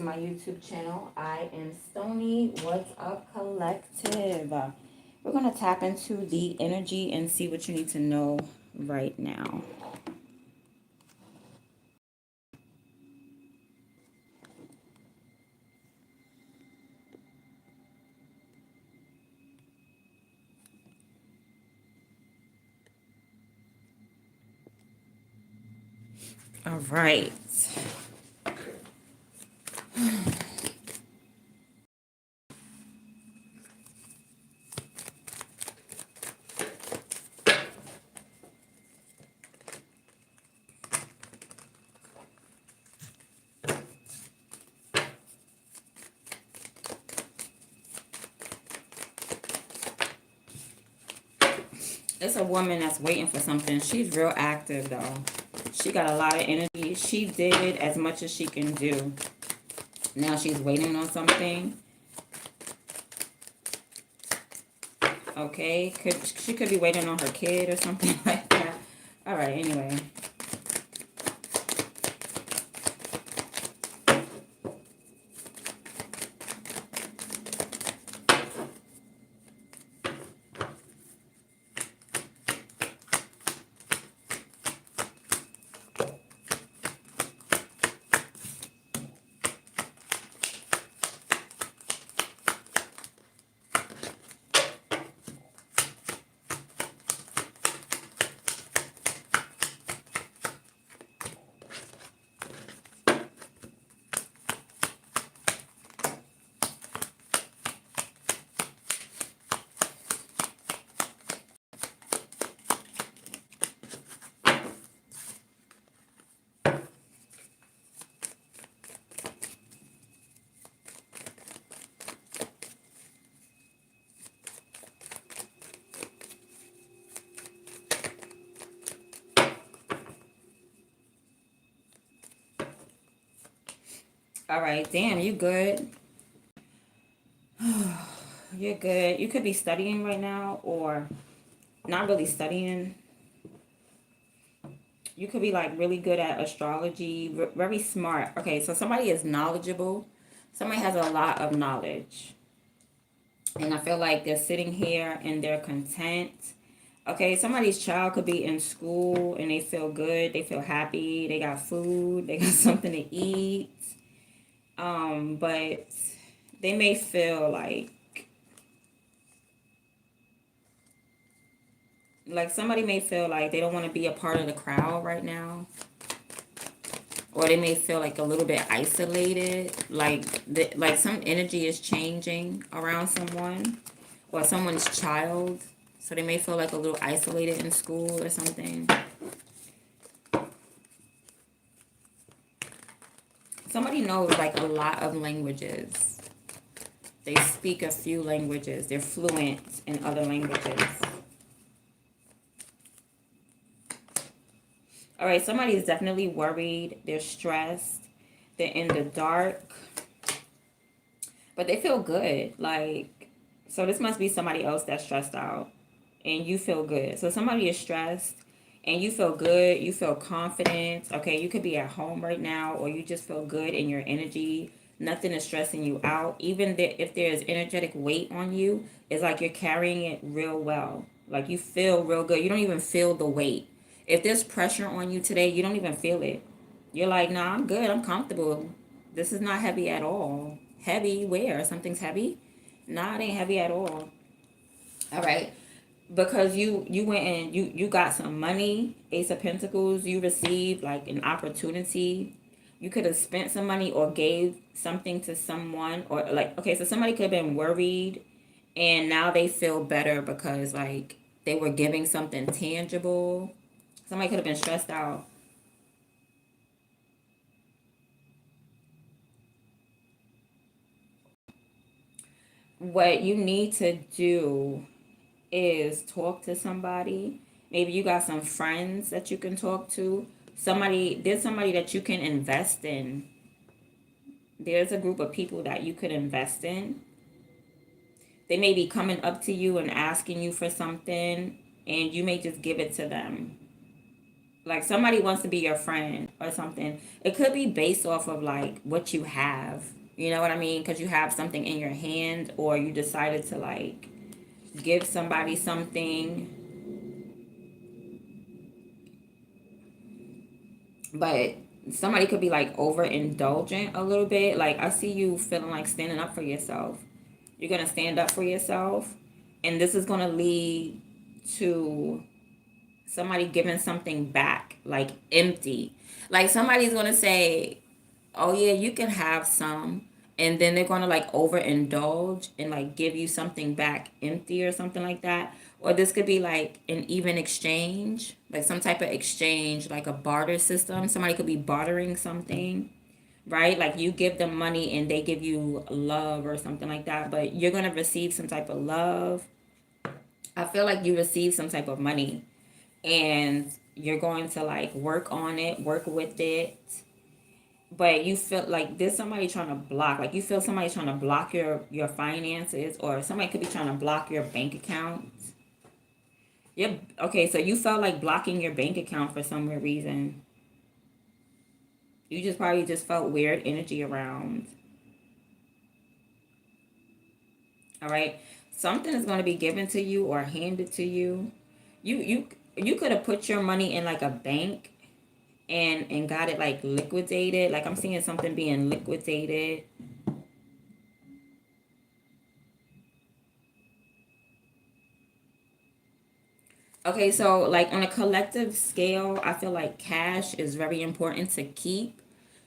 My YouTube channel. I am Stony. What's up, collective? We're going to tap into the energy and see what you need to know right now. All right. It's a woman that's waiting for something. She's real active, though. She got a lot of energy. She did as much as she can do. Now she's waiting on something. Okay. She could be waiting on her kid or something like that. All right, anyway. All right, damn, you good? You're good. You could be studying right now or not really studying. You could be like really good at astrology, very smart. Okay, so somebody is knowledgeable. Somebody has a lot of knowledge. And I feel like they're sitting here and they're content. Okay, somebody's child could be in school and they feel good, they feel happy, they got food, they got something to eat. But they may feel like somebody may feel like they don't want to be a part of the crowd right now, or they may feel like a little bit isolated, like some energy is changing around someone or someone's child, so they may feel like a little isolated in school or something. Somebody knows like a lot of languages. They speak a few languages. They're fluent in other languages. All right, somebody is definitely worried. They're stressed. They're in the dark. But they feel good. So this must be somebody else that's stressed out. And you feel good. So somebody is stressed and you feel good. You feel confident. Okay, you could be at home right now or you just feel good in your energy. Nothing is stressing you out. Even if there's energetic weight on you, it's like you're carrying it real well. Like you feel real good. You don't even feel the weight. If there's pressure on you today, you don't even feel it. You're like, nah, I'm good. I'm comfortable. This is not heavy at all. Heavy where? Something's heavy? Nah, it ain't heavy at all. All right. Because you went and you got some money, Ace of Pentacles, you received like an opportunity. You could have spent some money or gave something to someone, or like, okay, so somebody could have been worried and now they feel better because like they were giving something tangible. Somebody could have been stressed out. What you need to do is talk to somebody. Maybe you got some friends that you can talk to. There's somebody that you can invest in. There's a group of people that you could invest in. They may be coming up to you and asking you for something, and you may just give it to them. Like somebody wants to be your friend or something. It could be based off of like what you have. You know what I mean? Because you have something in your hand, or you decided to like give somebody something. But somebody could be like overindulgent a little bit. Like I see you feeling like standing up for yourself. You're gonna stand up for yourself, and this is gonna lead to somebody giving something back, like empty. Like somebody's gonna say, "Oh yeah, you can have some," and then they're gonna like overindulge and like give you something back empty or something like that. Or this could be like an even exchange, like some type of exchange, like a barter system. Somebody could be bartering something, right? Like you give them money and they give you love or something like that, but you're gonna receive some type of love. I feel like you receive some type of money and you're going to like work on it, work with it. But you feel like there's somebody trying to block, like you feel somebody trying to block your finances, or somebody could be trying to block your bank account. Yep. Okay, so you felt like blocking your bank account for some weird reason. You just probably just felt weird energy around. All right. Something is going to be given to you or handed to you. You could have put your money in like a bank and got it like liquidated. Like I'm seeing something being liquidated. Okay, so like on a collective scale, I feel like cash is very important to keep.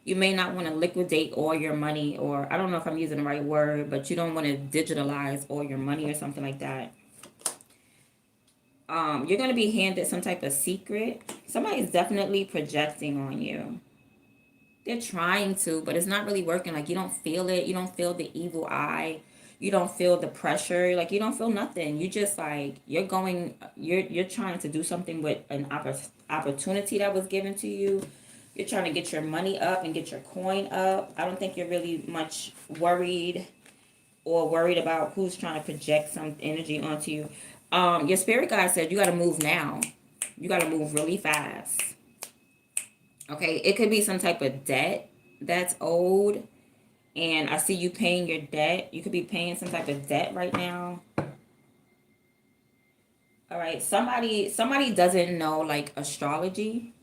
You may not want to liquidate all your money, or I don't know if I'm using the right word, but you don't want to digitalize all your money or something like that. You're going to be handed some type of secret. Somebody's definitely projecting on you. They're trying to, but it's not really working. Like you don't feel it. You don't feel the evil eye. You don't feel the pressure. Like you don't feel nothing. You just like you're trying to do something with an opportunity that was given to you. You're trying to get your money up and get your coin up. I don't think you're really much worried or worried about who's trying to project some energy onto you. Your spirit guide said you got to move now. You got to move really fast. Okay, it could be some type of debt that's owed, and I see you paying your debt. You could be paying some type of debt right now. All right, somebody doesn't know like astrology.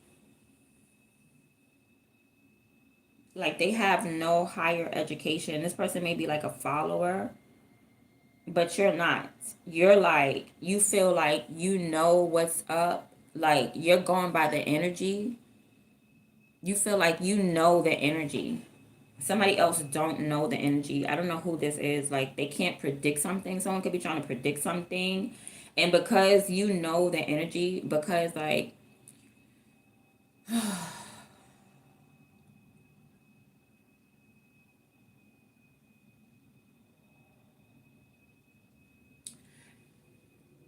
Like they have no higher education. This person may be like a follower, but you're not. You're like you feel like you know what's up. Like you're going by the energy. You feel like you know the energy. Somebody else don't know the energy. I don't know who this is. Like they can't predict something. Someone could be trying to predict something, and because you know the energy, because like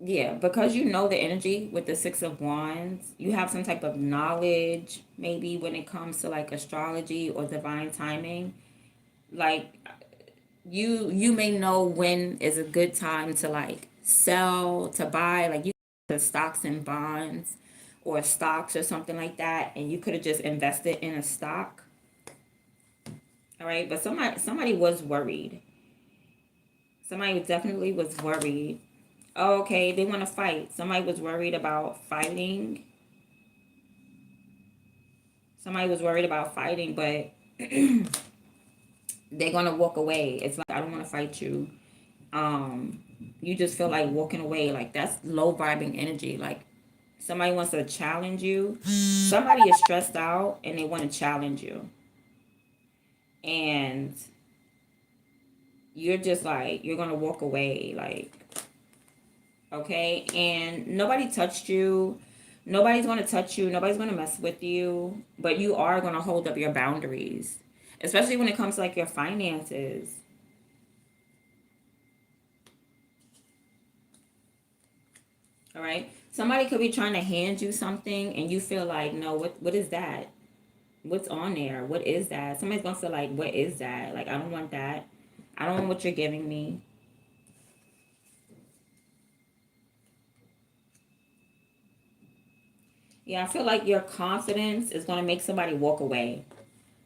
yeah, because you know the energy with the Six of Wands, you have some type of knowledge maybe when it comes to like astrology or divine timing. Like you may know when is a good time to like sell, to buy, like you the stocks and bonds or stocks or something like that, and you could have just invested in a stock. All right, but somebody was worried. Somebody definitely was worried. Oh, okay, they want to fight. Somebody was worried about fighting. Somebody was worried about fighting, but they're gonna walk away. It's like I don't want to fight you. um you just feel like walking away. Like that's low vibing energy. Like somebody wants to challenge you. Somebody is stressed out and they want to challenge you, and you're just like you're gonna walk away. Like okay, and nobody touched you. Nobody's gonna touch you. Nobody's gonna mess with you, but you are gonna hold up your boundaries, especially when it comes to like your finances. All right. Somebody could be trying to hand you something and you feel like, no, what is that? What's on there? What is that? Somebody's gonna feel like, what is that? Like I don't want that. I don't want what you're giving me. Yeah, I feel like your confidence is going to make somebody walk away.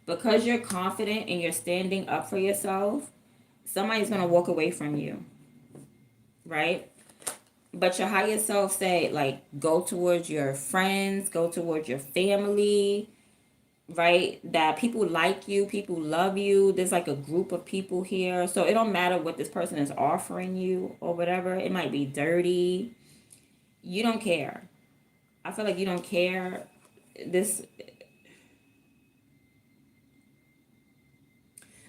Because you're confident and you're standing up for yourself, somebody's going to walk away from you, right? But your higher self say, like, go towards your friends, go towards your family, right? That people like you, people love you. There's like a group of people here. So it don't matter what this person is offering you or whatever. It might be dirty. You don't care. I feel like you don't care. This,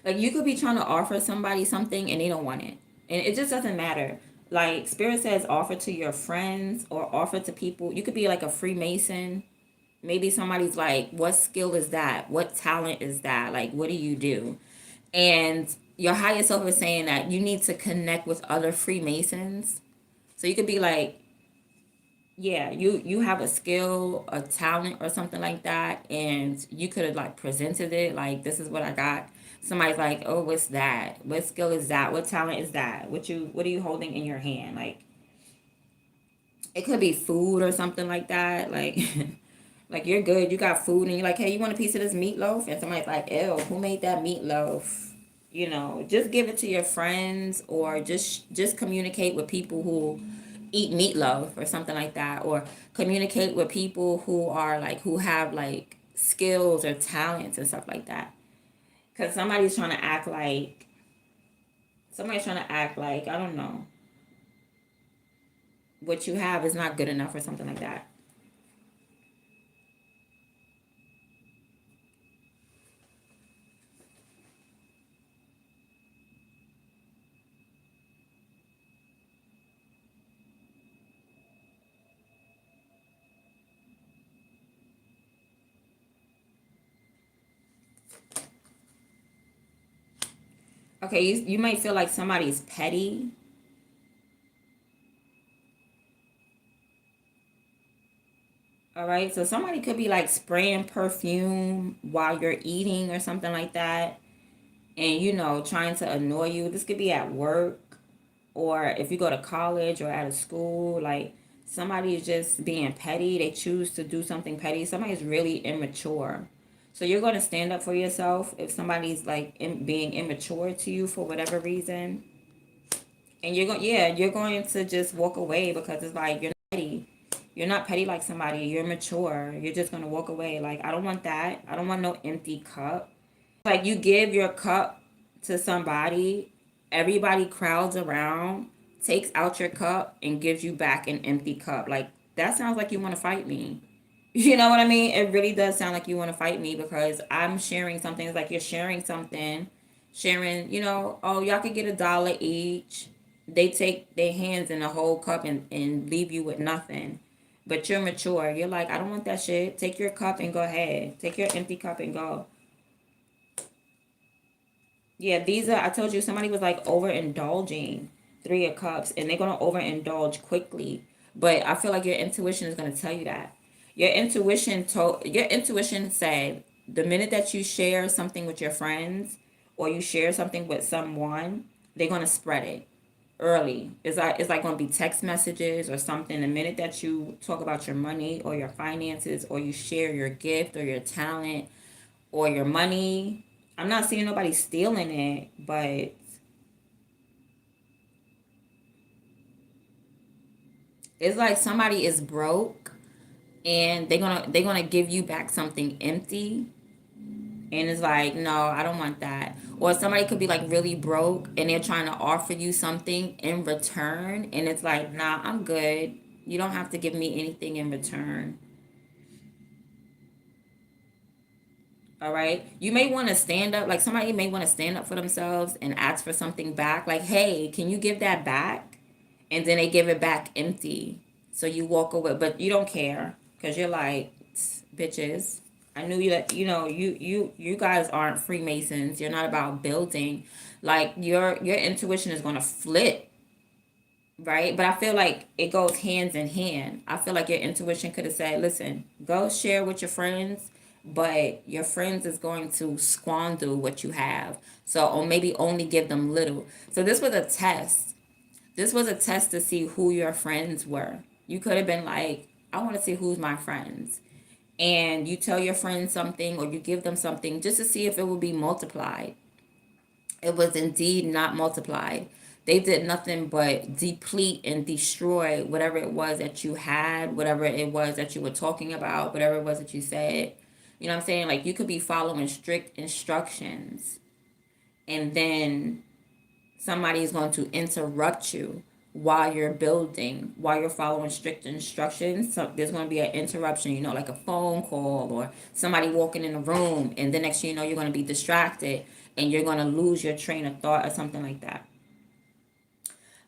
like, you could be trying to offer somebody something and they don't want it. And it just doesn't matter. Like, Spirit says offer to your friends or offer to people. You could be like a Freemason. Maybe somebody's like, what skill is that? What talent is that? Like, what do you do? And your higher self is saying that you need to connect with other Freemasons. So you could be like, yeah, you have a skill, a talent, or something like that, and you could have like presented it like, this is what I got. Somebody's like, oh, what's that? What skill is that? What talent is that? What are you holding in your hand? Like, it could be food or something like that. Like, like, you're good, you got food, and you're like, hey, you want a piece of this meatloaf? And somebody's like, ew, who made that meatloaf? You know, just give it to your friends, or just communicate with people who eat meatloaf or something like that, or communicate with people who are like, who have like skills or talents and stuff like that. Because somebody's trying to act like, I don't know, what you have is not good enough or something like that. Okay, you might feel like somebody's petty. All right, so somebody could be like spraying perfume while you're eating or something like that, and trying to annoy you. This could be at work, or if you go to college or at a school. Like, somebody is just being petty. They choose to do something petty. Somebody's really immature. So you're going to stand up for yourself if somebody's like being immature to you for whatever reason. And you're going to just walk away because it's like, you're not petty. You're not petty like somebody. You're mature. You're just going to walk away. Like, I don't want that. I don't want no empty cup. Like, you give your cup to somebody, everybody crowds around, takes out your cup, and gives you back an empty cup. Like, that sounds like you want to fight me. You know what I mean? It really does sound like you want to fight me, because I'm sharing something. It's like you're sharing something, sharing, oh, y'all could get $1 each. They take their hands in a whole cup and leave you with nothing. But you're mature. You're like, I don't want that shit. Take your cup and go ahead. Take your empty cup and go. Yeah, these are, I told you, somebody was like overindulging 3 of Cups, and they're going to overindulge quickly. But I feel like your intuition is going to tell you that. Your intuition said the minute that you share something with your friends, or you share something with someone, they're going to spread it early. It's like going to be text messages or something. The minute that you talk about your money or your finances, or you share your gift or your talent or your money, I'm not seeing nobody stealing it, but it's like somebody is broke, and they're gonna give you back something empty, and it's like, no, I don't want that. Or somebody could be like really broke, and they're trying to offer you something in return, and it's like, nah, I'm good. You don't have to give me anything in return. All right. You may want to stand up, like somebody may want to stand up for themselves and ask for something back. Like, hey, can you give that back? And then they give it back empty. So you walk away, but you don't care, because you're like, bitches. I knew you that you guys aren't Freemasons. You're not about building. Like, your intuition is gonna flip, right? But I feel like it goes hands in hand. I feel like your intuition could have said, listen, go share with your friends, but your friends is going to squander what you have. So, or maybe only give them little. So this was a test. This was a test to see who your friends were. You could have been like, I want to see who's my friends. And you tell your friends something or you give them something just to see if it will be multiplied. It was indeed not multiplied. They did nothing but deplete and destroy whatever it was that you had, whatever it was that you were talking about, whatever it was that you said. You know what I'm saying? Like, you could be following strict instructions, and then somebody is going to interrupt you while you're building, while you're following strict instructions. So there's going to be an interruption, like a phone call or somebody walking in the room, and the next thing you know, you're going to be distracted and you're going to lose your train of thought or something like that.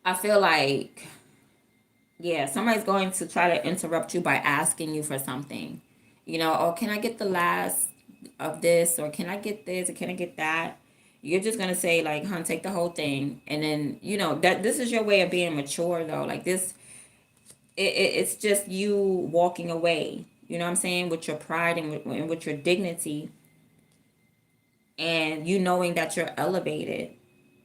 I feel like, yeah, somebody's going to try to interrupt you by asking you for something. Oh, can I get the last of this, or can I get this, or can I get that? You're just gonna say like, "Hun, take the whole thing," and then that this is your way of being mature, though. Like this, it's just you walking away. You know what I'm saying, with your pride and with your dignity, and you knowing that you're elevated.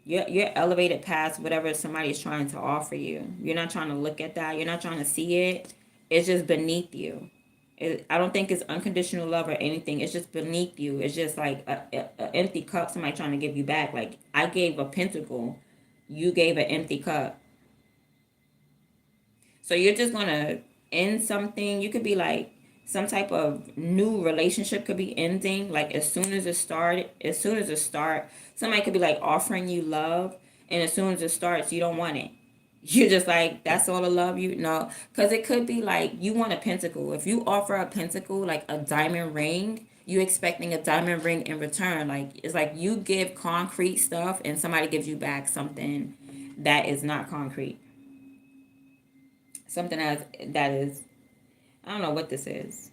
You're elevated past whatever somebody is trying to offer you. You're not trying to look at that. You're not trying to see it. It's just beneath you. I don't think it's unconditional love or anything. It's just beneath you. It's just like a empty cup somebody trying to give you back. Like, I gave a pentacle, you gave an empty cup. So you're just gonna end something. You could be like, some type of new relationship could be ending. Like, as soon as it start, somebody could be like offering you love, and as soon as it starts, you don't want it. You're just like, that's all the love you know. Because it could be like, you want a pentacle. If you offer a pentacle, like a diamond ring, you expecting a diamond ring in return. Like, it's like you give concrete stuff and somebody gives you back something that is not concrete. Something that is, I don't know what this is.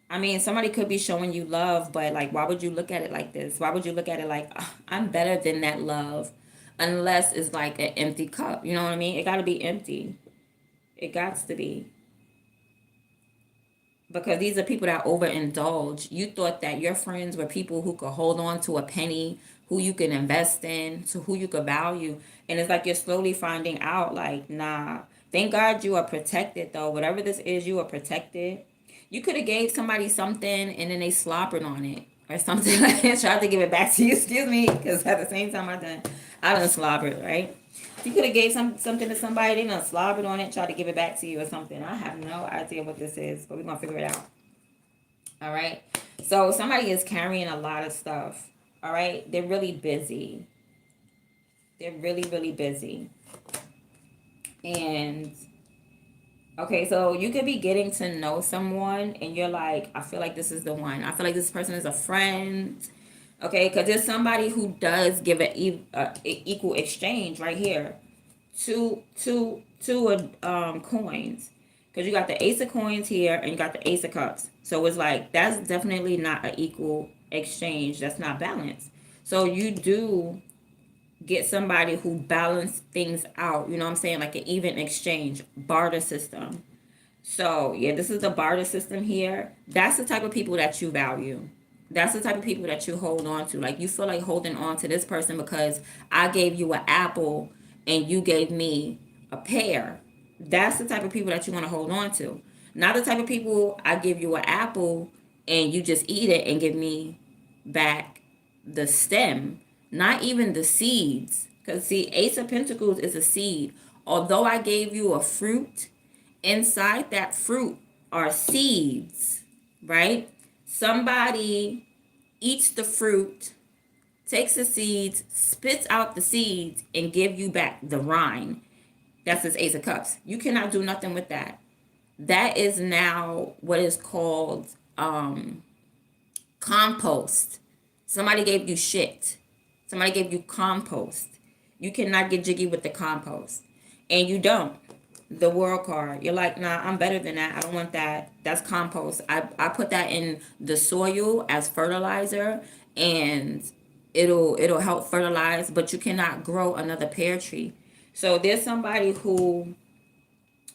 I mean, somebody could be showing you love, but like, why would you look at it like this? Why would you look at it like, "Ugh, I'm better than that love," unless it's like an empty cup? You know what I mean? It got to be empty. It got to be. Because these are people that overindulge. You thought that your friends were people who could hold on to a penny, who you can invest in, to who you could value. And it's like you're slowly finding out, like, nah. Thank God you are protected, though. Whatever this is, you are protected. You could have gave somebody something and then they slobbered on it or something like that. Tried to give it back to you. Excuse me, because at the same time I done slobbered, right? You could have gave something to somebody, they done slobbered on it, try to give it back to you or something. I have no idea what this is, but we're gonna figure it out. All right. So somebody is carrying a lot of stuff. All right. They're really busy. They're really, really busy. And okay, so you could be getting to know someone and you're like, I feel like this is the one. I feel like this person is a friend. Okay, because there's somebody who does give an equal exchange right here. Two coins. Because you got the ace of coins here and you got the ace of cups. So it's like, that's definitely not an equal exchange. That's not balanced. So you do get somebody who balance things out. You know what I'm saying? Like an even exchange, barter system. So yeah, this is the barter system here. That's the type of people that you value. That's the type of people that you hold on to. Like, you feel like holding on to this person because I gave you an apple and you gave me a pear. That's the type of people that you want to hold on to. Not the type of people, I give you an apple and you just eat it and give me back the stem, not even the seeds. Because see, Ace of Pentacles is a seed. Although I gave you a fruit, inside that fruit are seeds, right? Somebody eats the fruit, takes the seeds, spits out the seeds, and give you back the rind. That's this Ace of Cups. You cannot do nothing with that. That is now what is called compost. Somebody gave you shit. Somebody gave you compost. You cannot get jiggy with the compost. And you don't. The world card. You're like, nah, I'm better than that. I don't want that. That's compost. I put that in the soil as fertilizer and it'll help fertilize, but you cannot grow another pear tree. So there's somebody who,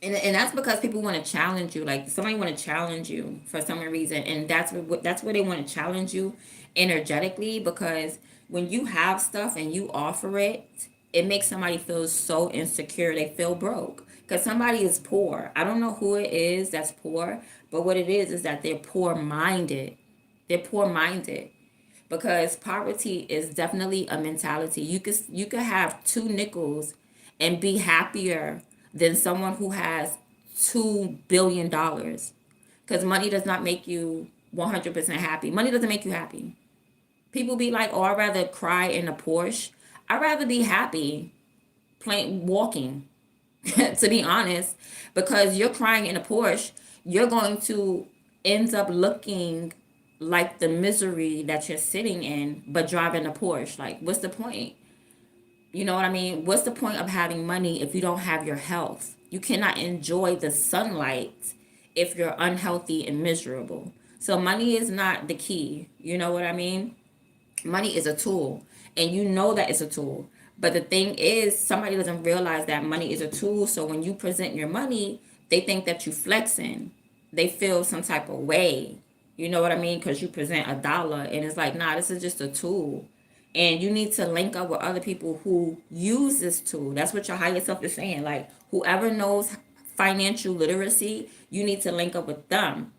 and that's because people want to challenge you. Like, somebody want to challenge you for some reason, and that's where they want to challenge you energetically, because when you have stuff and you offer it, it makes somebody feel so insecure. They feel broke Because somebody is poor. I don't know who it is that's poor, but what it is that they're poor minded. They're poor minded. Because poverty is definitely a mentality. You could have two nickels and be happier than someone who has $2 billion. Because money does not make you 100% happy. Money doesn't make you happy. People be like, "Oh, I'd rather cry in a Porsche. I'd rather be happy playing walking." To be honest, because you're crying in a Porsche, you're going to end up looking like the misery that you're sitting in, but driving a Porsche. Like, what's the point? You know what I mean? What's the point of having money if you don't have your health? You cannot enjoy the sunlight if you're unhealthy and miserable. So money is not the key. You know what I mean? Money is a tool, and you know that it's a tool. But the thing is, somebody doesn't realize that money is a tool. So when you present your money, they think that you flexing. They feel some type of way. You know what I mean? Because you present a dollar, and it's like, nah, this is just a tool. And you need to link up with other people who use this tool. That's what your higher self is saying. Like, whoever knows financial literacy, you need to link up with them.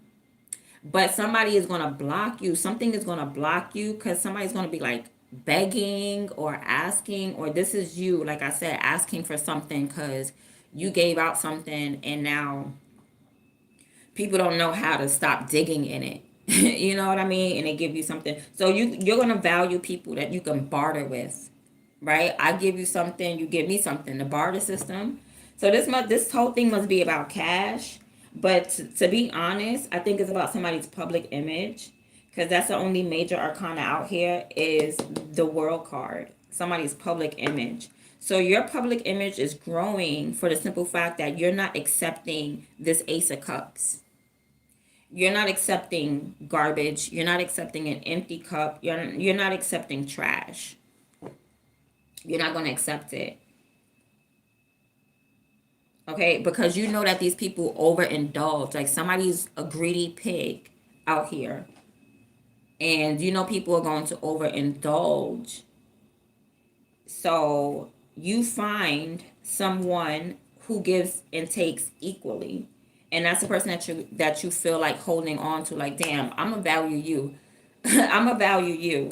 But somebody is going to block you. Something is going to block you because somebody's going to be like begging or asking, or this is you, like I said, asking for something because you gave out something and now people don't know how to stop digging in it. You know what I mean? And they give you something. So you're going to value people that you can barter with, right? I give you something, you give me something. The barter system. So this whole thing must be about cash. But to be honest, I think it's about somebody's public image, because that's the only major arcana out here is the world card. Somebody's public image. So your public image is growing for the simple fact that you're not accepting this Ace of Cups. You're not accepting garbage. You're not accepting an empty cup. You're not accepting trash. You're not going to accept it. Okay, because you know that these people overindulge. Like, somebody's a greedy pig out here. And you know people are going to overindulge. So you find someone who gives and takes equally. And that's the person that you feel like holding on to, like, damn, I'm gonna value you. I'm gonna value you.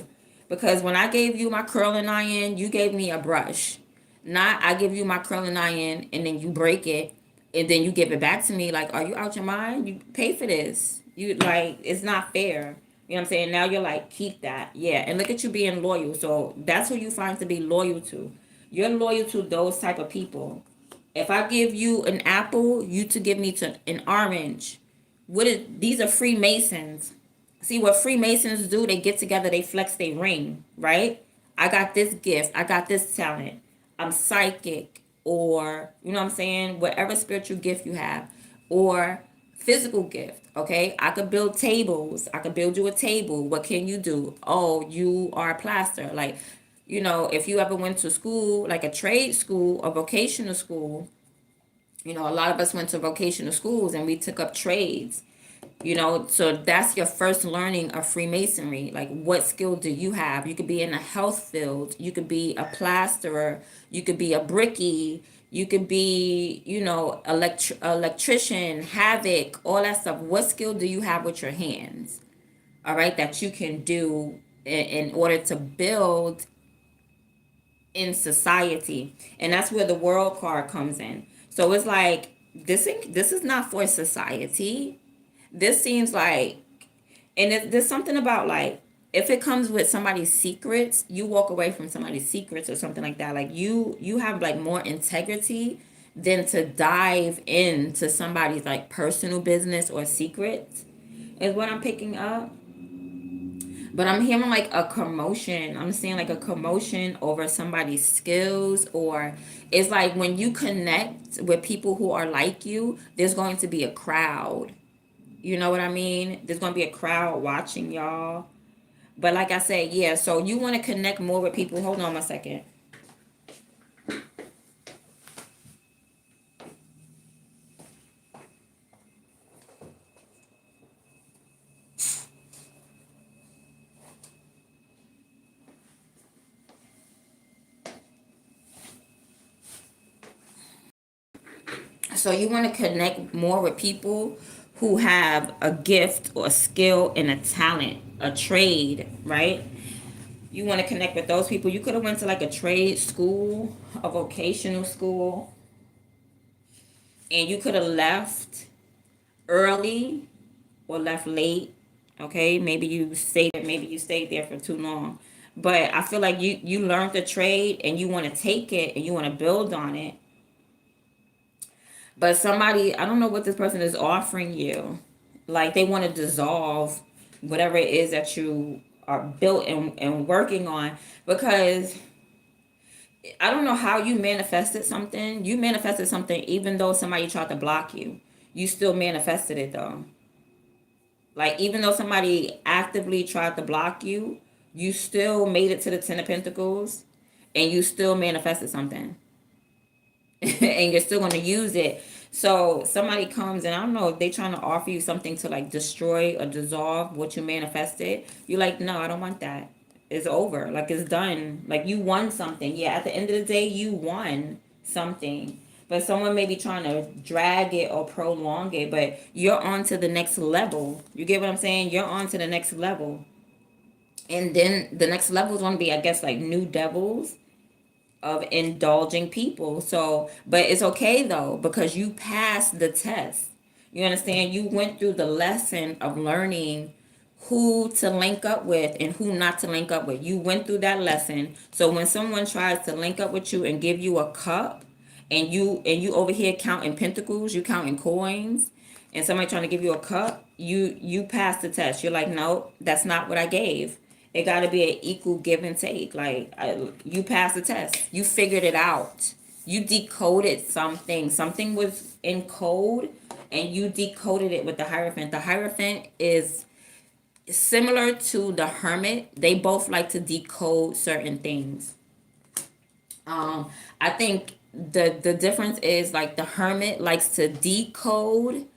Because when I gave you my curling iron, you gave me a brush. Not I give you my curling iron and then you break it and then you give it back to me. Like, are you out your mind? You pay for this. You, like, it's not fair. You know what I'm saying? Now you're like, keep that. Yeah. And look at you being loyal. So that's who you find to be loyal to. You're loyal to those type of people. If I give you an apple, you to give me to an orange. These are Freemasons. See what Freemasons do? They get together, they flex their ring, right? I got this gift, I got this talent. I'm psychic, or you know what I'm saying? Whatever spiritual gift you have, or physical gift. Okay, I could build tables. I could build you a table. What can you do? Oh, you are a plaster. Like, if you ever went to school, like a trade school or vocational school, a lot of us went to vocational schools and we took up trades. So that's your first learning of Freemasonry. Like, what skill do you have? You could be in the health field. You could be a plasterer. You could be a brickie. You could be, electrician, havoc, all that stuff. What skill do you have with your hands? All right, that you can do in order to build in society. And that's where the world card comes in. So it's like, this is not for society. This seems like, and there's something about, like, if it comes with somebody's secrets, you walk away from somebody's secrets or something like that. Like, you have like more integrity than to dive into somebody's like personal business or secrets, is what I'm picking up. But I'm hearing like a commotion. I'm seeing like a commotion over somebody's skills, or it's like when you connect with people who are like you, there's going to be a crowd. You know what I mean? There's going to be a crowd watching y'all. But like I said, yeah, so you want to connect more with people. Hold on a second. So you want to connect more with people who have a gift or a skill and a talent, a trade, right? You want to connect with those people. You could have went to like a trade school, a vocational school, and you could have left early or left late. Okay, maybe you stayed there for too long. But I feel like you learned the trade and you want to take it and you want to build on it. But somebody, I don't know what this person is offering you. Like they want to dissolve whatever it is that you are built and working on, because I don't know how you manifested something. You manifested something even though somebody tried to block you. You still manifested it though. Like even though somebody actively tried to block you, you still made it to the Ten of Pentacles and you still manifested something. And you're still going to use it. So somebody comes and I don't know if they trying to offer you something to like destroy or dissolve what you manifested. You're like, no, I don't want that. It's over. Like it's done. Like you won something. Yeah, at the end of the day, you won something. But someone may be trying to drag it or prolong it, but you're on to the next level. You get what I'm saying? You're on to the next level. And then the next level is going to be, I guess, like new devils of indulging people. So, but it's okay though, because you passed the test. You understand? You went through the lesson of learning who to link up with and who not to link up with. You went through that lesson. So when someone tries to link up with you and give you a cup, and you over here counting pentacles, you counting coins, and somebody trying to give you a cup, you pass the test. You're like, no, that's not what I gave. It got to be an equal give and take. Like you passed the test. You figured it out. You decoded something. Something was in code, and you decoded it with the Hierophant. The Hierophant is similar to the Hermit. They both like to decode certain things. I think the difference is like the Hermit likes to decode,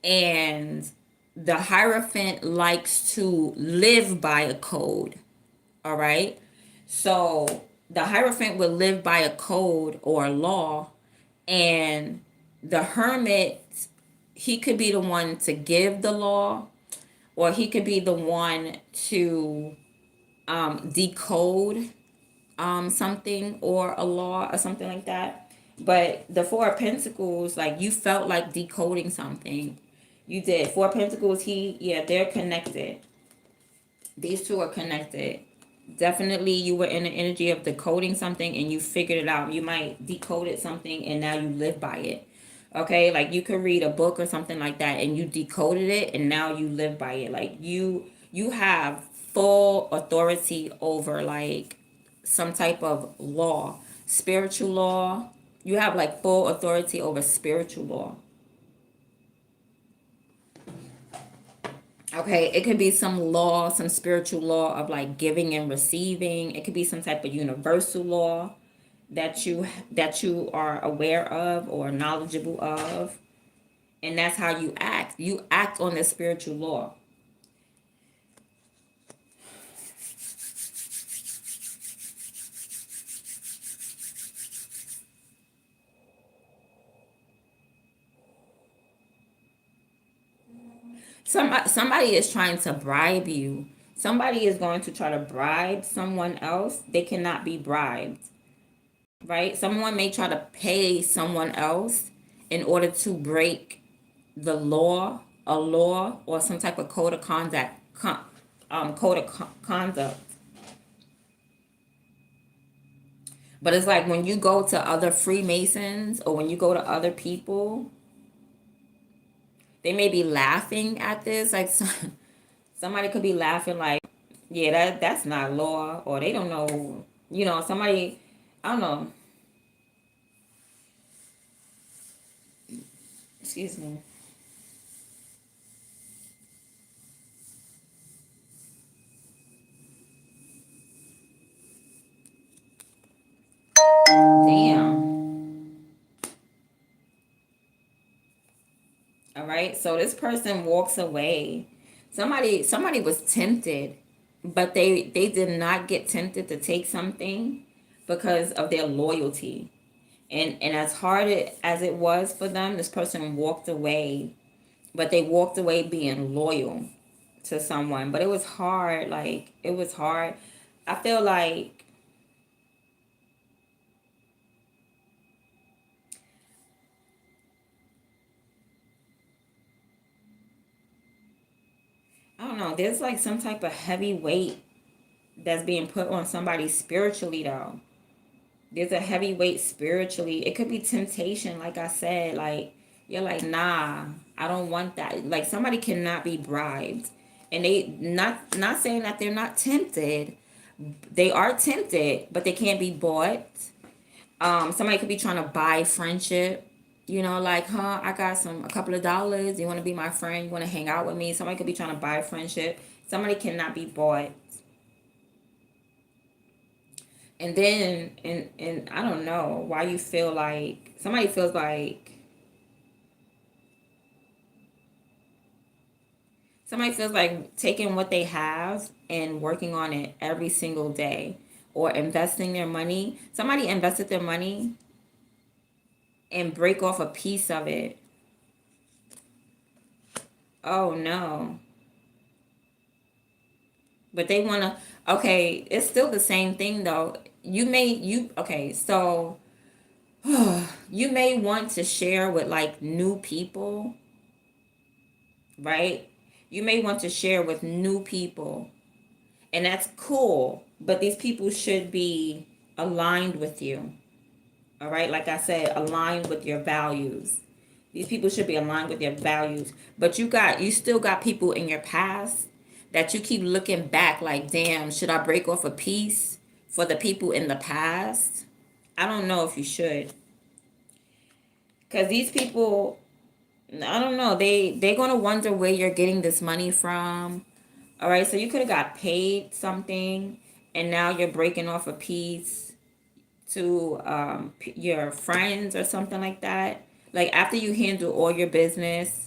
and the Hierophant likes to live by a code. All right. So the Hierophant would live by a code or a law, and the Hermit, he could be the one to give the law, or he could be the one to decode something or a law or something like that. But the Four of Pentacles, like you felt like decoding something. You did. Four of Pentacles, they're connected. These two are connected. Definitely you were in the energy of decoding something and you figured it out. You might decoded something and now you live by it. Okay, like you could read a book or something like that and you decoded it and now you live by it. Like you have full authority over like some type of law, spiritual law. You have like full authority over spiritual law. Okay, it could be some law, some spiritual law of like giving and receiving. It could be some type of universal law that you are aware of or knowledgeable of. And that's how you act. You act on the spiritual law. Somebody is trying to bribe you. Somebody is going to try to bribe someone else. They cannot be bribed, right? Someone may try to pay someone else in order to break the law, a law, or some type of code of conduct, conduct. But it's like when you go to other Freemasons or when you go to other people, they may be laughing at this. Like somebody could be laughing like, yeah, that's not law, or they don't know, somebody, I don't know. Excuse me. Damn. All right. So this person walks away. Somebody was tempted, but they did not get tempted to take something because of their loyalty. And as hard as it was for them, this person walked away, but they walked away being loyal to someone. But it was hard. Like, it was hard. I feel like, I don't know, there's like some type of heavy weight that's being put on somebody spiritually, though. There's a heavy weight spiritually. It could be temptation, like I said. Like, you're like, nah, I don't want that. Like, somebody cannot be bribed. And they not saying that they're not tempted. They are tempted, but they can't be bought. Somebody could be trying to buy friendship. You know, like, I got a couple of dollars. You want to be my friend? You want to hang out with me? Somebody could be trying to buy friendship. Somebody cannot be bought. And then, and I don't know why you feel like somebody feels like taking what they have and working on it every single day, or investing their money. Somebody invested their money and break off a piece of it. Oh no. But they want to, okay, it's still the same thing though. Okay, so you may want to share with like new people, right? You may want to share with new people, and that's cool, but these people should be aligned with you. All right, like I said, aligned with your values. These people should be aligned with your values. But you still got people in your past that you keep looking back like, damn, should I break off a piece for the people in the past? I don't know if you should. Cause these people, I don't know, they're gonna wonder where you're getting this money from. All right, so you could have got paid something, and now you're breaking off a piece to your friends or something like that. Like, after you handle all your business,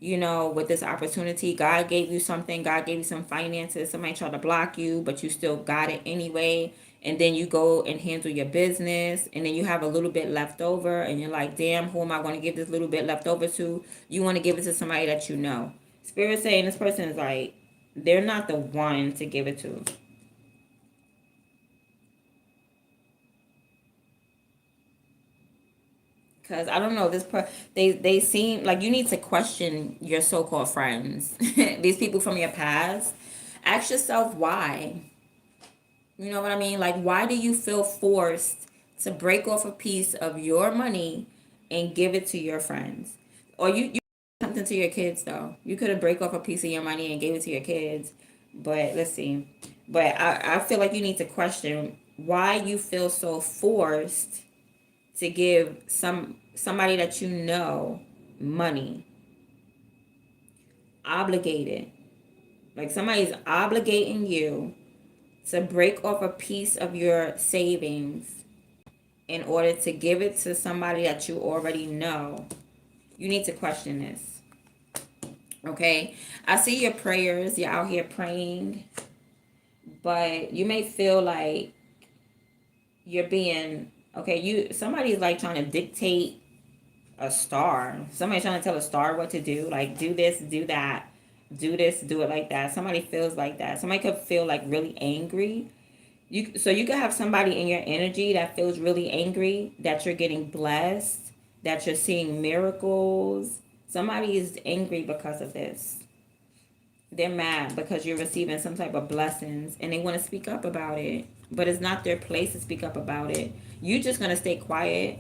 with this opportunity, God gave you something, God gave you some finances, somebody tried to block you, but you still got it anyway. And then you go and handle your business, and then you have a little bit left over, and you're like, damn, who am I going to give this little bit left over to? You want to give it to somebody that you know. Spirit saying this person is like, they're not the one to give it to. Cause I don't know they seem like you need to question your so-called friends, these people from your past. Ask yourself why. You know what I mean? Like, why do you feel forced to break off a piece of your money and give it to your friends? Or you something to your kids though. You could have break off a piece of your money and gave it to your kids. But let's see. But I feel like you need to question why you feel so forced to give somebody that you know money, obligated, like somebody's obligating you to break off a piece of your savings in order to give it to somebody that you already know. You need to question this. Okay, I see your prayers, you're out here praying, but you may feel like you're being, okay, somebody's like trying to dictate a star. Somebody trying to tell a star what to do. Like, do this, do that, do this, do it like that. Somebody feels like that. Somebody could feel like really angry. You could have somebody in your energy that feels really angry that you're getting blessed, that you're seeing miracles. Somebody is angry because of this. They're mad because you're receiving some type of blessings, and they want to speak up about it, but it's not their place to speak up about it. You just gonna stay quiet.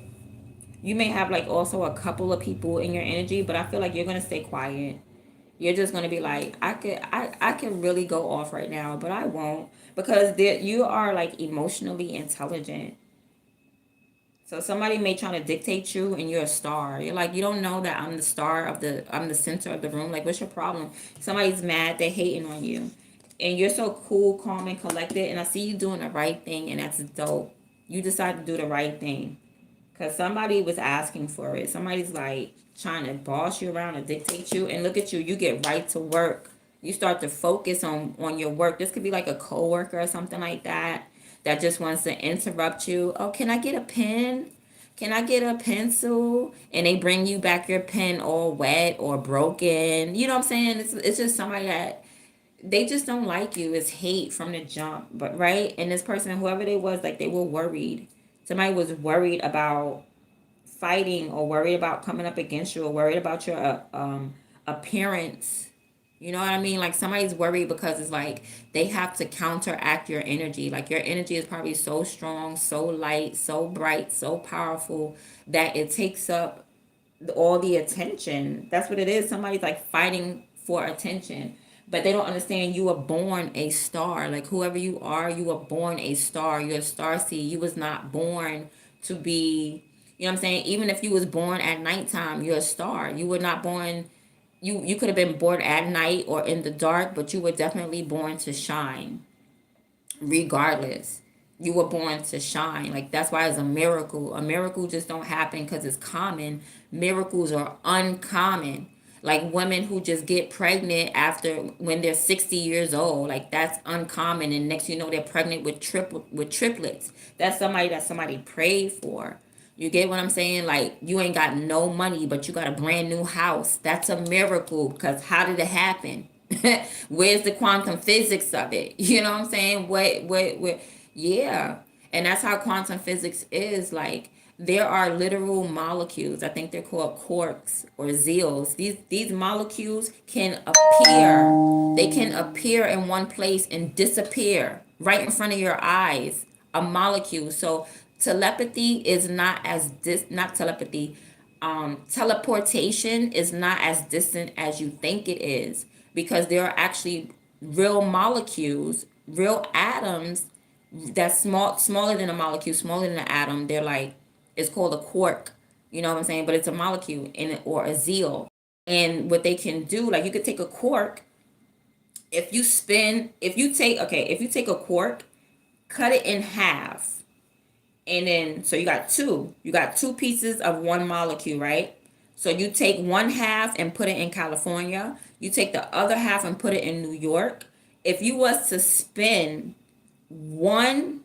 You may have like also a couple of people in your energy, but I feel like you're gonna stay quiet. You're just gonna be like, I could really go off right now, but I won't, because you are like emotionally intelligent. So somebody may try to dictate you, and you're a star. You're like, you don't know that I'm the center of the room. Like, what's your problem? Somebody's mad, they're hating on you. And you're so cool, calm, and collected, and I see you doing the right thing, and that's dope. You decide to do the right thing. Because somebody was asking for it. Somebody's like trying to boss you around and dictate you. And look at you, you get right to work. You start to focus on your work. This could be like a coworker or something like that just wants to interrupt you. Oh, can I get a pen? can I get a pencil? And they bring you back your pen all wet or broken. You know what I'm saying? It's just somebody that they just don't like you. It's hate from the jump. But right? And this person, whoever they was, like they were worried. Somebody was worried about fighting or worried about coming up against you or worried about your appearance. You know what I mean? Like somebody's worried because it's like they have to counteract your energy. Like your energy is probably so strong, so light, so bright, so powerful that it takes up all the attention. That's what it is. Somebody's like fighting for attention. But they don't understand you were born a star. Like whoever you are, you were born a star. You're a star seed. You was not born to be, you know what I'm saying? Even if you was born at nighttime, you're a star. You were not born, you could have been born at night or in the dark, but you were definitely born to shine regardless. You were born to shine. Like that's why it's a miracle. A miracle just don't happen because it's common. Miracles are uncommon. Like women who just get pregnant after when they're 60 years old, like that's uncommon. And next you know they're pregnant with triplets. That's somebody prayed for. You get what I'm saying? Like you ain't got no money, but you got a brand new house. That's a miracle because how did it happen? Where's the quantum physics of it? You know what I'm saying? What? Yeah. And that's how quantum physics is. Like there are literal molecules. I think they're called quarks or zeals. These molecules can appear. They can appear in one place and disappear right in front of your eyes. A molecule. So telepathy is not as not telepathy. Teleportation is not as distant as you think it is because there are actually real molecules, real atoms that's smaller than a molecule, smaller than an atom. They're like, it's called a quark, you know what I'm saying? But it's a molecule in it or a zeal. And what they can do, like you could take a quark, if you take a quark, cut it in half. And then, so you got two pieces of one molecule, right? So you take one half and put it in California. You take the other half and put it in New York. If you was to spin one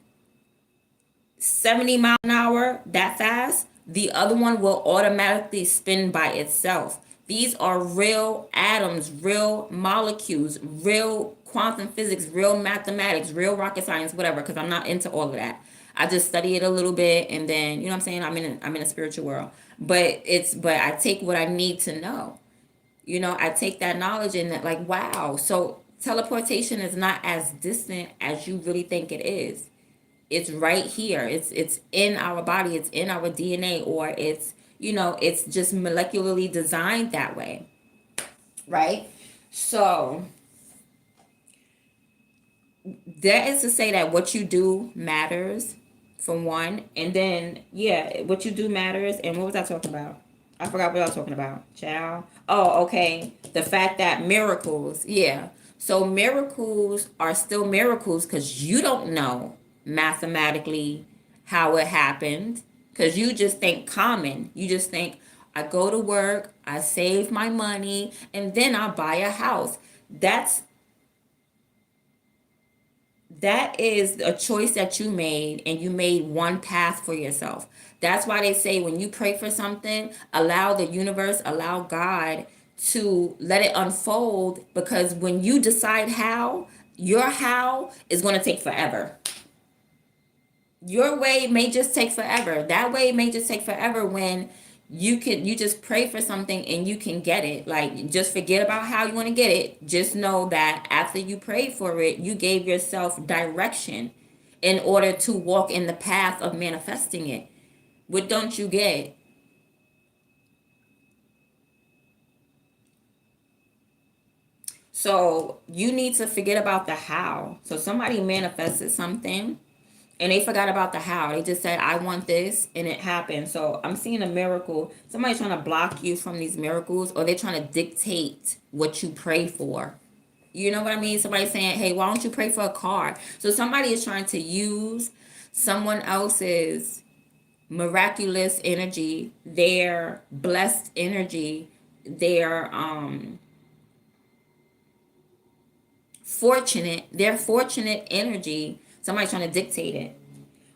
70 mile an hour that fast, the other one will automatically spin by itself. These are real atoms, real molecules, real quantum physics, real mathematics, real rocket science, whatever, because I'm not into all of that. I just study it a little bit and then, you know what I'm saying? I'm in a spiritual world. But I take what I need to know. You know, I take that knowledge and that like, wow. So teleportation is not as distant as you really think it is. It's right here. It's in our body, it's in our DNA, or it's, you know, it's just molecularly designed that way. Right? So that is to say that what you do matters, for one, and then yeah, what you do matters. And what was I talking about? I forgot what I was talking about. Child. Oh, okay. The fact that miracles, yeah. So miracles are still miracles because you don't know mathematically how it happened. Because you just think common. You just think, I go to work, I save my money, and then I buy a house. That is a choice that you made, and you made one path for yourself. That's why they say when you pray for something, allow the universe, allow God to let it unfold, because when you decide how, your how is going to take forever. Your way may just take forever. That way may just take forever when you just pray for something and you can get it. Like just forget about how you want to get it. Just know that after you prayed for it, you gave yourself direction in order to walk in the path of manifesting it. What don't you get? So you need to forget about the how. So somebody manifested something and they forgot about the how. They just said, I want this, and it happened. So I'm seeing a miracle. Somebody's trying to block you from these miracles, or they're trying to dictate what you pray for. You know what I mean? Somebody's saying, hey, why don't you pray for a car? So somebody is trying to use someone else's miraculous energy, their blessed energy, their fortunate energy. Somebody's trying to dictate it,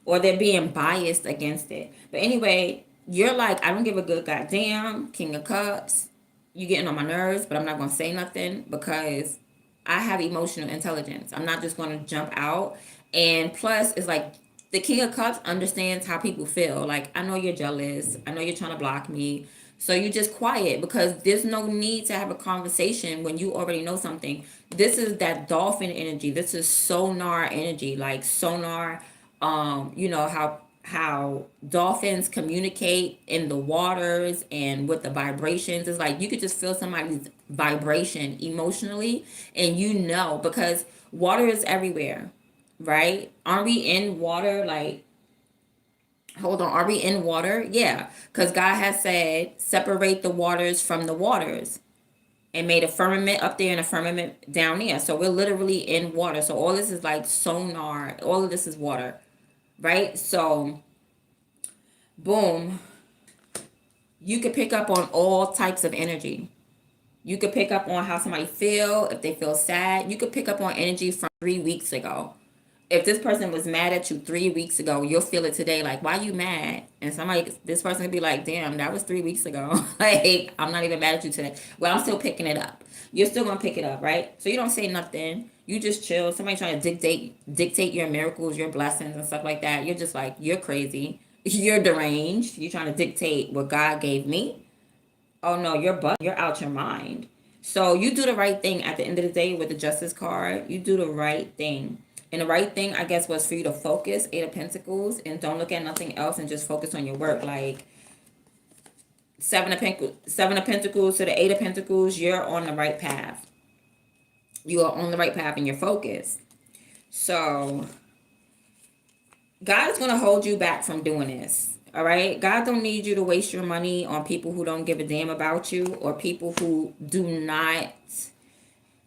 or they're being biased against it. But anyway, you're like, I don't give a good goddamn, King of Cups. You getting on my nerves, but I'm not gonna say nothing because I have emotional intelligence. I'm not just gonna jump out. And plus, it's like the King of Cups understands how people feel. Like, I know you're jealous. I know you're trying to block me. So you just quiet because there's no need to have a conversation when you already know something. This is that dolphin energy. This is sonar energy. Like sonar, you know how dolphins communicate in the waters and with the vibrations. It's like you could just feel somebody's vibration emotionally, and you know, because water is everywhere, right? Aren't we in water? Like, hold on, are we in water? Yeah, because God has said, separate the waters from the waters, and made a firmament up there and a firmament down there. So we're literally in water. So all this is like sonar. All of this is water, right? So boom, you could pick up on all types of energy. You could pick up on how somebody feel, if they feel sad. You could pick up on energy from 3 weeks ago. If this person was mad at you 3 weeks ago, you'll feel it today. Like, why you mad? And somebody, this person could be like, damn, that was 3 weeks ago. Like, I'm not even mad at you today. Well, I'm still picking it up. You're still gonna pick it up, right? So you don't say nothing. You just chill. Somebody trying to dictate your miracles, your blessings, and stuff like that. You're just like, you're crazy. You're deranged. You're trying to dictate what God gave me. Oh no, you're out your mind. So you do the right thing at the end of the day with the justice card. You do the right thing. And the right thing, I guess, was for you to focus, Eight of Pentacles, and don't look at nothing else and just focus on your work. Like Seven of Pentacles to the Eight of Pentacles, you're on the right path. You are on the right path and you're focused. So God is going to hold you back from doing this. All right. God don't need you to waste your money on people who don't give a damn about you, or people who do not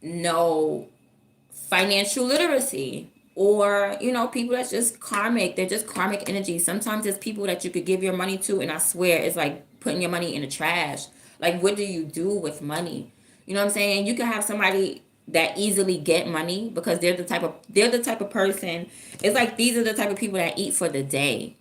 know financial literacy, or, you know, people that's just karmic. They're just karmic energy. Sometimes it's people that you could give your money to, and I swear it's like putting your money in the trash. Like, what do you do with money? You know what I'm saying? You can have somebody that easily get money because they're the type of person. It's like these are the type of people that eat for the day,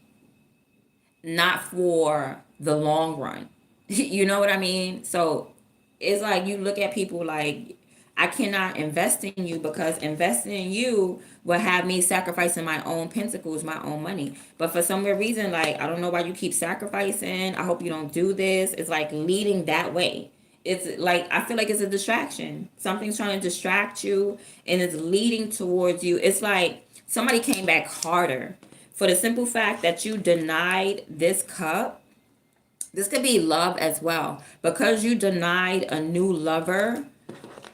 not for the long run. You know what I mean? So it's like you look at people like, I cannot invest in you because investing in you will have me sacrificing my own pentacles, my own money. But for some weird reason, like, I don't know why you keep sacrificing. I hope you don't do this. It's like leading that way. It's like, I feel like it's a distraction. Something's trying to distract you and it's leading towards you. It's like somebody came back harder for the simple fact that you denied this cup. This could be love as well. Because you denied a new lover,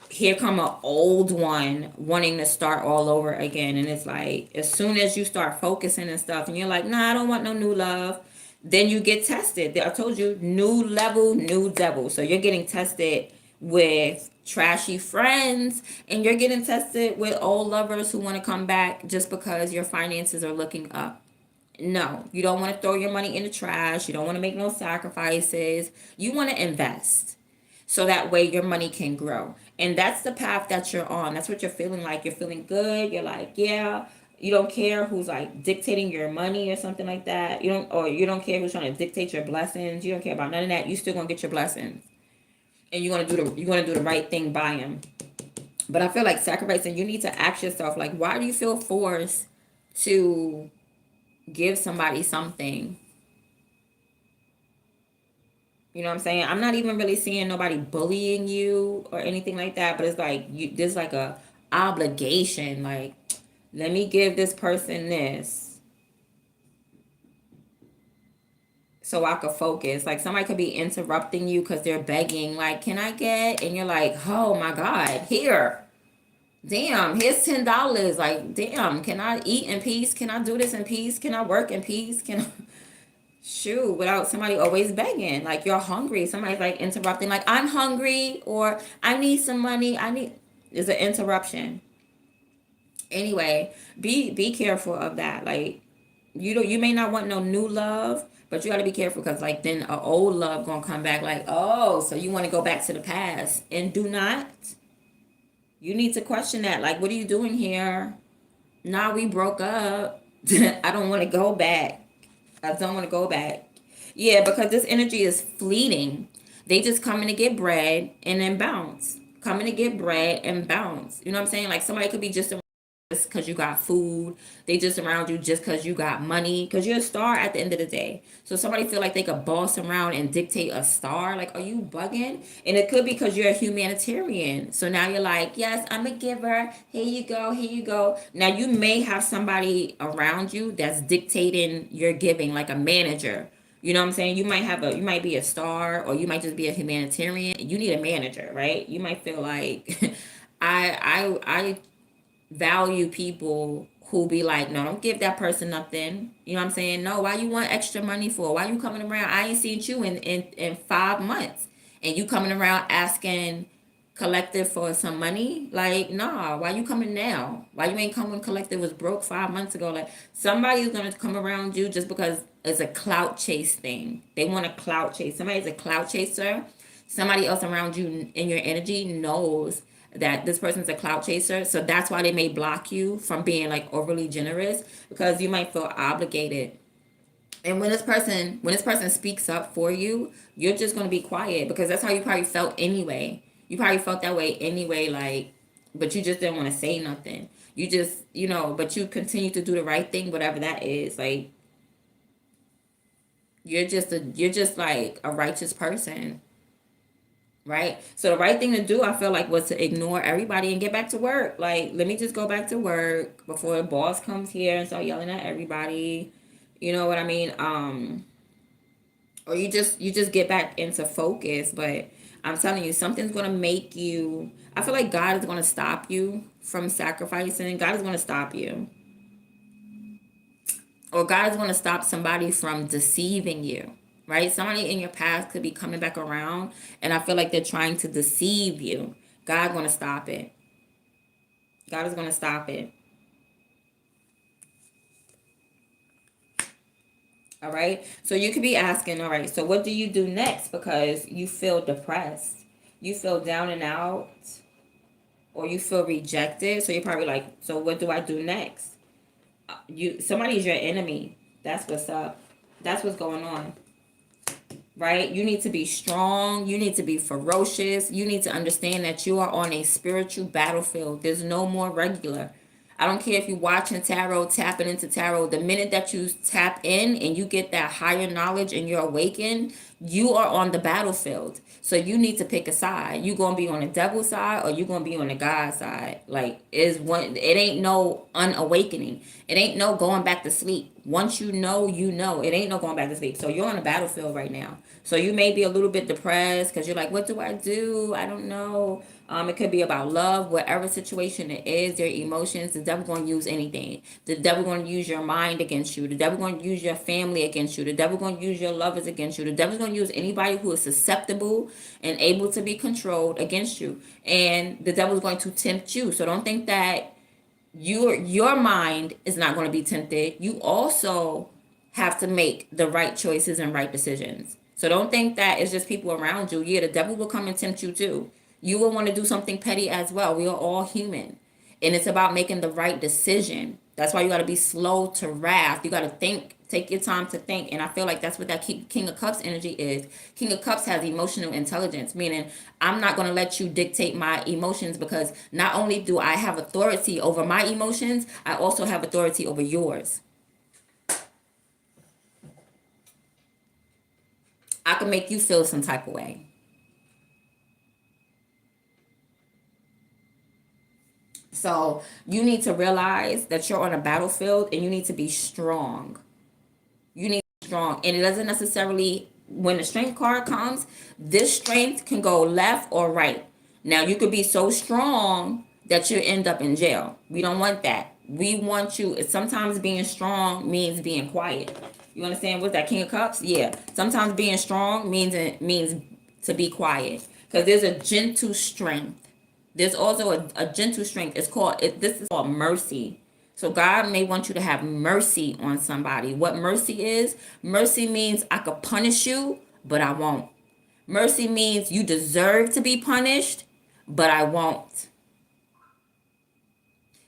here come an old one wanting to start all over again. And it's like, as soon as you start focusing and stuff and you're like, nah, I don't want no new love, then you get tested. I told you, new level, new devil. So you're getting tested with trashy friends, and you're getting tested with old lovers who want to come back just because your finances are looking up. No, you don't want to throw your money in the trash. You don't want to make no sacrifices. You want to invest so that way your money can grow. And that's the path that you're on. That's what you're feeling like. You're feeling good. You're like, yeah. You don't care who's like dictating your money or something like that. You don't care who's trying to dictate your blessings. You don't care about none of that. You still gonna get your blessings, and you want to do the right thing by them. But I feel like sacrificing. You need to ask yourself, like, why do you feel forced to give somebody something? You know what I'm saying? I'm not even really seeing nobody bullying you or anything like that, but it's like there's like a obligation. Like, let me give this person this so I could focus. Like, somebody could be interrupting you because they're begging, like, can I get? And you're like, oh my God, here. Damn, here's $10. Like, damn, can I eat in peace? Can I do this in peace? Can I work in peace? Can I shoot without somebody always begging? Like, you're hungry, somebody's like interrupting, like, I'm hungry, or I need some money, I need, is an interruption. Anyway, be careful of that. Like, you may not want no new love, but you got to be careful because, like, then a old love gonna come back. Like, oh, so you want to go back to the past, and do not. You need to question that. Like, what are you doing here? Nah, we broke up. I don't want to go back. I don't want to go back. Yeah, because this energy is fleeting. They just coming to get bread and then bounce. Coming to get bread and bounce. You know what I'm saying? Like somebody could be just because you got food. They just around you just because you got money. Because you're a star at the end of the day. So somebody feel like they could boss around and dictate a star. Like, are you bugging? And it could be because you're a humanitarian. So now you're like, yes, I'm a giver. Here you go. Here you go. Now you may have somebody around you that's dictating your giving, like a manager. You know what I'm saying? You might be a star, or you might just be a humanitarian. You need a manager, right? You might feel like I value people who be like, no, don't give that person nothing. You know what I'm saying? No, why you want extra money for? Why you coming around? I ain't seen you in 5 months. And you coming around asking collective for some money? Like, nah, why you coming now? Why you ain't come when collective was broke 5 months ago? Like somebody's gonna come around you just because it's a clout chase thing. They want a clout chase. Somebody's a clout chaser. Somebody else around you in your energy knows that this person's a clout chaser, so that's why they may block you from being like overly generous, because you might feel obligated. And when this person speaks up for you, you're just going to be quiet, because that's how you probably felt anyway. You probably felt that way anyway, like, but you just didn't want to say nothing. You just, but you continue to do the right thing, whatever that is. Like, you're just like a righteous person. Right? So the right thing to do, I feel like, was to ignore everybody and get back to work. Like, let me just go back to work before the boss comes here and start yelling at everybody. You know what I mean? Or you just get back into focus. But I'm telling you, something's gonna make you. I feel like God is gonna stop you from sacrificing. God is gonna stop you, or God is gonna stop somebody from deceiving you. Right? Somebody in your past could be coming back around, and I feel like they're trying to deceive you. God's gonna stop it. God is gonna stop it. All right. So you could be asking, all right, so what do you do next? Because you feel depressed, you feel down and out, or you feel rejected. So you're probably like, so what do I do next? Somebody's your enemy. That's what's up. That's what's going on. Right? You need to be strong. You need to be ferocious. You need to understand that you are on a spiritual battlefield. There's no more regular. I don't care if you're watching tarot, tapping into tarot. The minute that you tap in and you get that higher knowledge and you're awakened, you are on the battlefield. So you need to pick a side. You gonna be on the devil's side, or you gonna be on the God side. Like, is one. It ain't no unawakening. It ain't no going back to sleep. Once you know, you know. It ain't no going back to sleep. So you're on the battlefield right now. So you may be a little bit depressed because you're like, what do I do? I don't know. It could be about love, whatever situation it is, your emotions. The devil going to use anything. The devil going to use your mind against you. The devil going to use your family against you. The devil going to use your lovers against you. The devil's going to use anybody who is susceptible and able to be controlled against you. And the devil's going to tempt you. So don't think that your mind is not going to be tempted. You also have to make the right choices and right decisions. So don't think that it's just people around you. Yeah, the devil will come and tempt you too. You will want to do something petty as well. We are all human. And it's about making the right decision. That's why you got to be slow to wrath. You got to think, take your time to think. And I feel like that's what that King of Cups energy is. King of Cups has emotional intelligence, meaning I'm not going to let you dictate my emotions, because not only do I have authority over my emotions, I also have authority over yours. I can make you feel some type of way. So you need to realize that you're on a battlefield and you need to be strong. You need to be strong. And it doesn't necessarily, when the strength card comes, this strength can go left or right. Now, you could be so strong that you end up in jail. We don't want that. We want you, sometimes being strong means being quiet. You understand what's that, King of Cups? Yeah. Sometimes being strong means to be quiet. Because there's a gentle strength. There's also a gentle strength. This is called mercy. So God may want you to have mercy on somebody. What mercy means I could punish you, but I won't. Mercy means you deserve to be punished, but I won't.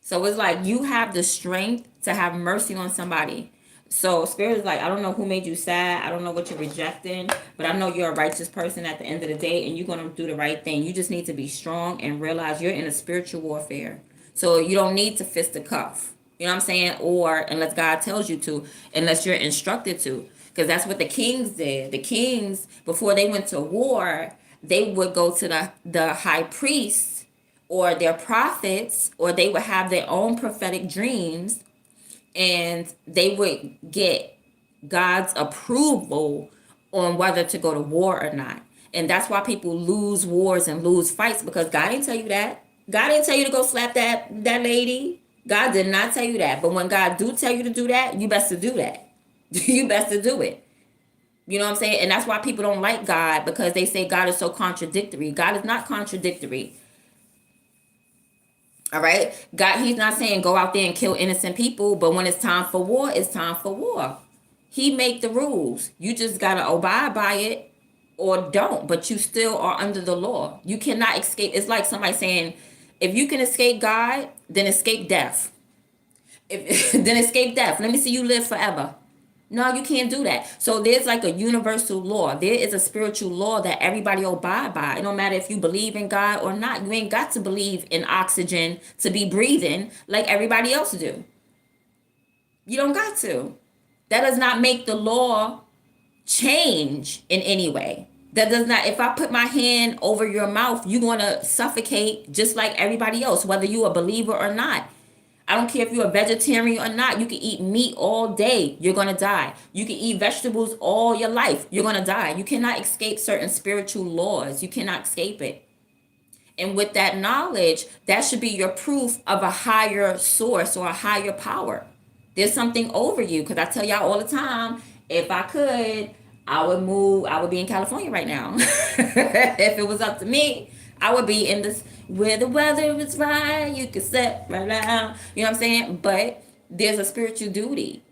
So it's like you have the strength to have mercy on somebody. So Spirit is like, I don't know who made you sad. I don't know what you're rejecting, but I know you're a righteous person at the end of the day, and you're going to do the right thing. You just need to be strong and realize you're in a spiritual warfare. So you don't need to fist the cuff. You know what I'm saying? Or unless God tells you to, unless you're instructed to. Because that's what the kings did. The kings, before they went to war, they would go to the high priest or their prophets, or they would have their own prophetic dreams, and they would get God's approval on whether to go to war or not. And that's why people lose wars and lose fights, because God didn't tell you that. God didn't tell you to go slap that lady. God did not tell you that. But when God do tell you to do that, you best to do that. You best to do it. You know what I'm saying? And that's why people don't like God, because they say God is so contradictory. God is not contradictory. All right. God, he's not saying go out there and kill innocent people, but when it's time for war, it's time for war. He make the rules. You just gotta abide by it or don't, but you still are under the law. You cannot escape. It's like somebody saying, if you can escape God, then escape death. If then escape death. Let me see you live forever. No, you can't do that. So there's like a universal law. There is a spiritual law that everybody abide by. It don't matter if you believe in God or not. You ain't got to believe in oxygen to be breathing like everybody else do. You don't got to. That does not make the law change in any way. That does not, if I put my hand over your mouth, you're going to suffocate just like everybody else, whether you a believer or not. I don't care if you're a vegetarian or not. You can eat meat all day. You're going to die. You can eat vegetables all your life. You're going to die. You cannot escape certain spiritual laws. You cannot escape it. And with that knowledge, that should be your proof of a higher source or a higher power. There's something over you. Because I tell y'all all the time, if I could, I would move. I would be in California right now. If it was up to me, I would be in this where the weather is right. You can sit right now. You know what I'm saying? But there's a spiritual duty.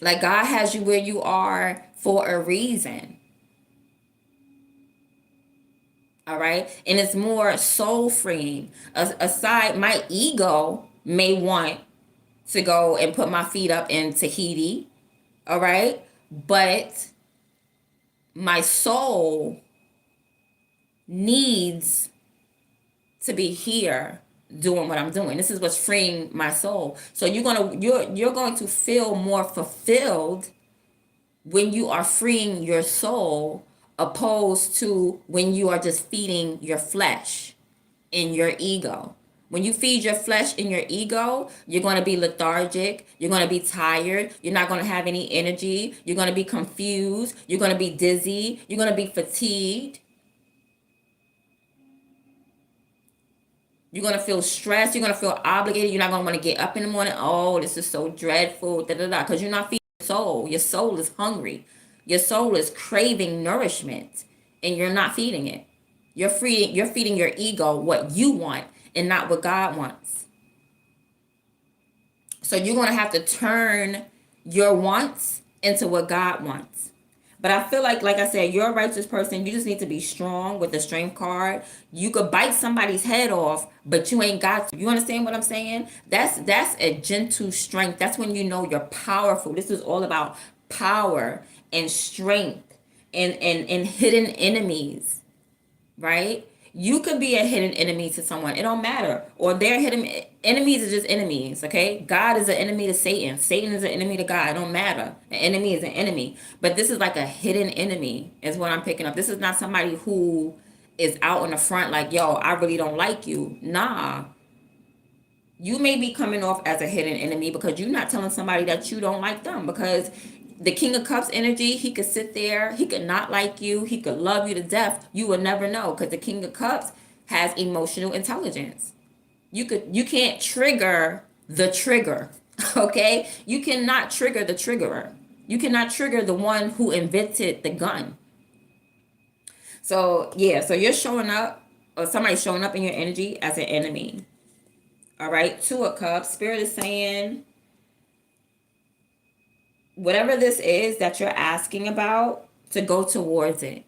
Like God has you where you are for a reason. All right. And it's more soul freeing. Aside, my ego may want to go and put my feet up in Tahiti. All right. But my soul needs to be here doing what I'm doing. This is what's freeing my soul. So you're going to feel more fulfilled when you are freeing your soul, opposed to when you are just feeding your flesh and your ego. When you feed your flesh and your ego, you're going to be lethargic. You're going to be tired. You're not going to have any energy. You're going to be confused. You're going to be dizzy. You're going to be fatigued. You're going to feel stressed. You're going to feel obligated. You're not going to want to get up in the morning. Oh, this is so dreadful. Da, da, da. Because you're not feeding your soul. Your soul is hungry. Your soul is craving nourishment. And you're not feeding it. You're feeding your ego what you want and not what God wants. So you're going to have to turn your wants into what God wants. But I feel like I said, you're a righteous person. You just need to be strong with the strength card. You could bite somebody's head off, but you ain't got to. You understand what I'm saying? That's a gentle strength. That's when you know you're powerful. This is all about power and strength and hidden enemies, right? You could be a hidden enemy to someone. It don't matter. Or their hidden enemies are just enemies, okay? God is an enemy to Satan. Satan is an enemy to God. It don't matter. An enemy is an enemy. But this is like a hidden enemy is what I'm picking up. This is not somebody who is out on the front like, yo, I really don't like you. Nah. You may be coming off as a hidden enemy because you're not telling somebody that you don't like them, because the King of Cups energy, he could sit there, he could not like you, he could love you to death. You will never know, because the King of Cups has emotional intelligence. You can't trigger the trigger, okay? You cannot trigger the triggerer. You cannot trigger the one who invented the gun. So yeah, so you're showing up, or somebody's showing up in your energy as an enemy. All right, Two of Cups. Spirit is saying, whatever this is that you're asking about, to go towards it.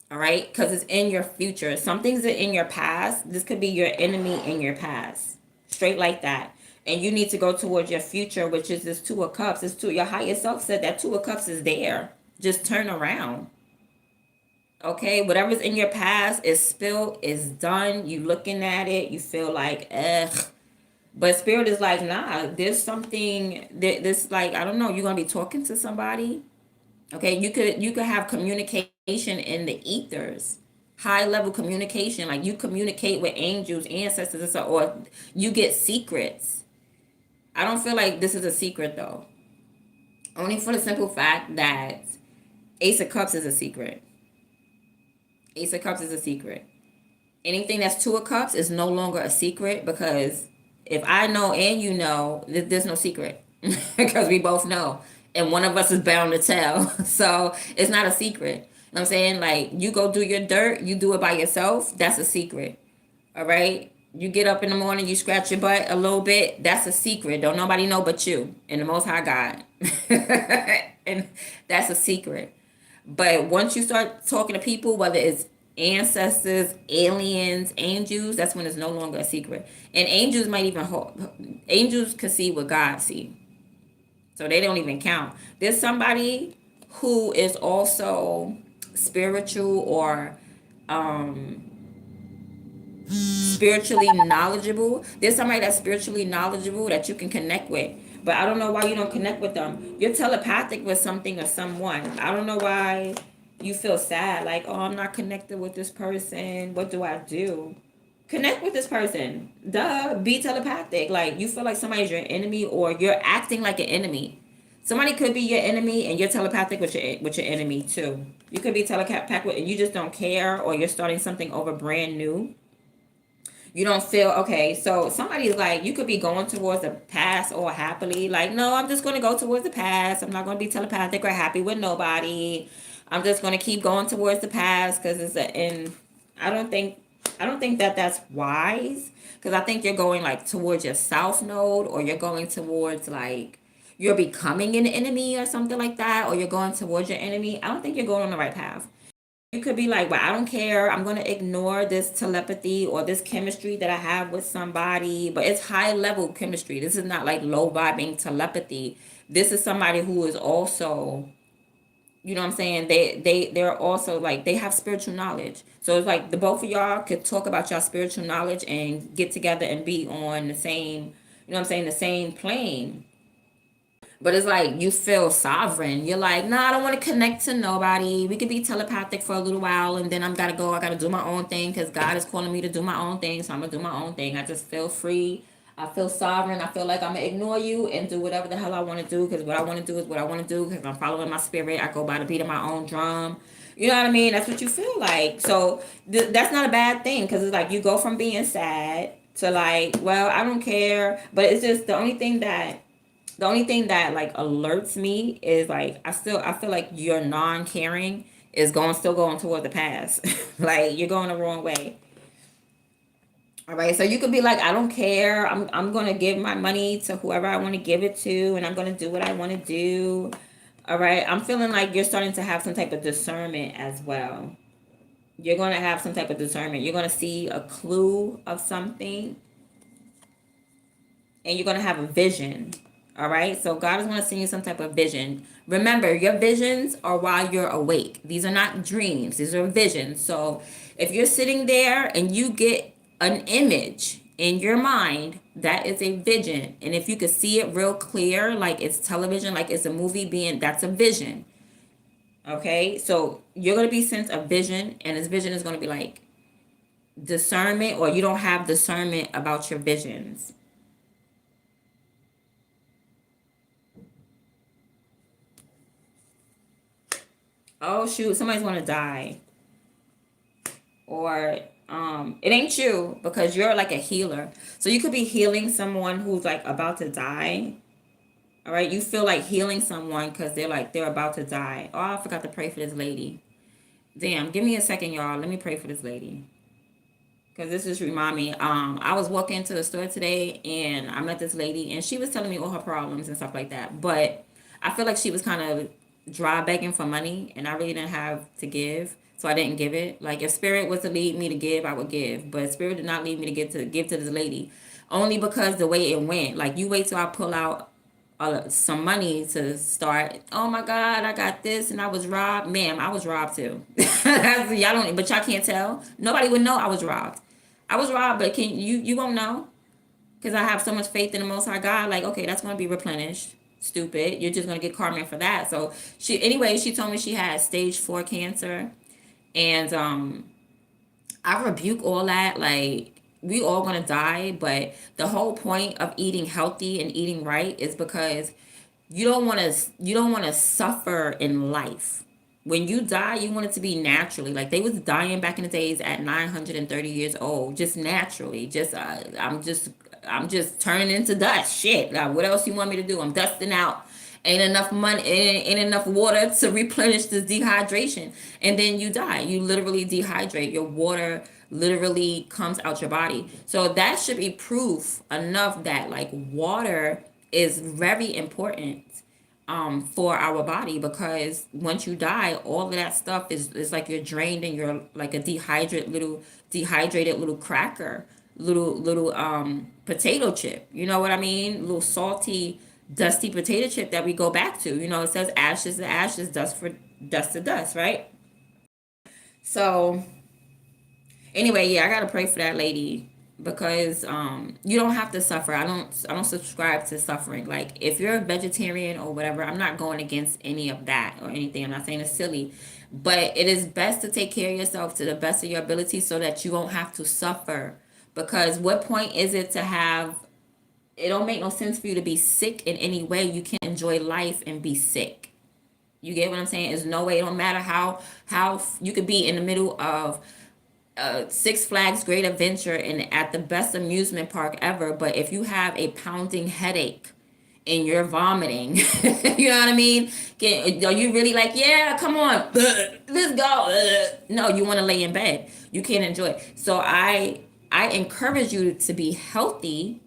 All right, because it's in your future. Some things are in your past. This could be your enemy in your past, straight like that. And you need to go towards your future, which is this Two of Cups. This two, your higher self said that Two of Cups is there. Just turn around. Okay, whatever's in your past is spilled, is done. You looking at it, you feel like, ugh. But spirit is like, nah, there's something this, like, I don't know, you're gonna be talking to somebody. Okay, you could have communication in the ethers. High level communication. Like you communicate with angels, ancestors, and so, or you get secrets. I don't feel like this is a secret though. Only for the simple fact that Ace of Cups is a secret. Ace of Cups is a secret. Anything that's Two of Cups is no longer a secret, because if I know and you know, there's no secret because we both know, and one of us is bound to tell. So it's not a secret. You know what I'm saying? Like you go do your dirt, you do it by yourself. That's a secret. All right. You get up in the morning, you scratch your butt a little bit. That's a secret. Don't nobody know but you and the Most High God. And that's a secret. But once you start talking to people, whether it's ancestors, aliens, angels, that's when it's no longer a secret. And angels might even angels can see what God see, so they don't even count. There's somebody who is also spiritual or spiritually knowledgeable. There's somebody that's spiritually knowledgeable that you can connect with. But I don't know why you don't connect with them. You're telepathic with something or someone. I don't know why you feel sad. Like, oh, I'm not connected with this person. What do I do? Connect with this person. Duh. Be telepathic. Like, you feel like somebody's your enemy or you're acting like an enemy. Somebody could be your enemy and you're telepathic with your enemy too. You could be telepathic with and you just don't care, or you're starting something over brand new. You don't feel okay. So somebody's like, you could be going towards the past or happily, like, no, I'm just going to go towards the past. I'm not going to be telepathic or happy with nobody. I'm just going to keep going towards the past because it's a, and I don't think that that's wise, because I think you're going like towards your south node, or you're going towards like you're becoming an enemy or something like that, or you're going towards your enemy. I don't think you're going on the right path. You could be like, well, I don't care. I'm going to ignore this telepathy or this chemistry that I have with somebody. But it's high level chemistry. This is not like low vibing telepathy. This is somebody who is also, you know what I'm saying? They're also like, they have spiritual knowledge. So it's like the both of y'all could talk about y'all spiritual knowledge and get together and be on the same, you know what I'm saying, the same plane. But it's like you feel sovereign. You're like, nah, I don't want to connect to nobody. We could be telepathic for a little while, and then I'm gotta go. I gotta do my own thing because God is calling me to do my own thing. So I'm gonna do my own thing. I just feel free. I feel sovereign. I feel like I'm gonna ignore you and do whatever the hell I want to do, because what I want to do is what I want to do, because I'm following my spirit. I go by the beat of my own drum. You know what I mean? That's what you feel like. So that's not a bad thing, because it's like you go from being sad to like, well, I don't care. But it's just the only thing that like alerts me is like I feel like your non-caring is still going toward the past. Like you're going the wrong way. All right, so you could be like, I don't care. I'm gonna give my money to whoever I want to give it to, and I'm gonna do what I want to do. All right, I'm feeling like you're starting to have some type of discernment as well. You're gonna have some type of discernment. You're gonna see a clue of something, and you're going to have a vision. All right. So God is going to send you some type of vision. Remember, your visions are while you're awake. These are not dreams. These are visions. So if you're sitting there and you get an image in your mind, that is a vision. And if you could see it real clear, like it's television, like it's a movie being, that's a vision. Okay. So you're going to be sent a vision, and this vision is going to be like discernment, or you don't have discernment about your visions. Oh shoot, somebody's gonna die, or it ain't you, because you're like a healer. So you could be healing someone who's like about to die. All right, you feel like healing someone because they're about to die. Oh, I forgot to pray for this lady. Damn, give me a second, y'all. Let me pray for this lady, because this just remind me. I was walking to the store today and I met this lady, and she was telling me all her problems and stuff like that. But I feel like she was kind of dry begging for money, and I really didn't have to give, so I didn't give it. Like if spirit was to lead me to give, I would give. But spirit did not lead me to give to this lady. only because the way it went. Like, you wait till I pull out some money to start. Oh my God, I got this and I was robbed. Ma'am, I was robbed too. Y'all don't, but y'all can't tell. Nobody would know I was robbed. I was robbed, but you won't know because I have so much faith in the Most High God. Like, okay, that's gonna be replenished. Stupid, you're just gonna get karma for that. So she told me she had stage 4 cancer, and I rebuke all that. Like, we all gonna die, but the whole point of eating healthy and eating right is because you don't want to suffer in life. When you die, you want it to be naturally. Like, they was dying back in the days at 930 years old, just naturally. I'm just turning into dust. Shit. Like, what else you want me to do? I'm dusting out. Ain't enough money, ain't enough water to replenish this dehydration, and then you die. You literally dehydrate. Your water literally comes out your body. So that should be proof enough that, like, water is very important for our body, because once you die, all of that stuff is like you're drained, and you're like a dehydrated little cracker, little potato chip. You know what I mean? Little salty, dusty potato chip that we go back to. It says ashes to ashes, dust for dust to dust, right? So anyway, yeah, I gotta pray for that lady, because you don't have to suffer. I don't subscribe to suffering. Like, if you're a vegetarian or whatever, I'm not going against any of that or anything. I'm not saying it's silly, but it is best to take care of yourself to the best of your ability so that you won't have to suffer. Because what point is it to have, it don't make no sense for you to be sick in any way. You can't enjoy life and be sick. You get what I'm saying? There's no way. It don't matter how you could be in the middle of Six Flags Great Adventure and at the best amusement park ever, but if you have a pounding headache and you're vomiting, you know what I mean? Are you really like, yeah, come on, let's go? No, you want to lay in bed. You can't enjoy it. So I encourage you to be healthy,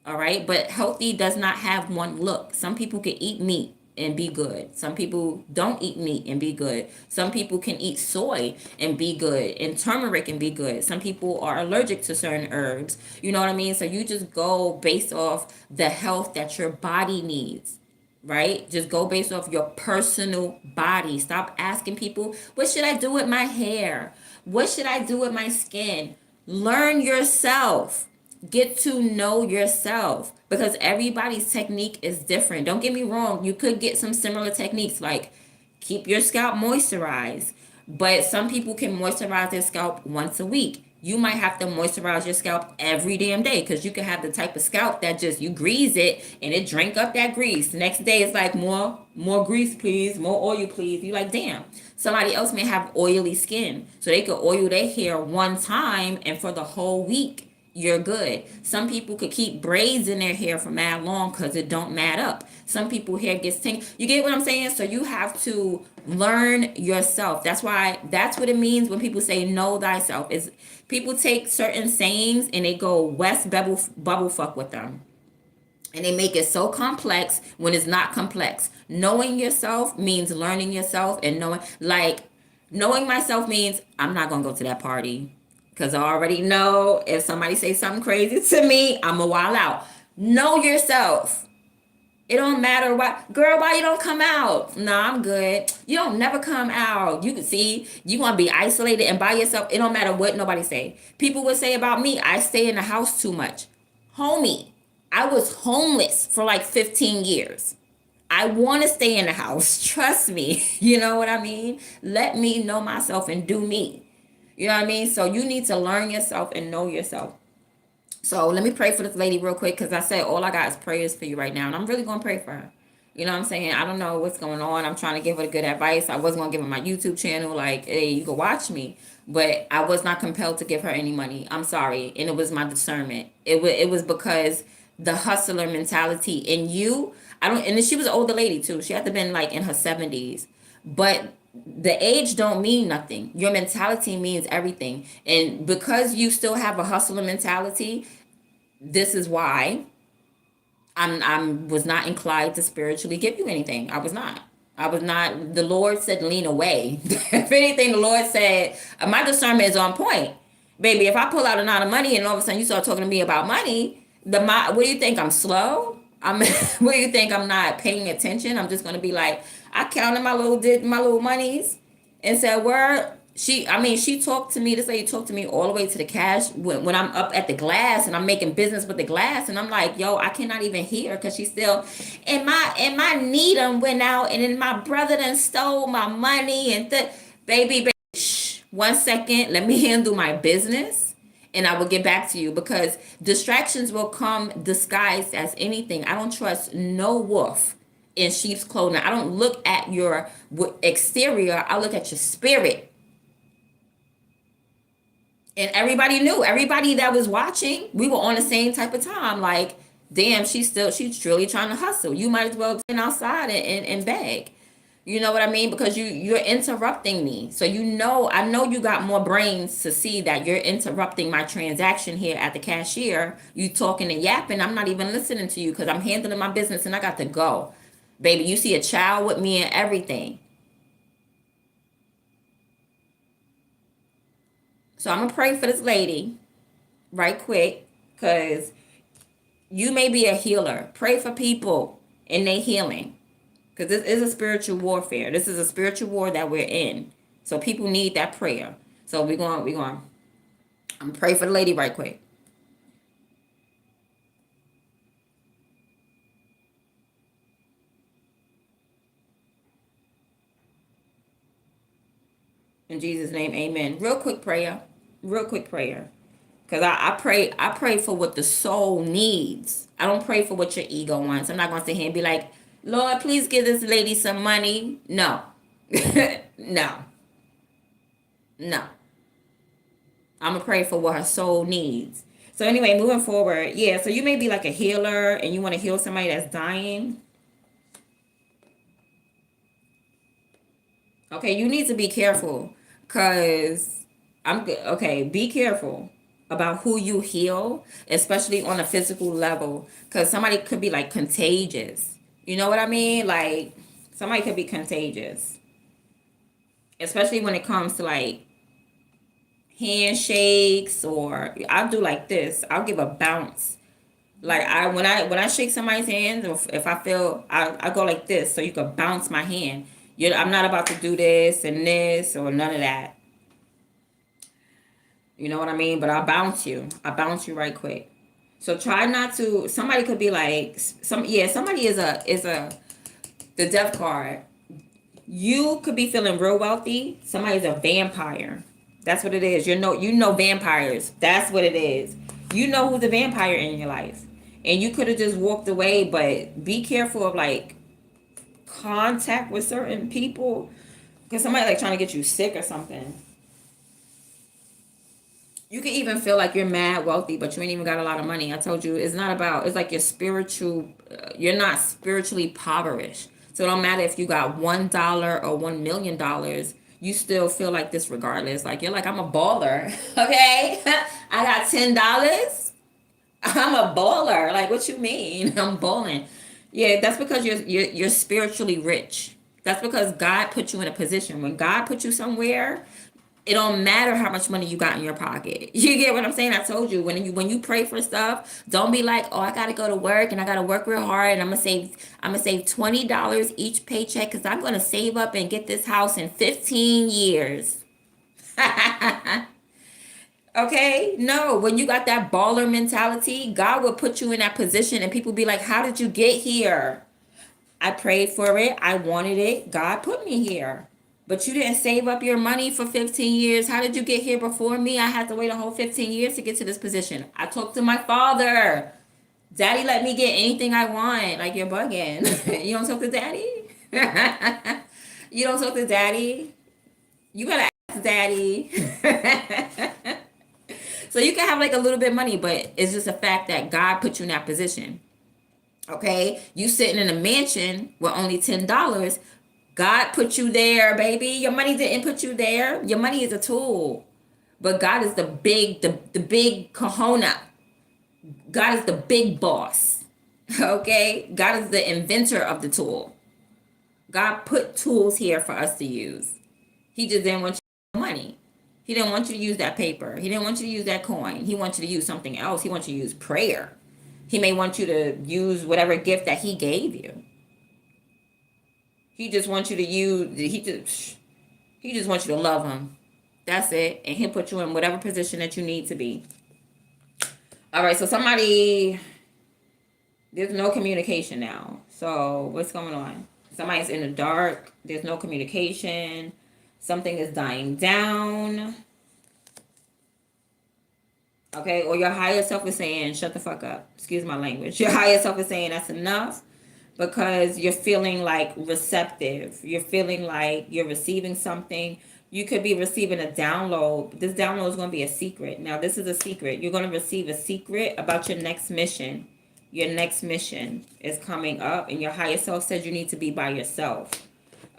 all right? But healthy does not have one look. Some people can eat meat and be good. Some people don't eat meat and be good. Some people can eat soy and be good, and turmeric and be good. Some people are allergic to certain herbs. You know what I mean? So you just go based off the health that your body needs. Right? Just go based off your personal body. Stop asking people, what should I do with my hair? What should I do with my skin? Learn yourself. Get to know yourself, because everybody's technique is different. Don't get me wrong, you could get some similar techniques, like keep your scalp moisturized, but some people can moisturize their scalp once a week. You might have to moisturize your scalp every damn day, because you can have the type of scalp that just, you grease it and it drink up that grease. The next day it's like, more grease please, more oil please. You like, damn. Somebody else may have oily skin, so they could oil their hair one time and for the whole week you're good. Some people could keep braids in their hair for mad long because it don't mat up. Some people hair gets tangled. You get what I'm saying? So you have to learn yourself. That's what it means when people say know thyself. Is people take certain sayings and they go West bubble fuck with them. And they make it so complex when it's not complex. Knowing yourself means learning yourself, and knowing myself means I'm not gonna go to that party, because I already know if somebody say something crazy to me, I'm a wild out. Know yourself. It don't matter what, girl, why you don't come out? No, I'm good. You don't never come out. You can see, you want to be isolated and by yourself. It don't matter what nobody say. People would say about me, I stay in the house too much. Homie, I was homeless for like 15 years. I want to stay in the house. Trust me. You know what I mean? Let me know myself and do me. You know what I mean? So you need to learn yourself and know yourself. So let me pray for this lady real quick, because I said all I got is prayers for you right now. And I'm really going to pray for her. You know what I'm saying? I don't know what's going on. I'm trying to give her good advice. I was going to give her my YouTube channel. Like, hey, you can watch me. But I was not compelled to give her any money. I'm sorry. And it was my discernment. It was because the hustler mentality in you. And then she was an older lady too. She had to been like in her 70s. But the age don't mean nothing. Your mentality means everything. And because you still have a hustler mentality, this is why I was not inclined to spiritually give you anything. I was not. The Lord said lean away. If anything, the Lord said my discernment is on point. Baby, if I pull out a lot of money and all of a sudden you start talking to me about money, What do you think? I'm slow? What do you think? I'm not paying attention? I'm just gonna be like, I counted my little monies and said, where she talked to me, this lady talked to me all the way to the cash when I'm up at the glass and I'm making business with the glass, and I'm like, yo, I cannot even hear because she's still, and my knee done went out, and then my brother done stole my money, and baby, shh, 1 second, let me handle my business, and I will get back to you, because distractions will come disguised as anything. I don't trust no wolf in sheep's clothing. I don't look at your exterior, I look at your spirit. And everybody knew, everybody that was watching, we were on the same type of time. Like, damn, she's really trying to hustle. You might as well stand outside and beg. You know what I mean? Because you're interrupting me. So I know you got more brains to see that you're interrupting my transaction here at the cashier. You talking and yapping. I'm not even listening to you because I'm handling my business and I got to go. Baby, you see a child with me and everything. So I'm gonna pray for this lady right quick, because you may be a healer. Pray for people in their healing, because this is a spiritual warfare. This is a spiritual war that we're in. So people need that prayer. So we're going. I'm gonna pray for the lady right quick. In Jesus' name, amen. Real quick prayer. Real quick prayer. Because I pray for what the soul needs. I don't pray for what your ego wants. I'm not gonna sit here and be like, Lord, please give this lady some money. No. No. No. I'm gonna pray for what her soul needs. So anyway, moving forward, yeah. So you may be like a healer and you want to heal somebody that's dying. Okay, you need to be careful, cause I'm good. Okay, be careful about who you heal, especially on a physical level, cause somebody could be like contagious. You know what I mean? Like, somebody could be contagious, especially when it comes to like handshakes, or I'll do like this. I'll give a bounce. Like, when I shake somebody's hand, if I feel, I go like this, so you can bounce my hand. I'm not about to do this and this or none of that. You know what I mean? But I'll bounce you. I bounce you right quick. So try not to. Somebody could be like somebody is a the death card. You could be feeling real wealthy. Somebody's a vampire. That's what it is. You know vampires. That's what it is. You know who's a vampire in your life. And you could have just walked away, but be careful of like contact with certain people, because somebody like trying to get you sick or something. You can even feel like you're mad wealthy, but you ain't even got a lot of money. I told you, it's not about, it's like your spiritual, you're not spiritually impoverished. So it don't matter if you got $1 or $1 million, you still feel like this regardless. Like, you're like, I'm a baller. Okay. I got $10. I'm a baller. Like, what you mean? I'm balling. Yeah, that's because you're spiritually rich. That's because God put you in a position. When God put you somewhere, it don't matter how much money you got in your pocket. You get what I'm saying? I told you, when you pray for stuff, don't be like, oh, I gotta go to work and I gotta work real hard and I'm gonna save $20 each paycheck because I'm gonna save up and get this house in 15 years. Okay, no, when you got that baller mentality, God will put you in that position and people be like, how did you get here? I prayed for it. I wanted it. God put me here. But you didn't save up your money for 15 years. How did you get here before me? I had to wait a whole 15 years to get to this position. I talked to my father. Daddy let me get anything I want. Like, you're bugging. You don't talk to daddy? You don't talk to daddy? You gotta ask daddy. So you can have like a little bit of money, but it's just a fact that God put you in that position. Okay, you sitting in a mansion with only $10. God put you there, baby. Your money didn't put you there. Your money is a tool, but God is the big kahuna. God is the big boss. Okay, God is the inventor of the tool. God put tools here for us to use. He just didn't want your money. He didn't want you to use that paper. He didn't want you to use that coin. He wants you to use something else. He wants you to use prayer. He may want you to use whatever gift that he gave you. He just wants you to use, he just wants you to love him. That's it. And he'll put you in whatever position that you need to be. All right, so somebody, there's no communication now. So what's going on? Somebody's in the dark. There's no communication. Something is dying down. Okay, or your higher self is saying, shut the fuck up. Excuse my language. Your higher self is saying that's enough because you're feeling like receptive. You're feeling like you're receiving something. You could be receiving a download. This download is going to be a secret. Now, this is a secret. You're going to receive a secret about your next mission. Your next mission is coming up, and your higher self says you need to be by yourself.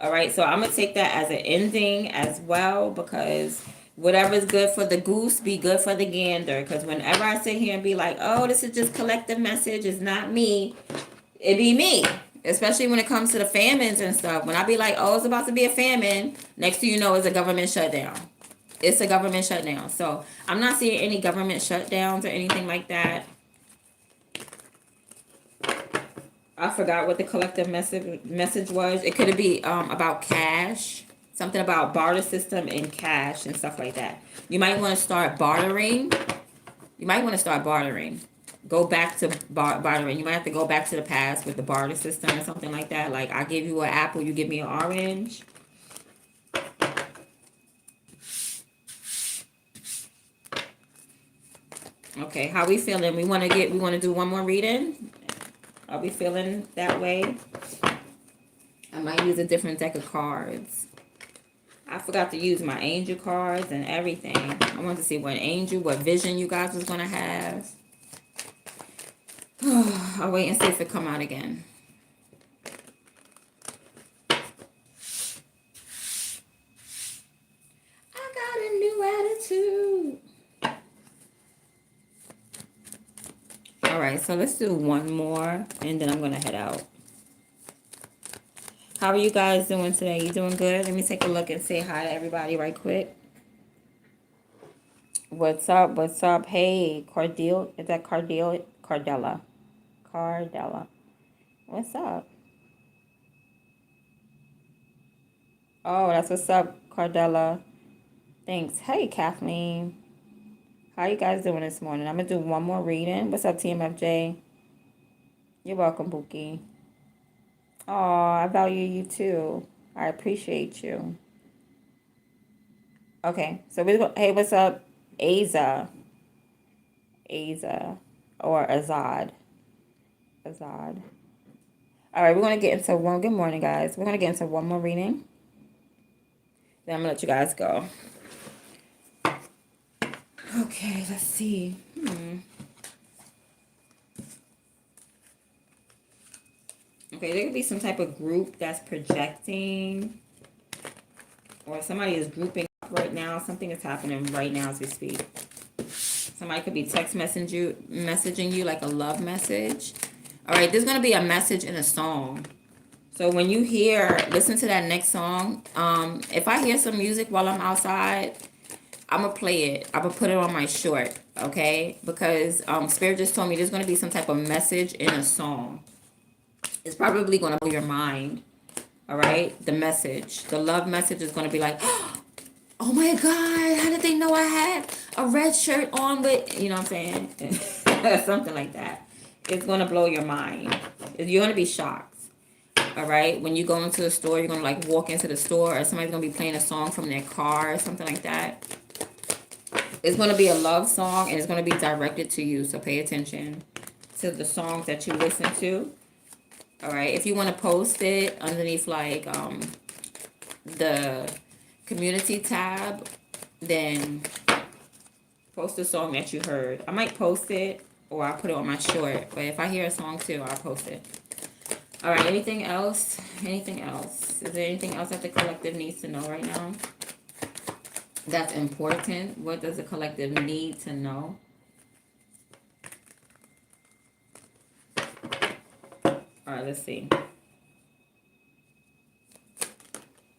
All right, so I'm going to take that as an ending as well, because whatever's good for the goose, be good for the gander. Because whenever I sit here and be like, oh, this is just collective message, it's not me, it be me. Especially when it comes to the famines and stuff. When I be like, oh, it's about to be a famine, next thing you know, it's a government shutdown. It's a government shutdown. So I'm not seeing any government shutdowns or anything like that. I forgot what the collective message was. It could be about cash. Something about barter system and cash and stuff like that. You might want to start bartering. Go back to bartering. You might have to go back to the past with the barter system or something like that. Like, I give you an apple, you give me an orange. Okay, how we feeling? We want to do one more reading. Are we feeling that way? I might use a different deck of cards. I forgot to use my angel cards and everything. I want to see what vision you guys was going to have. I'll wait and see if it come out again. I got a new attitude. All right, so let's do one more, and then I'm going to head out. How are you guys doing today? You doing good? Let me take a look and say hi to everybody right quick. What's up? What's up? Hey, Cardell. Is that Cardell? Cardella. What's up? Oh, that's what's up, Cardella. Thanks. Hey, Kathleen. How you guys doing this morning? I'm going to do one more reading. What's up, TMFJ? You're welcome, Buki. Oh, I value you too. I appreciate you. Okay, so we're going. Hey, what's up, Aza? Or Azad. All right, we're going to get into one. Good morning, guys. We're going to get into one more reading. Then I'm going to let you guys go. Okay, let's see. Okay, there could be some type of group that's projecting, or somebody is grouping up right now. Something is happening right now as we speak. Somebody could be text messaging you like a love message. All right, there's going to be a message in a song. So when you listen to that next song, if I hear some music while I'm outside, I'm going to play it. I'm going to put it on my short, okay? Because Spirit just told me there's going to be some type of message in a song. It's probably going to blow your mind, all right? The love message is going to be like, oh my God, how did they know I had a red shirt on with, you know what I'm saying? Something like that. It's going to blow your mind. You're going to be shocked, all right? When you go into the store, you're going to like walk into the store, or somebody's going to be playing a song from their car or something like that. It's going to be a love song, and it's going to be directed to you, so pay attention to the songs that you listen to. All right, if you want to post it underneath like the community tab, then post the song that you heard. I might post it, or I'll put it on my short. But if I hear a song too, I'll post it. All right, anything else? Is there anything else that the collective needs to know right now that's important? What does the collective need to know? All right, let's see.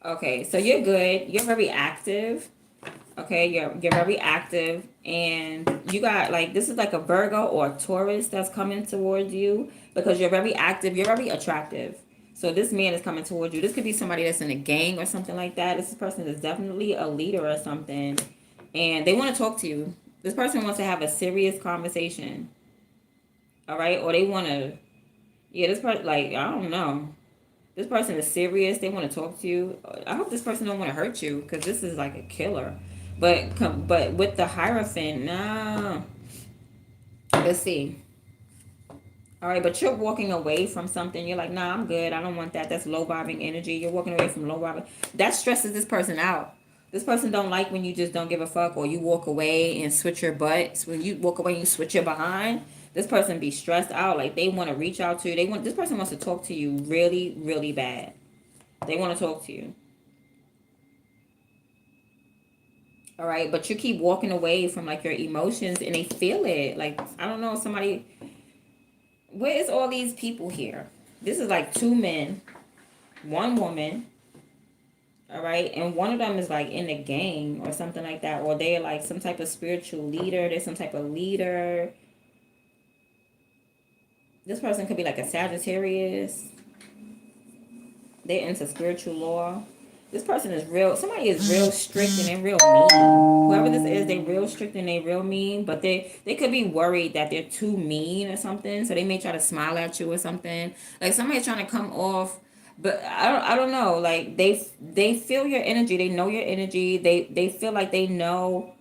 Okay, so you're good. You're very active. Okay, you're very active, and you got like this is like a Virgo or a Taurus that's coming towards you because you're very active, you're very attractive. So this man is coming towards you. This could be somebody that's in a gang or something like that. This person is definitely a leader or something, and they want to talk to you. This person wants to have a serious conversation. All right, or they want to. Yeah, this person like I don't know. This person is serious. They want to talk to you. I hope this person don't want to hurt you because this is like a killer. But with the Hierophant, nah. Let's see. All right, but you're walking away from something. You're like, nah, I'm good. I don't want that. That's low vibing energy. You're walking away from low vibing. That stresses this person out. This person don't like when you just don't give a fuck or you walk away and switch your butt. So when you walk away and you switch your behind, this person be stressed out. Like they want to reach out to you. This person wants to talk to you really, really bad. They want to talk to you. All right, but you keep walking away from like your emotions and they feel it. Like I don't know, somebody. Where is all these people here? This is like two men, one woman. All right, and one of them is like in a gang or something like that, or they're like some type of spiritual leader. There's some type of leader. This person could be like a Sagittarius. They're into spiritual law. This person is real. Somebody is real strict and they're real mean. Whoever this is, they real strict and they real mean. But they could be worried that they're too mean or something. So they may try to smile at you or something. Like somebody's trying to come off. But I don't know. Like they feel your energy. They know your energy. They feel like they know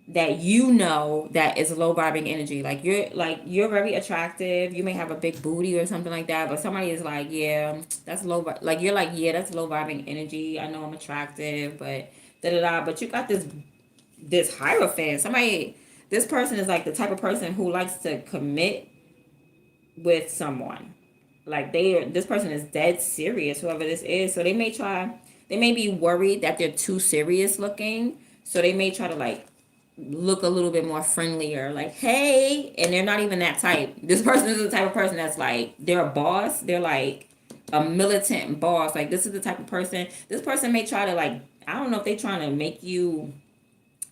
that you know that is low vibing energy. Like you're very attractive. You may have a big booty or something like that, but somebody is like, yeah, that's low. Like you're like, yeah, that's low vibing energy. I know I'm attractive, but da da da. But you got this Hierophant. Somebody, this person is like the type of person who likes to commit with someone. Like this person is dead serious. Whoever this is, so they may try. They may be worried that they're too serious looking, so they may try to like look a little bit more friendlier, like hey, and they're not even that type. This person is the type of person that's like they're a boss. They're like a militant boss. Like this is the type of person. This person may try to like I don't know if they're trying to make you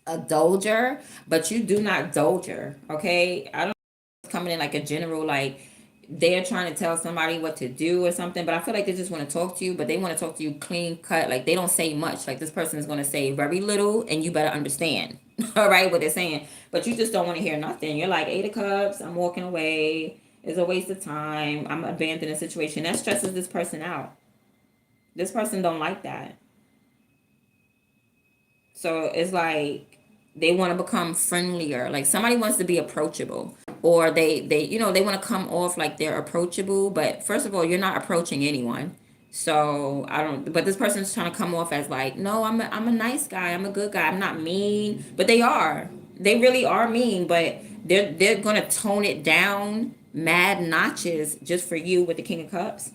a doger, but you do not doger. Okay, I don't know if it's coming in like a general like they're trying to tell somebody what to do or something, but I feel like they just want to talk to you, but they want to talk to you clean cut. Like they don't say much. Like this person is going to say very little and you better understand. All right, what they're saying. But you just don't want to hear nothing. You're like, Eight of Cups, I'm walking away. It's a waste of time. I'm abandoning a situation. That stresses this person out. This person don't like that. So it's like they want to become friendlier. Like somebody wants to be approachable. Or they want to come off like they're approachable, but first of all, you're not approaching anyone. So I don't but this person's trying to come off as like, no, I'm a nice guy, I'm a good guy, I'm not mean. But they are. They really are mean, but they're gonna tone it down mad notches just for you with the King of Cups.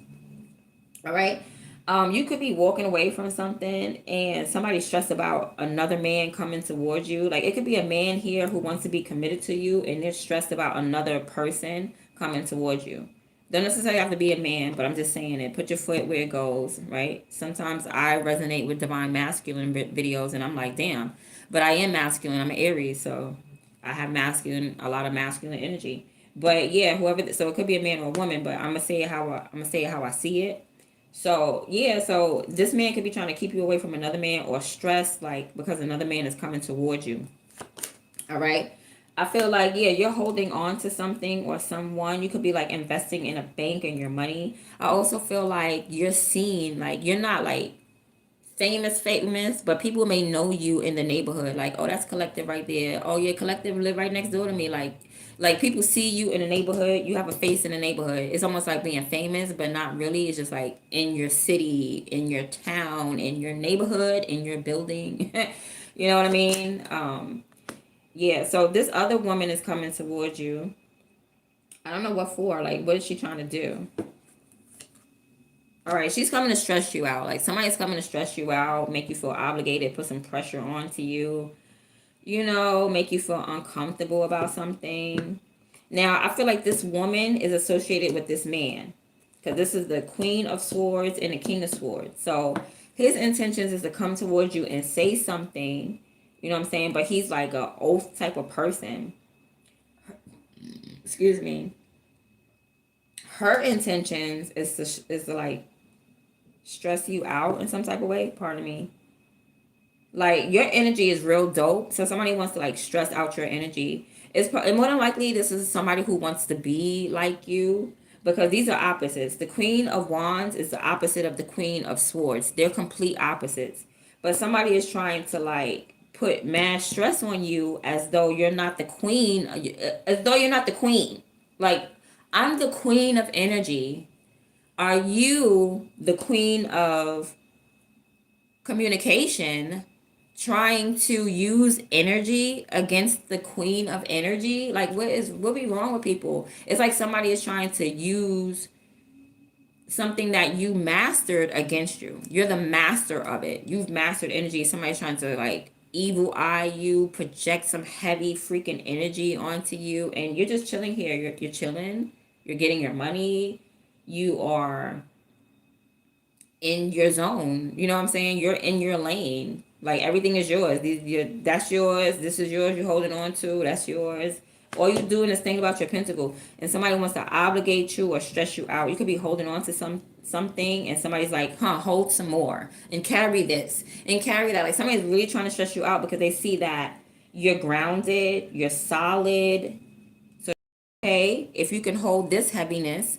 All right. You could be walking away from something and somebody's stressed about another man coming towards you. Like it could be a man here who wants to be committed to you and they're stressed about another person coming towards you. Don't necessarily have to be a man, but I'm just saying it. Put your foot where it goes, right? Sometimes I resonate with divine masculine videos and I'm like, damn. But I am masculine. I'm an Aries, so I have a lot of masculine energy. But yeah, whoever. So it could be a man or a woman, but I'm gonna say it how I see it. So yeah, so this man could be trying to keep you away from another man or stress, like because another man is coming towards you. All right. I feel like yeah, you're holding on to something or someone. You could be like investing in a bank and your money. I also feel like you're seen, like you're not like famous, but people may know you in the neighborhood. Like, oh, that's Collective right there. Oh yeah, Collective live right next door to me. Like people see you in the neighborhood. You have a face in the neighborhood. It's almost like being famous, but not really. It's just like in your city, in your town, in your neighborhood, in your building. You know what I mean? Yeah. So this other woman is coming towards you. I don't know what for. Like, what is she trying to do? All right, she's coming to stress you out. Like somebody's coming to stress you out, make you feel obligated, put some pressure onto you, make you feel uncomfortable about something. Now, I feel like this woman is associated with this man because this is the Queen of Swords and the King of Swords. So his intentions is to come towards you and say something You know what I'm saying? But he's like a oath type of person. Excuse me. Her intentions is to like stress you out in some type of way. Pardon me. Like your energy is real dope. So somebody wants to like stress out your energy. And more than likely this is somebody who wants to be like you because these are opposites. The Queen of Wands is the opposite of the Queen of Swords. They're complete opposites. But somebody is trying to like put mad stress on you as though you're not the queen, as though you're not the queen. Like I'm the queen of energy. Are you the queen of communication trying to use energy against the queen of energy? Like what be wrong with people? It's like somebody is trying to use something that you mastered against you. You're the master of it. You've mastered energy. Somebody's trying to like evil eye you, project some heavy freaking energy onto you, and you're just chilling here. You're chilling. You're getting your money. You are in your zone. You know what I'm saying? You're in your lane. Like everything is yours. That's yours. This is yours. You're holding on to. That's yours. All you're doing is thinking about your pentacle, and somebody wants to obligate you or stress you out. You could be holding on to something, and somebody's like, "Huh, hold some more and carry this and carry that." Like somebody's really trying to stress you out because they see that you're grounded, you're solid. So okay, if you can hold this heaviness,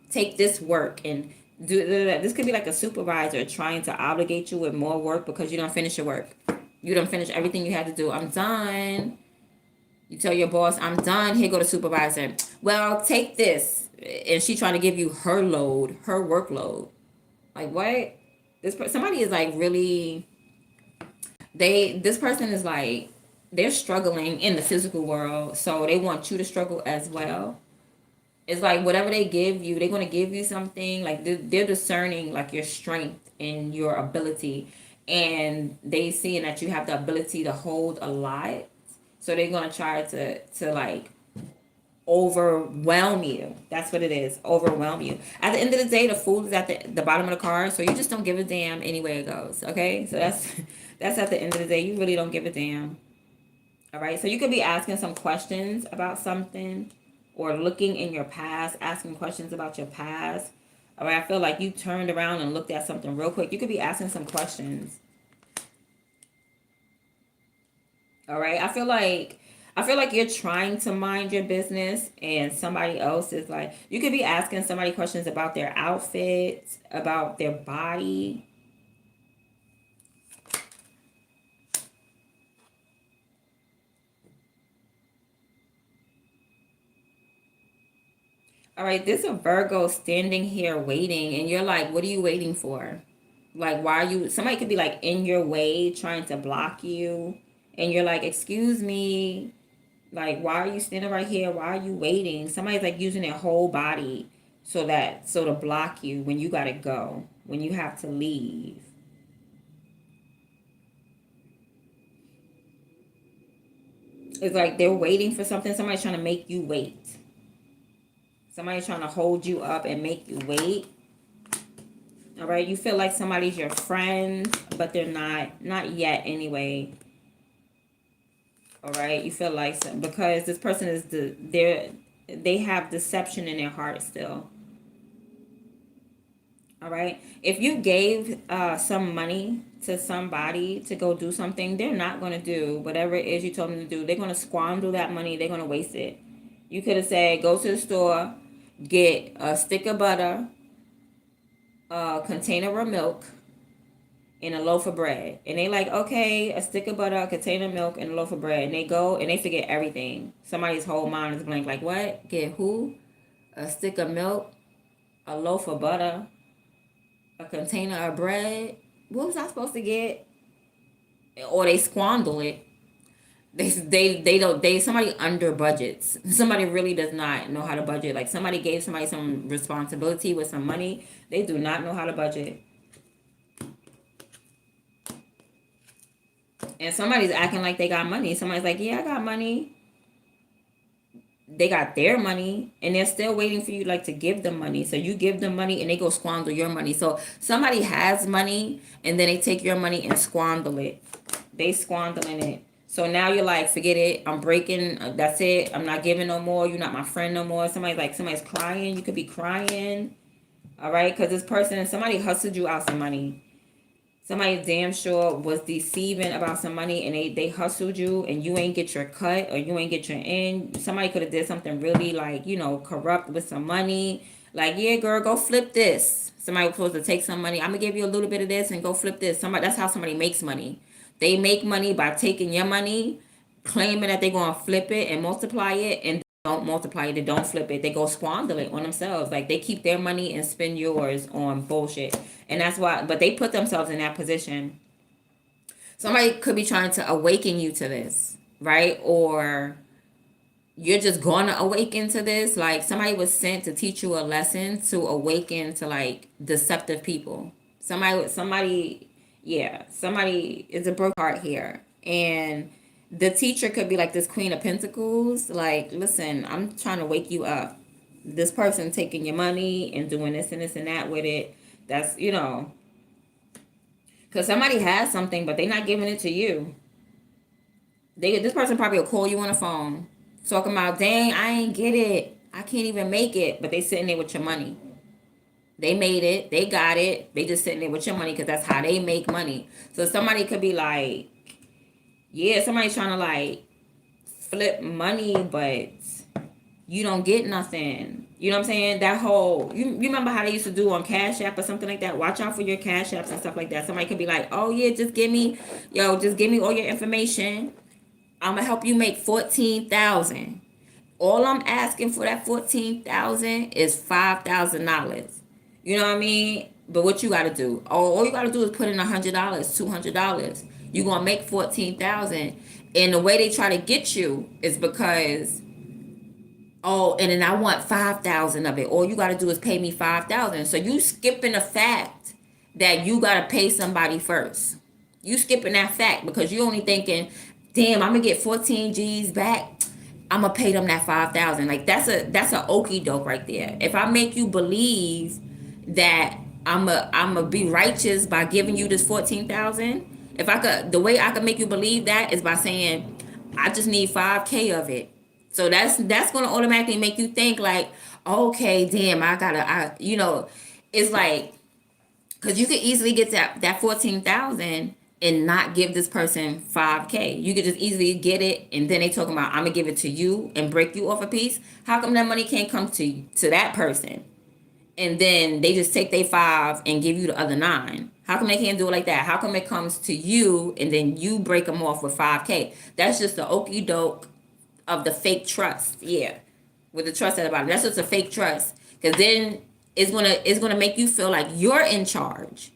take this work and do this. Could be like a supervisor trying to obligate you with more work because you don't finish your work. You don't finish everything you had to do. I'm done. You tell your boss, I'm done. Here go the supervisor. Well, take this. And she trying to give you her load, her workload. Like what? Somebody is like really this person is like they're struggling in the physical world, so they want you to struggle as well. It's like whatever they give you, they're gonna give you something. Like they're discerning like your strength and your ability, and they seeing that you have the ability to hold a lot. So they're gonna try to like overwhelm you. That's what it is. Overwhelm you. At the end of the day, the fool is at the bottom of the card, so you just don't give a damn anywhere it goes. Okay, so that's that's at the end of the day. You really don't give a damn. All right, so you could be asking some questions about something or looking in your past, asking questions about your past. All right, I feel like you turned around and looked at something real quick. You could be asking some questions. All right, I feel like you're trying to mind your business and somebody else is like, you could be asking somebody questions about their outfits, about their body. All right, this is a Virgo standing here waiting, and you're like, what are you waiting for? Like, why are you? Somebody could be like in your way, trying to block you, and you're like, excuse me, like, why are you standing right here? Why are you waiting? Somebody's like using their whole body so to block you when you gotta go, when you have to leave. It's like they're waiting for something. Somebody's trying to make you wait. Somebody's trying to hold you up and make you wait. All right, you feel like somebody's your friend, but they're not yet anyway. All right, you feel like because this person is they have deception in their heart still. All right, if you gave some money to somebody to go do something, they're not going to do whatever it is you told them to do. They're going to squander that money. They're going to waste it. You could have said, go to the store, get a stick of butter, a container of milk, and a loaf of bread. And they like, okay, a stick of butter, a container of milk, and a loaf of bread. And they go and they forget everything. Somebody's whole mind is blank. Like, what? Get who? A stick of milk, a loaf of butter, a container of bread. What was I supposed to get? Or they squander it. They don't somebody under budgets. Somebody really does not know how to budget. Like somebody gave somebody some responsibility with some money. They do not know how to budget. And somebody's acting like they got money. Somebody's like, yeah, I got money. They got their money and they're still waiting for you like to give them money. So you give them money and they go squander your money. So somebody has money and then they take your money and squander it. They squandering it. So now you're like, forget it. I'm breaking. That's it. I'm not giving no more. You're not my friend no more. Somebody's crying. You could be crying. All right, because this person, somebody hustled you out some money. Somebody damn sure was deceiving about some money, and they hustled you, and you ain't get your cut, or you ain't get your end. Somebody could have did something really, like, corrupt with some money. Like, yeah, girl, go flip this. Somebody was supposed to take some money. I'm gonna give you a little bit of this and go flip this. That's how somebody makes money. They make money by taking your money, claiming that they're gonna flip it and multiply it, and don't multiply it, they don't flip it, they go squander it on themselves. Like, they keep their money and spend yours on bullshit. And that's why, but they put themselves in that position. Somebody could be trying to awaken you to this, right? Or you're just gonna awaken to this. Like, somebody was sent to teach you a lesson to awaken to, like, deceptive people. Somebody, yeah, somebody is a broke heart here. And the teacher could be like this Queen of Pentacles. Like, listen, I'm trying to wake you up. This person taking your money and doing this and this and that with it. That's, because somebody has something, but they're not giving it to you. This person probably will call you on the phone talking about, dang, I ain't get it. I can't even make it. But they sitting there with your money. They made it. They got it. They just sitting there with your money because that's how they make money. So somebody could be like, yeah, somebody's trying to, like, flip money, but you don't get nothing. You know what I'm saying? That whole, you remember how they used to do on Cash App or something like that? Watch out for your Cash Apps and stuff like that. Somebody could be like, oh yeah, just give me all your information. I'm gonna help you make 14,000. All I'm asking for that 14,000 is $5,000. You know what I mean? But what you gotta do? All you gotta do is put in $100, $200. You gonna make 14,000. And the way they try to get you is because, oh, and then I want 5,000 of it. All you gotta do is pay me 5,000. So you skipping the fact that you gotta pay somebody first. You skipping that fact because you only thinking, damn, I'm gonna get 14 G's back. I'm gonna pay them that 5,000. Like, that's a okie doke right there. If I make you believe that I'm a be righteous by giving you this 14,000, if I could, the way I could make you believe that is by saying I just need 5K of it. So that's gonna automatically make you think like, okay, damn, it's like, because you could easily get that 14,000 and not give this person 5K. You could just easily get it, and then they talking about, I'm gonna give it to you and break you off a piece. How come that money can't come to that person, and then they just take their 5 and give you the other 9? How come they can't do it like that? How come it comes to you and then you break them off with 5K? That's just the okie doke of the fake trust. Yeah, with the trust at the bottom. That's just a fake trust, because then it's gonna make you feel like you're in charge.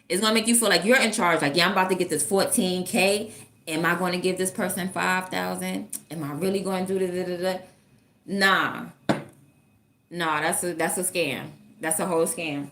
It's gonna make you feel like you're in charge. Like, yeah, I'm about to get this 14K. Am I going to give this person 5,000? Am I really going to do this? Nah, that's a scam. That's a whole scam.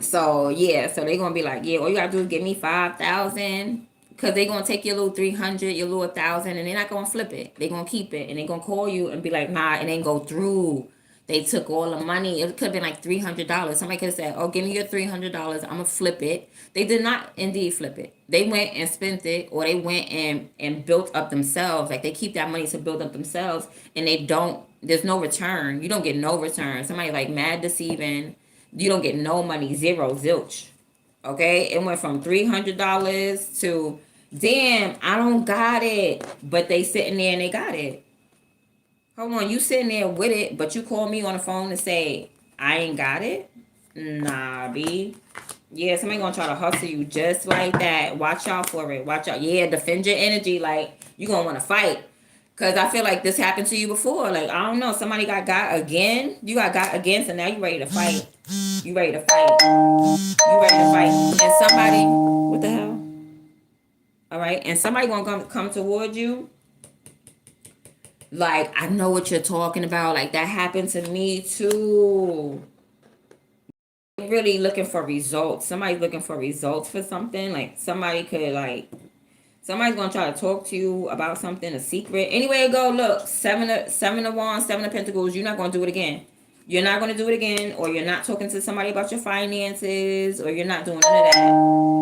So yeah, so they gonna be like, yeah, all you gotta do is give me 5,000, because they gonna take your little 300, your little 1,000, and they're not gonna flip it. They gonna keep it, and they gonna call you and be like, nah, it ain't go through. They took all the money. It could have been like $300. Somebody could have said, oh, give me your $300. I'm gonna flip it. They did not indeed flip it. They went and spent it, or they went and built up themselves. Like, they keep that money to build up themselves, and there's no return. You don't get no return. Somebody like mad deceiving. You don't get no money, zero, zilch. Okay, it went from $300 to, damn, I don't got it, but they sitting there and they got it. Hold on, you sitting there with it, but you call me on the phone and say I ain't got it? Nah, B. Yeah, somebody gonna try to hustle you just like that. Watch out for it. Watch out. Yeah, defend your energy. Like, you gonna want to fight. Because I feel like this happened to you before. Like, I don't know. Somebody got again. You got again, so now you ready to fight. You ready to fight. You ready to fight. And somebody, what the hell? All right. And somebody gonna come toward you. Like, I know what you're talking about. Like, that happened to me too. Really looking for results. Somebody's looking for results for something. Like, somebody could, like, somebody's gonna try to talk to you about something, a secret. Anyway, go look. Seven of Wands, 7 of Pentacles. You're not gonna do it again. You're not going to do it again, or you're not talking to somebody about your finances, or you're not doing none of that.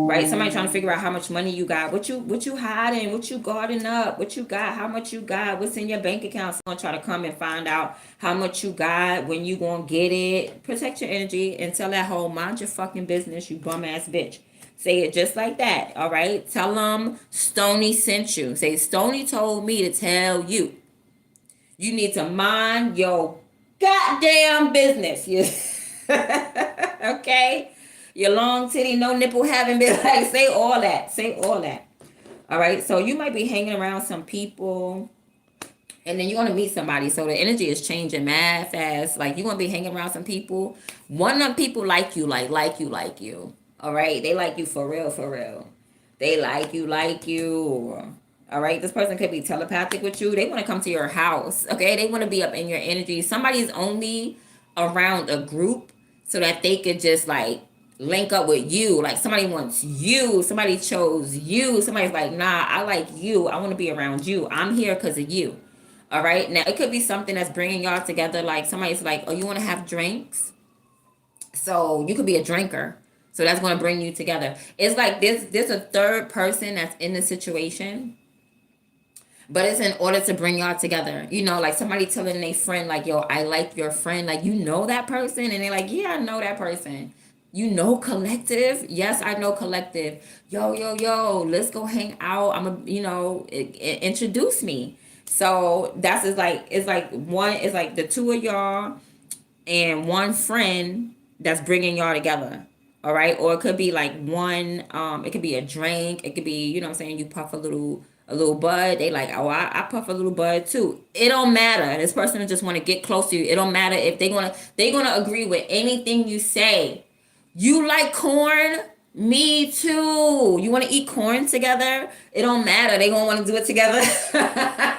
Right? Somebody trying to figure out how much money you got, what you hiding, what you guarding up, what you got, how much you got, what's in your bank account. Someone try to come and find out how much you got, when you gonna get it. Protect your energy and tell that whole mind your fucking business, you bum ass bitch. Say it just like that, all right? Tell them Stony sent you. Say Stony told me to tell you. You need to mind your goddamn business. Okay? Your long titty, no nipple having been like, say all that. Say all that. All right? So you might be hanging around some people and then you're going to meet somebody. So the energy is changing mad fast. Like you're going to be hanging around some people. One of them people like you, like you. All right? They like you for real, for real. They like you, like you. All right, this person could be telepathic with you. They want to come to your house. Okay, they want to be up in your energy. Somebody's only around a group so that they could just like link up with you. Like somebody wants you. Somebody chose you. Somebody's like, nah, I like you. I want to be around you. I'm here because of you. All right. Now it could be something that's bringing y'all together. Like somebody's like, oh, you want to have drinks? So you could be a drinker. So that's going to bring you together. It's like there's a third person that's in the situation, but it's in order to bring y'all together. You know, like somebody telling their friend, like, yo, I like your friend. Like, you know that person? And they're like, yeah, I know that person. You know Collective? Yes, I know Collective. Yo, let's go hang out. Introduce me. So that's it's like the two of y'all and one friend that's bringing y'all together. All right, or it could be like one. It could be a drink. It could be, you know what I'm saying, you puff a little bud. They like, oh, I puff a little bud too. It don't matter. This person just want to get close to you. It don't matter if they gonna agree with anything you say. You like corn? Me too. You want to eat corn together? It don't matter. They gonna want to do it together.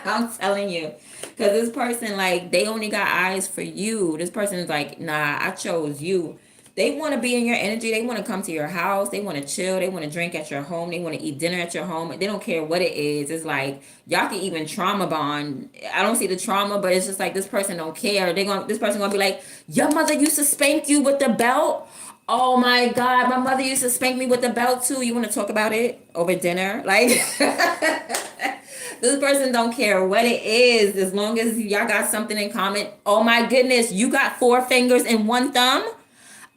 I'm telling you. Because this person, like, they only got eyes for you. This person is like, nah, I chose you. They want to be in your energy. They want to come to your house. They want to chill. They want to drink at your home. They want to eat dinner at your home. They don't care what it is. It's like y'all can even trauma bond. I don't see the trauma, but it's just like this person don't care. This person gonna be like, your mother used to spank you with the belt. Oh my God, my mother used to spank me with the belt too. You want to talk about it over dinner? Like, this person don't care what it is as long as y'all got something in common. Oh my goodness, you got 4 fingers and 1 thumb?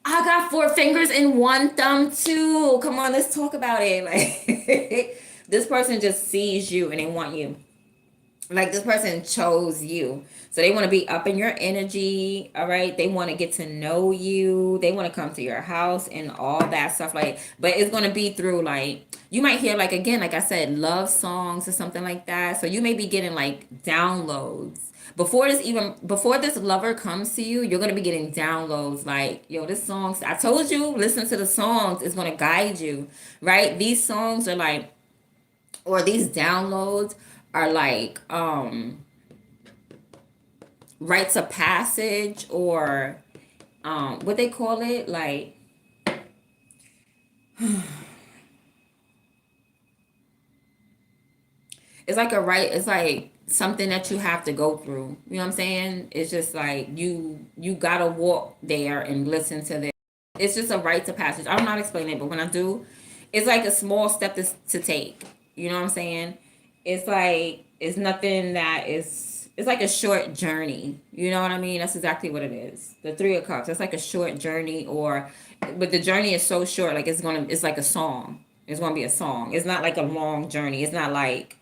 I got 4 fingers and 1 thumb too. Come on, let's talk about it. Like, this person just sees you and they want you. Like this person chose you. So they want to be up in your energy. All right. They want to get to know you. They want to come to your house and all that stuff. Like, but it's going to be through like, you might hear like, again, like I said, love songs or something like that. So you may be getting like downloads. Before this lover comes to you, you're going to be getting downloads like, yo, this song, I told you, listen to the songs. It's going to guide you, right? These songs are like, or these downloads are like rites of passage, or what they call it, like it's like something that you have to go through. You know what I'm saying? It's just like you gotta walk there and listen to this. It's just a rite of passage. I'm not explaining it, but when I do, it's like a small step to take. You know what I'm saying? It's like it's nothing that is. It's like a short journey. You know what I mean? That's exactly what it is. The 3 of Cups. It's like a short journey, but the journey is so short. Like it's like a song. It's gonna be a song. It's not like a long journey. It's not like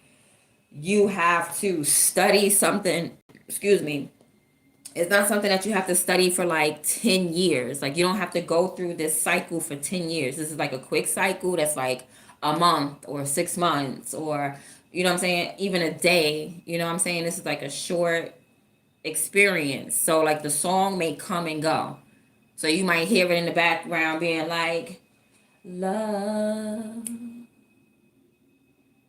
you have to study something. Excuse me. It's not something that you have to study for like 10 years. Like you don't have to go through this cycle for 10 years. This is like a quick cycle that's like a month or 6 months, or, you know what I'm saying, even a day. You know what I'm saying? This is like a short experience. So like the song may come and go. So you might hear it in the background being like, love,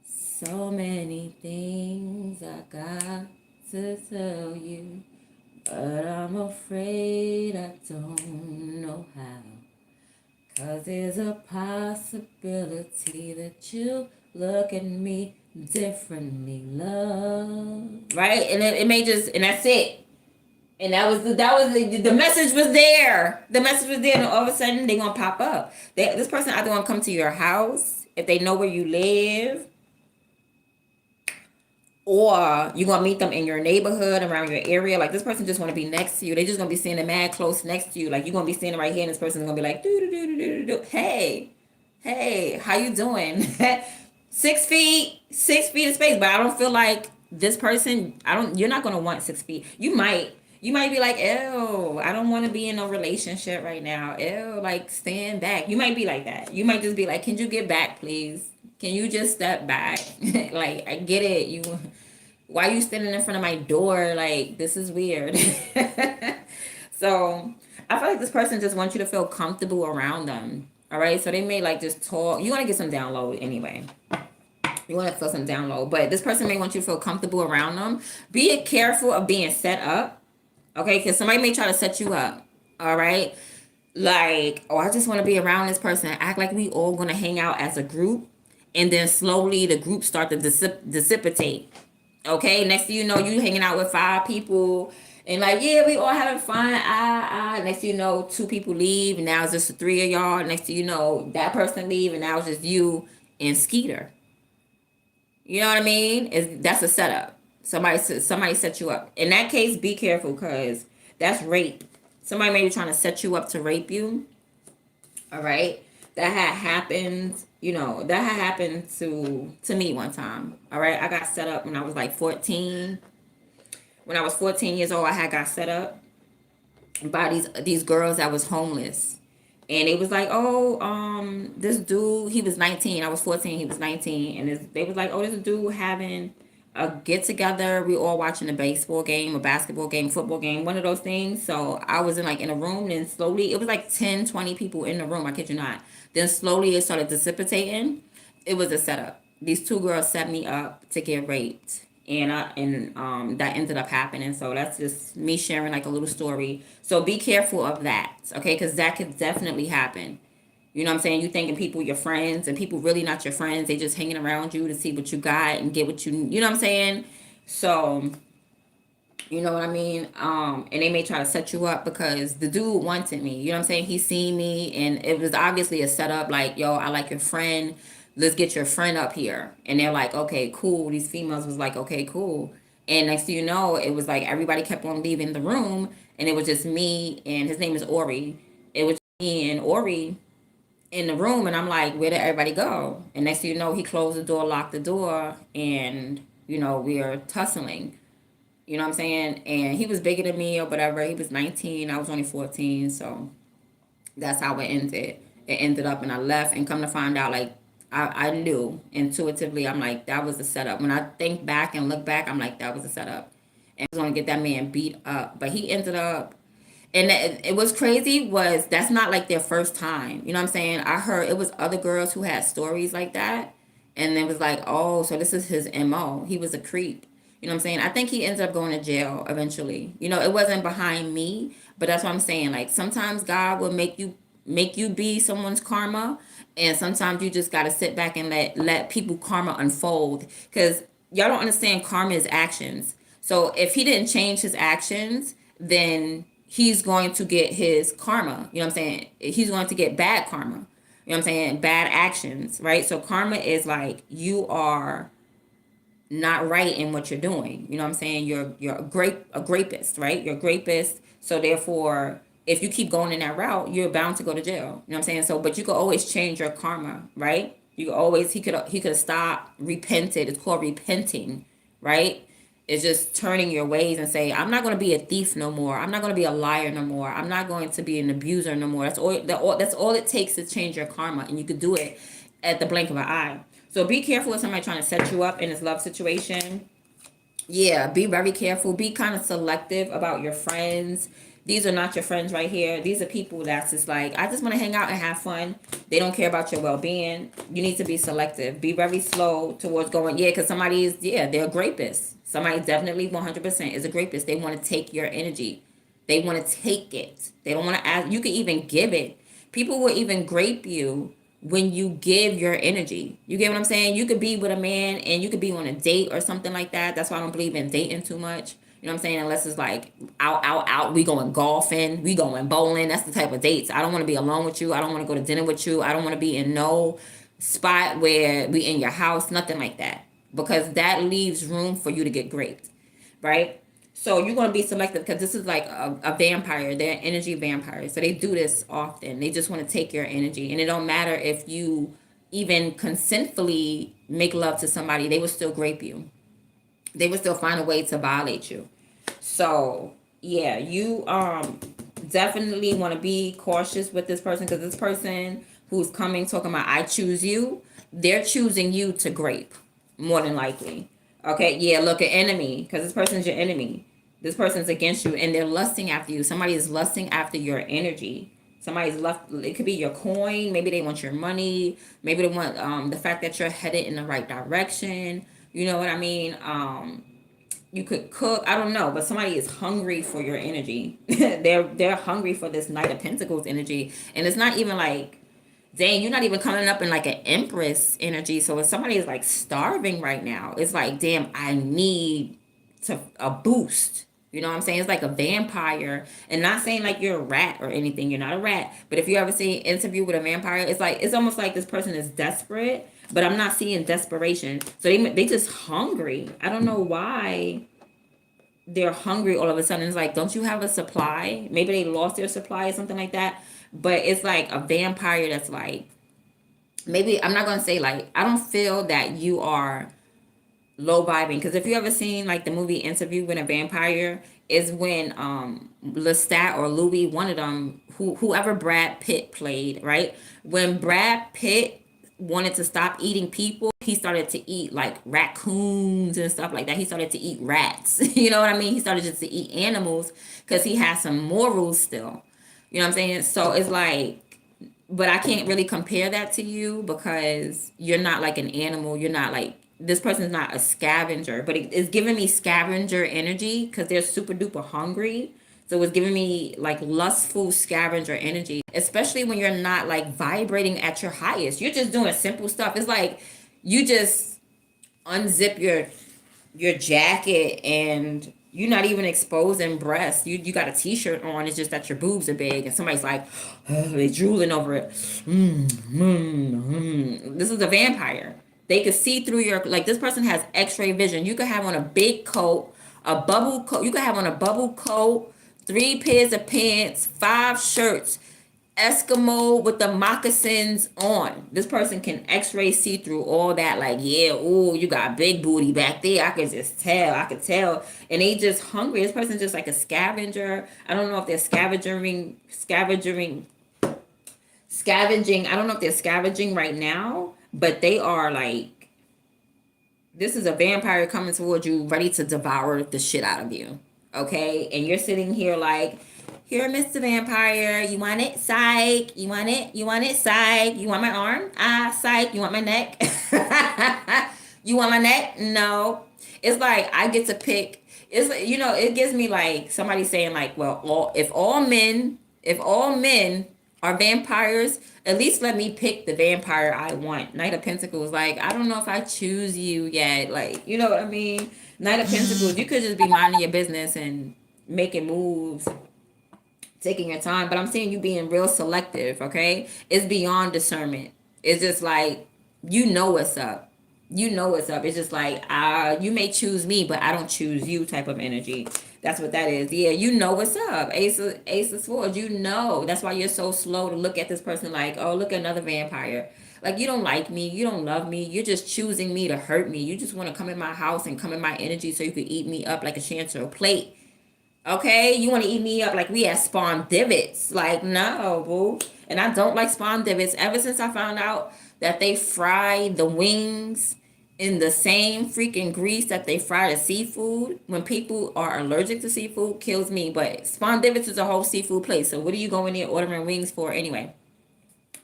so many things I got to tell you. But I'm afraid I don't know how. 'Cause there's a possibility that you look at me differently, love. Right? And it may just, and that's it. And the message was there. The message was there, and all of a sudden they gonna pop up. This person either gonna come to your house if they know where you live, or you gonna meet them in your neighborhood, around your area. Like this person just wanna be next to you. They just gonna be standing mad close next to you. Like you gonna be standing right here, and this person's gonna be like, do do do do do do. Hey, how you doing? 6 feet, 6 feet of space. But I don't feel like this person. I don't. You're not gonna want 6 feet. You might. You might be like, ew, I don't want to be in a relationship right now. Ew, like stand back. You might be like that. You might just be like, can you get back, please? Can you just step back? Like, I get it. Why are you standing in front of my door? Like, this is weird. So I feel like this person just wants you to feel comfortable around them. All right. So they may like just talk. You want to get some download anyway. You want to feel some download. But this person may want you to feel comfortable around them. Be careful of being set up. Okay. Because somebody may try to set you up. All right. Like, oh, I just want to be around this person. Act like we all going to hang out as a group. And then slowly the group start to dissipate. Okay, next thing you know, you hanging out with 5 people, and like, yeah, we all having fun. Next thing you know, 2 people leave, and now it's just the 3 of y'all. Next thing you know, that person leave, and now it's just you and Skeeter. You know what I mean? That's a setup. Somebody set you up. In that case, be careful because that's rape. Somebody may be trying to set you up to rape you. All right, that had happened. That had happened to me one time. All right, I got set up when I was like 14. When I was 14 years old, I had got set up by these girls that was homeless. And it was like, oh, this dude, he was 19. I was 14, he was 19. And they was like, oh, this dude having a get together. We all watching a baseball game, a basketball game, football game, one of those things. So I was in a room, and slowly, it was like 10, 20 people in the room, I kid you not. Then slowly it started dissipating. It was a setup. These 2 girls set me up to get raped. And that ended up happening. So that's just me sharing like a little story. So be careful of that, okay? Because that could definitely happen. You know what I'm saying? You thinking people your friends, and people really not your friends. They just hanging around you to see what you got and get what you know what I'm saying? So, you know what I mean? And they may try to set you up because the dude wanted me. You know what I'm saying? He seen me, and it was obviously a setup. Like, yo, I like your friend. Let's get your friend up here. And they're like, okay, cool. These females was like, okay, cool. And next thing you know, it was like everybody kept on leaving the room, and it was just me, and his name is Ori. It was me and Ori in the room, and I'm like, where did everybody go? And next thing you know, he closed the door, locked the door, and we are tussling. You know what I'm saying? And he was bigger than me or whatever. He was 19, I was only 14, so that's how it ended. It ended up, and I left, and come to find out, like, I knew intuitively. I'm like, that was a setup. When I think back and look back, I'm like, that was a setup. And I was gonna get that man beat up, but he ended up. And it was crazy was that's not like their first time. You know what I'm saying? I heard it was other girls who had stories like that. And it was like, oh, so this is his MO. He was a creep. You know what I'm saying? I think he ended up going to jail eventually. It wasn't behind me, but that's what I'm saying. Like sometimes God will make you be someone's karma, and sometimes you just gotta sit back and let people karma unfold. Cause y'all don't understand karma is actions. So if he didn't change his actions, then he's going to get his karma. You know what I'm saying? He's going to get bad karma. You know what I'm saying? Bad actions, right? So karma is like you are not right in what you're doing. You know what I'm saying? You're a grapist, right? You're a grapist. So therefore, if you keep going in that route, you're bound to go to jail. You know what I'm saying? So, but you could always change your karma, right? You could always he could stop, repented. It's called repenting, right? It's just turning your ways and say, I'm not going to be a thief no more. I'm not going to be a liar no more. I'm not going to be an abuser no more. That's all it takes to change your karma, and you could do it at the blink of an eye. So be careful with somebody trying to set you up in this love situation. Yeah, be very careful. Be kind of selective about your friends. These are not your friends right here. These are people that's just like, I just want to hang out and have fun. They don't care about your well-being. You need to be selective. Be very slow towards going, yeah, because somebody is, yeah, they're a grapist. Somebody definitely 100% is a grapist. They want to take your energy. They want to take it. They don't want to ask. You can even give it. People will even grape you when you give your energy. You get what I'm saying? You could be with a man and you could be on a date or something like that. That's why I don't believe in dating too much. You know what I'm saying? Unless it's like out, we going golfing, we going bowling. That's the type of dates. I don't want to be alone with you. I don't want to go to dinner with you. I don't want to be in no spot where we in your house, nothing like that. Because that leaves room for you to get raped, right? So you're going to be selective because this is like a vampire. They're energy vampires. So they do this often. They just want to take your energy. And it don't matter if you even consentfully make love to somebody, they will still grape you. They would still find a way to violate you. So yeah, you definitely want to be cautious with this person, because this person who's coming talking about I choose you, they're choosing you to grape, more than likely. Okay, yeah, look, an enemy, because this person's your enemy. This person's against you, and they're lusting after you. Somebody is lusting after your energy. Somebody's left. It could be your coin. Maybe they want your money. Maybe they want the fact that you're headed in the right direction. You know what I mean? You could cook. I don't know, but somebody is hungry for your energy. they're hungry for this Knight of Pentacles energy, and it's not even like, dang, you're not even coming up in like an Empress energy. So if somebody is like starving right now, it's like, damn, I need a boost. You know what I'm saying? It's like a vampire, and not saying like you're a rat or anything. You're not a rat, but if you ever see an interview with a vampire, it's almost like this person is desperate, but I'm not seeing desperation. So they just hungry. I don't know why they're hungry all of a sudden. It's like, don't you have a supply? Maybe they lost their supply or something like that. But it's like a vampire that's like, maybe I'm not gonna say like, I don't feel that you are low vibing, because if you ever seen like the movie Interview with a Vampire, is when Lestat or Louis, one of them, whoever Brad Pitt played, right? When Brad Pitt wanted to stop eating people, he started to eat like raccoons and stuff like that. He started to eat rats. You know what I mean? He started just to eat animals because he has some morals still. You know what I'm saying? So it's like, but I can't really compare that to you because you're not like an animal. You're not like, this person's not a scavenger, but it's giving me scavenger energy because they're super duper hungry. So it's giving me like lustful scavenger energy, especially when you're not like vibrating at your highest. You're just doing simple stuff. It's like you just unzip your jacket and you're not even exposing breasts. You got a t-shirt on. It's just that your boobs are big, and somebody's like, oh, they drooling over it. This is a vampire. They could see through your, like, this person has X-ray vision. You could have on a big coat, a bubble coat. You could have on a bubble coat, 3 pairs of pants, 5 shirts. Eskimo with the moccasins on. This person can X-ray see through all that. Like, yeah, oh, you got big booty back there. I could just tell. I could tell. And they just hungry. This person's just like a scavenger. I don't know if they're scavenging. I don't know if they're scavenging right now, but they are like, this is a vampire coming towards you, ready to devour the shit out of you. Okay? And you're sitting here like, here, Mr. Vampire, you want it? Psych. You want it? You want it? Psych. You want my arm? Ah, psych. You want my neck? You want my neck? No. It's like I get to pick. It's like, it gives me like somebody saying like, well, if all men are vampires, at least let me pick the vampire I want. Knight of Pentacles, like, I don't know if I choose you yet. Like, you know what I mean? Knight of Pentacles, you could just be minding your business and making moves, taking your time, but I'm seeing you being real selective. Okay, it's beyond discernment. It's just like, what's up. What's up. It's just like, you may choose me, but I don't choose you type of energy. That's what that is. Yeah, what's up. Ace of Swords. That's why you're so slow to look at this person like, oh, look at another vampire. Like, you don't like me, you don't love me, you're just choosing me to hurt me. You just want to come in my house and come in my energy so you could eat me up like a chancerelle plate. Okay, you want to eat me up like we had spawn divots. Like, no, boo. And I don't like spawn divots. Ever since I found out that they fry the wings in the same freaking grease that they fry the seafood, when people are allergic to seafood, kills me. But spawn divots is a whole seafood place. So what are you going there ordering wings for anyway?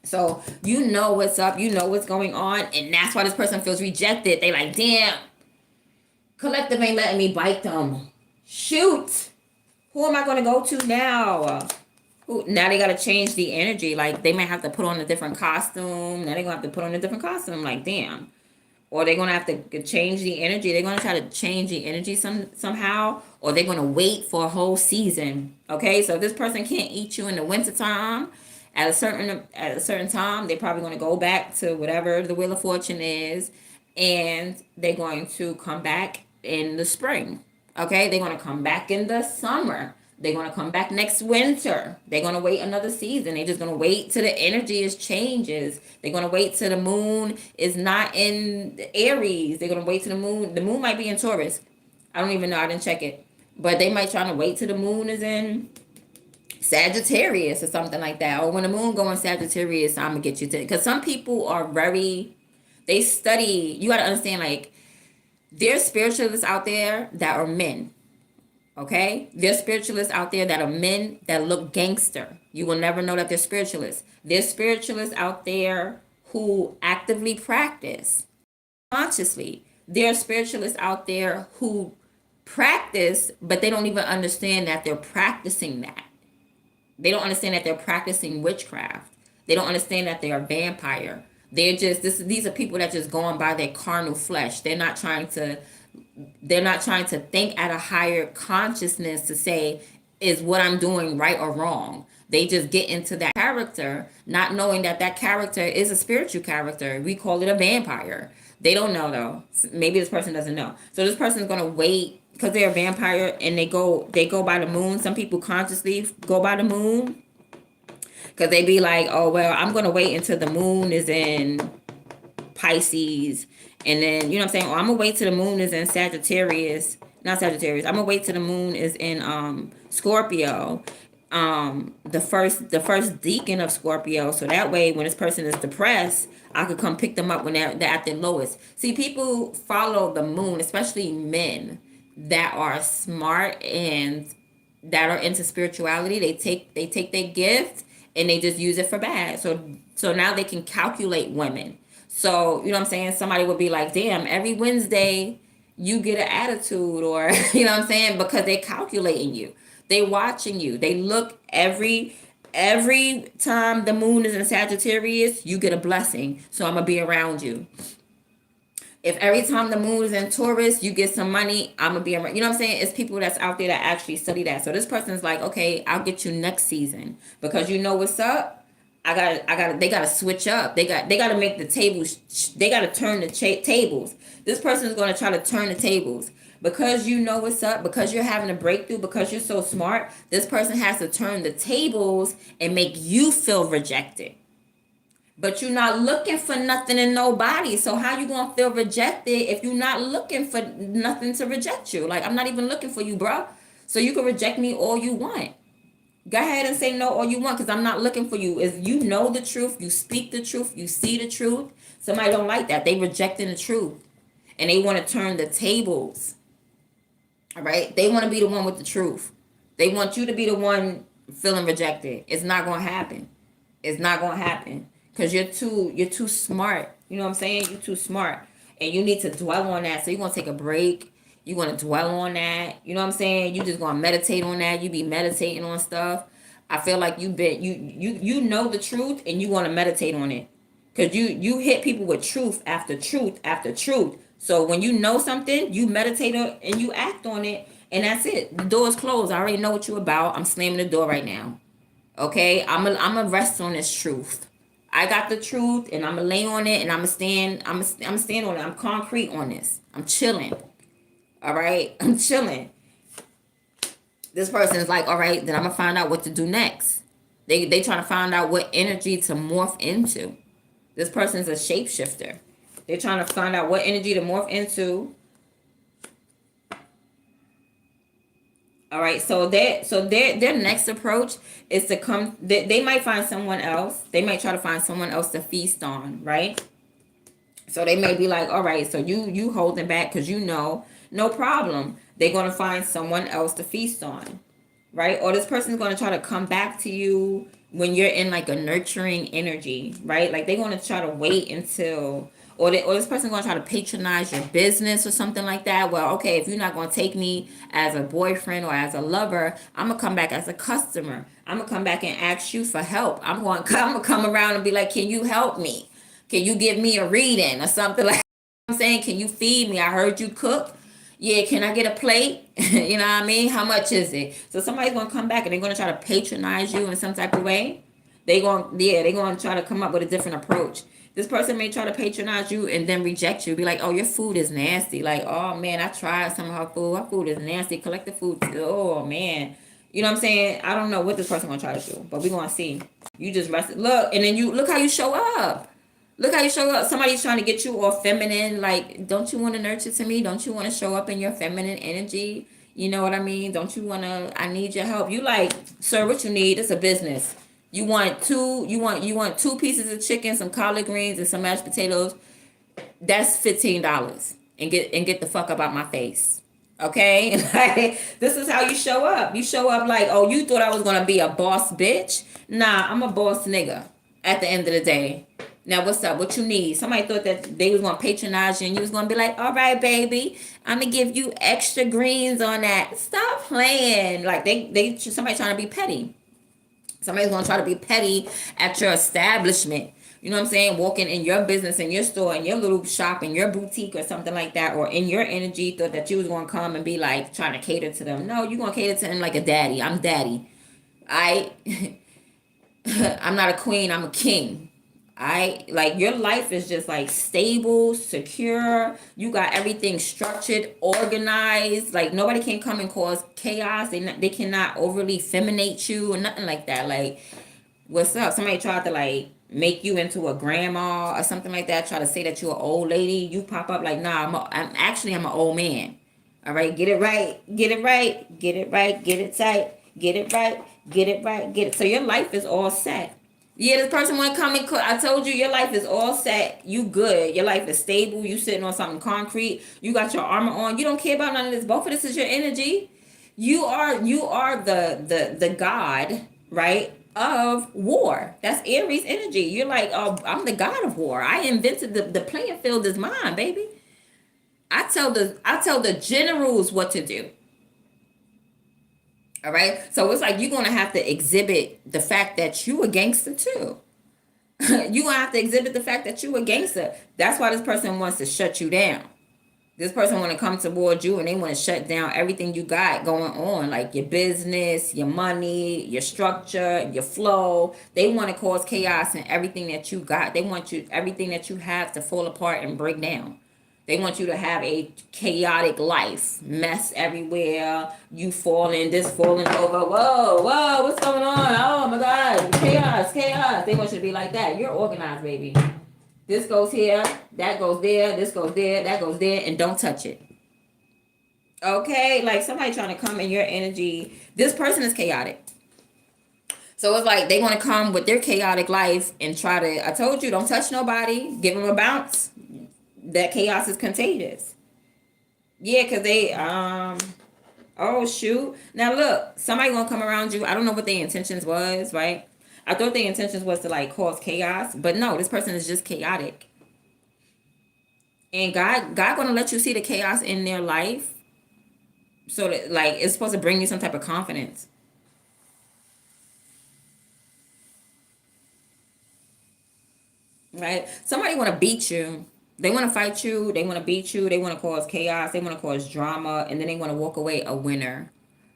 So what's up. What's going on. And that's why this person feels rejected. They like, damn, collective ain't letting me bite them. Shoot. Who am I going to go to now? Now they got to change the energy. Like, they might have to put on a different costume. Now they're going to have to put on a different costume. Like, damn. or they're gonna have to change the energy. They're gonna try to change the energy somehow, or they're gonna wait for a whole season. Okay, so if this person can't eat you in the wintertime, at a certain time, they're probably gonna go back to whatever the Wheel of Fortune is, and they're going to come back in the spring. Okay, they're gonna come back in the summer. They're gonna come back next winter. They're gonna wait another season. They're just gonna wait till the energy is changes. They're gonna wait till the moon is not in Aries. They're gonna wait till the moon. The moon might be in Taurus. I don't even know. I didn't check it. But they might try to wait till the moon is in Sagittarius or something like that. Or when the moon go in Sagittarius, I'm gonna get you to, because some people are very, they study. You gotta understand, like, there's spiritualists out there that are men. Okay? There's spiritualists out there that are men that look gangster. You will never know that they're spiritualists. There's spiritualists out there who actively practice consciously. There are spiritualists out there who practice, but they don't even understand that they're practicing that. They don't understand that they're practicing witchcraft. They don't understand that they're a vampire. These are people that just going by their carnal flesh. They're not trying to think at a higher consciousness to say, is what I'm doing right or wrong. They just get into that character, not knowing that that character is a spiritual character. We call it a vampire. They don't know though. Maybe this person doesn't know. So this person is gonna wait because they're a vampire and they go by the moon. Some people consciously go by the moon because they be like, oh well, I'm gonna wait until the moon is in Pisces, and then, you know what I'm saying, or I'm gonna wait till the moon is in Sagittarius, not Sagittarius. I'm gonna wait till the moon is in Scorpio, the first deacon of Scorpio, so that way when this person is depressed, I could come pick them up when they're at their lowest. See, people follow the moon, especially men that are smart and that are into spirituality. They take their gift and they just use it for bad. So now they can calculate women. So, you know what I'm saying? Somebody would be like, damn, every Wednesday you get an attitude, or you know what I'm saying? Because they're calculating you. They watching you. They look every time the moon is in Sagittarius, you get a blessing. So I'm gonna be around you. If every time the moon is in Taurus, you get some money, I'm gonna be around. You know what I'm saying? It's people that's out there that actually study that. So this person's like, okay, I'll get you next season because you know what's up. They gotta switch up. They gotta make the tables. They gotta turn the tables. This person is gonna try to turn the tables because you know what's up. Because you're having a breakthrough. Because you're so smart. This person has to turn the tables and make you feel rejected. But you're not looking for nothing in nobody. So how you gonna feel rejected if you're not looking for nothing to reject you? Like, I'm not even looking for you, bro. So you can reject me all you want. Go ahead and say no all you want, because I'm not looking for you. If you know the truth, you speak the truth, you see the truth. Somebody don't like that. They rejecting the truth. And they want to turn the tables. All right? They want to be the one with the truth. They want you to be the one feeling rejected. It's not going to happen. It's not going to happen. Because you're too smart. You know what I'm saying? You're too smart. And you need to dwell on that. So you're going to take a break. You want to dwell on that. You know what I'm saying? You just going to meditate on that. You be meditating on stuff. I feel like you know the truth and you want to meditate on it. Because you hit people with truth after truth after truth. So when you know something, you meditate on and you act on it. And that's it. The door is closed. I already know what you're about. I'm slamming the door right now. Okay? I'm a rest on this truth. I got the truth and I'm gonna lay on it and I'm gonna stand on it. I'm concrete on this. I'm chilling. All right? I'm chilling. This person is like, all right, then I'm gonna find out what to do next. They trying to find out what energy to morph into. This person's a shapeshifter. They're trying to find out what energy to morph into. All right, so their next approach is to come. They might find someone else. They might try to find someone else to feast on, right? So they may be like, all right, so you holding back because you know, no problem. They're gonna find someone else to feast on, right? Or this person's gonna try to come back to you when you're in like a nurturing energy, right? Like they're gonna try to wait until, or this person gonna try to patronize your business or something like that. Well, okay, if you're not gonna take me as a boyfriend or as a lover, I'm gonna come back as a customer. I'm gonna come back and ask you for help. I'm gonna come around and be like, can you help me? Can you give me a reading or something like I'm saying, can you feed me? I heard you cook. Yeah, can I get a plate? You know what I mean? How much is it? So somebody's gonna come back and they're gonna try to patronize you in some type of way. They're gonna try to come up with a different approach. This person may try to patronize you and then reject you. Be like, oh, your food is nasty. Like, oh man, I tried some of her food. Her food is nasty. Collect the food. Oh man. You know what I'm saying? I don't know what this person gonna try to do, but we're gonna see. You just rested. Look, and then you look how you show up. Look how you show up. Somebody's trying to get you all feminine. Like, don't you want to nurture to me? Don't you want to show up in your feminine energy? You know what I mean? Don't you want to, I need your help. You like, sir, what you need? It's a business. You want two pieces of chicken, some collard greens, and some mashed potatoes. That's $15. And get the fuck up out my face. Okay? Like, this is how you show up. You show up like, oh, you thought I was gonna be a boss bitch? Nah, I'm a boss nigga at the end of the day. Now, what's up? What you need? Somebody thought that they was going to patronize you and you was going to be like, all right, baby, I'm going to give you extra greens on that. Stop playing. Like, somebody trying to be petty. Somebody's going to try to be petty at your establishment. You know what I'm saying? Walking in your business, in your store, in your little shop, in your boutique or something like that, or in your energy, thought that you was going to come and be like trying to cater to them. No, you're going to cater to them like a daddy. I'm daddy. I'm not a queen. I'm a king. Like your life is just like stable, secure. You got everything structured, organized. Like nobody can come and cause chaos. They cannot overly feminate you or nothing like that. Like, what's up? Somebody tried to like make you into a grandma or something like that. Try to say that you're an old lady. You pop up like, nah, I'm an old man. All right, get it right, get it right, get it right, get it tight, get it right, get it right, get it. So your life is all set. Yeah, this person want to come and cook. I told you your life is all set. You good. Your life is stable. You sitting on something concrete. You got your armor on. You don't care about none of this. Both of this is your energy. You are the god, right? Of war. That's Aries energy. You're like, oh, I'm the god of war. I invented the playing field is mine, baby. I tell the generals what to do. All right. So it's like you're going to have to exhibit the fact that you a gangster too. You're going to have to exhibit the fact that you a gangster. That's why this person wants to shut you down. This person want to come towards you and they want to shut down everything you got going on, like your business, your money, your structure, your flow. They want to cause chaos in everything that you got. They want everything that you have to fall apart and break down. They want you to have a chaotic life, mess everywhere, you falling, this falling over. Whoa, what's going on? Oh my God, chaos. They want you to be like that. You're organized, baby. This goes here, that goes there, this goes there, that goes there, and don't touch it. Okay, like somebody trying to come in your energy. This person is chaotic. So it's like they want to come with their chaotic life and try to, I told you, don't touch nobody, give them a bounce. That chaos is contagious. Yeah, because they, oh, shoot. Now, look, somebody gonna come around you. I don't know what their intentions was, right? I thought their intentions was to, like, cause chaos. But no, this person is just chaotic. And God gonna let you see the chaos in their life. So, that, like, it's supposed to bring you some type of confidence. Right? Somebody want to beat you. They want to fight you. They want to beat you. They want to cause chaos. They want to cause drama. And then they want to walk away a winner.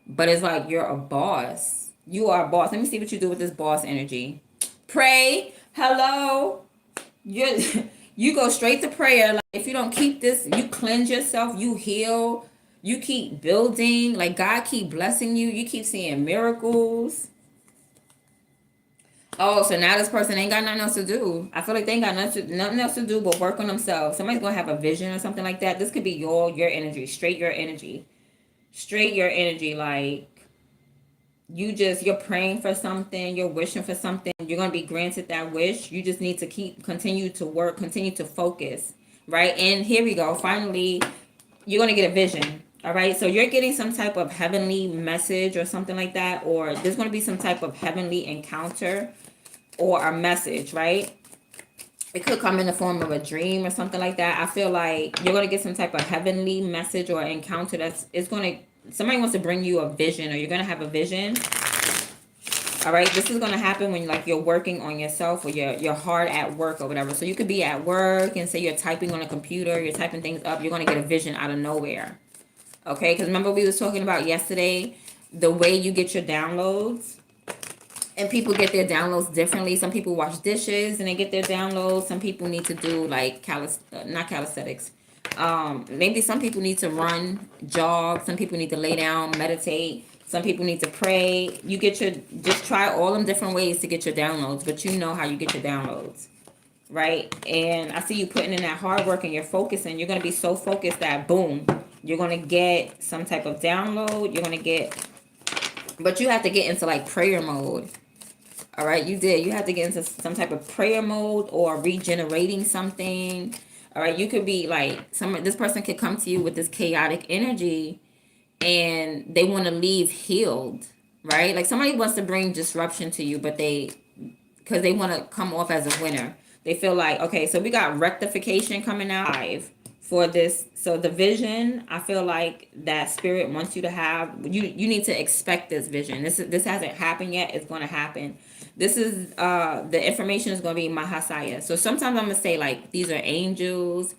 But it's like you're a boss. You are a boss. Let me see what you do with this boss energy. Pray. Hello. You go straight to prayer. Like if you don't keep this, you cleanse yourself. You heal. You keep building. Like God keep blessing you. You keep seeing miracles. Oh, so now this person ain't got nothing else to do. I feel like they ain't got nothing else to do but work on themselves. Somebody's gonna have a vision or something like that. This could be your energy, straight your energy. Straight your energy, like you're praying for something, you're wishing for something, you're gonna be granted that wish. You just need to continue to work, continue to focus. Right? And here we go. Finally, you're gonna get a vision. All right, so you're getting some type of heavenly message or something like that, or there's going to be some type of heavenly encounter or a message, right? It could come in the form of a dream or something like that. I feel like you're going to get some type of heavenly message or encounter somebody wants to bring you a vision, or you're going to have a vision. All right, this is going to happen when like you're working on yourself, or you're hard at work or whatever. So you could be at work and say you're typing on a computer, you're typing things up, you're going to get a vision out of nowhere. Okay, because remember we was talking about yesterday the way you get your downloads, and people get their downloads differently. Some people wash dishes and they get their downloads. Some people need to do like not calisthenics. Maybe some people need to run, jog. Some people need to lay down, meditate. Some people need to pray. You get your, just try all them different ways to get your downloads, but you know how you get your downloads, right? And I see you putting in that hard work and you're focusing. You're going to be so focused that boom, you're going to get some type of download. You're going to get, but you have to get into like prayer mode. All right, you did. You have to get into some type of prayer mode or regenerating something. All right, you could be like this person could come to you with this chaotic energy and they want to leave healed, right? Like somebody wants to bring disruption to you, but because they want to come off as a winner. They feel like, okay, so we got rectification coming out live for this. So the vision, I feel like that spirit wants you to have, you need to expect this vision. This hasn't happened yet. It's going to happen. This is the information is going to be Mahasaya. So sometimes I'm going to say like these are angels.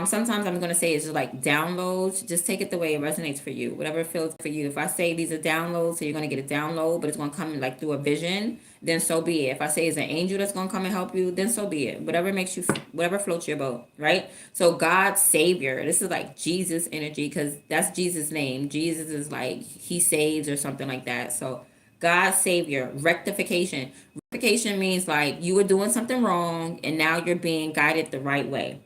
Sometimes I'm going to say it's just like downloads. Just take it the way it resonates for you, whatever it feels for you. If I say these are downloads, so you're going to get a download, but it's going to come like through a vision, then so be it. If I say it's an angel that's going to come and help you, then so be it. Whatever makes you, whatever floats your boat, right? So God's Savior, this is like Jesus energy, because that's Jesus' name. Jesus is like, he saves or something like that. So God's Savior, rectification. Rectification means like you were doing something wrong and now you're being guided the right way.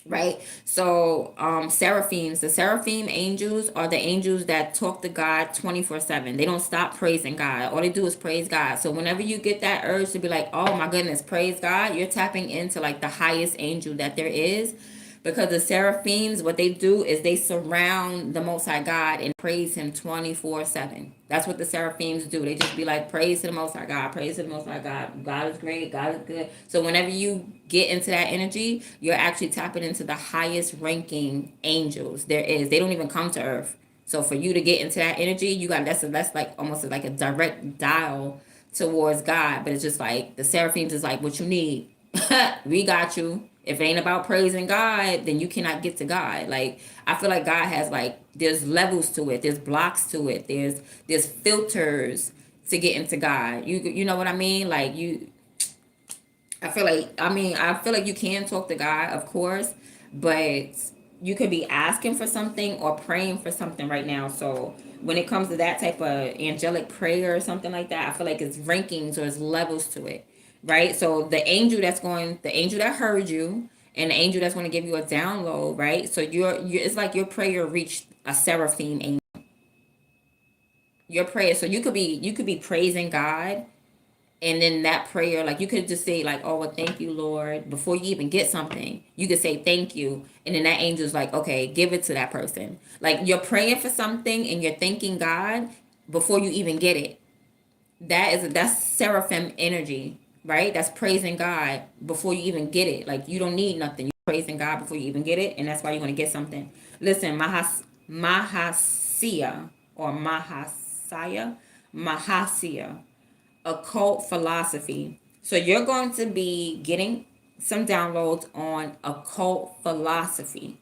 Right? So seraphims, the seraphim angels are the angels that talk to God 24/7. They don't stop praising God. All they do is praise God. So whenever you get that urge to be like, oh my goodness, praise God, you're tapping into like the highest angel that there is. Because the seraphims, what they do is they surround the Most High God and praise Him 24/7. That's what the seraphims do. They just be like, praise to the Most High God, praise to the Most High God. God is great, God is good. So whenever you get into that energy, you're actually tapping into the highest ranking angels there is. They don't even come to earth. So for you to get into that energy, you got that's like almost like a direct dial towards God. But it's just like the seraphims is like what you need. We got you. If it ain't about praising God, then you cannot get to God. Like I feel like God has like there's levels to it, there's blocks to it, there's filters to get into God. You know what I mean? Like I feel like you can talk to God, of course, but you could be asking for something or praying for something right now. So when it comes to that type of angelic prayer or something like that, I feel like it's rankings or it's levels to it, right? So the angel that heard you, and the angel that's going to give you a download, right? So it's like your prayer reached a seraphim angel. Your prayer, so you could be praising God, and then that prayer, like you could just say like, oh well, thank you Lord, before you even get something you could say thank you, and then that angel's like, okay, give it to that person. Like you're praying for something and you're thanking God before you even get it. That's seraphim energy, right? That's praising God before you even get it. Like you don't need nothing, you're praising God before you even get it, and that's why you're going to get something. Listen, Mahasia or Mahasia, occult philosophy. So you're going to be getting some downloads on occult philosophy.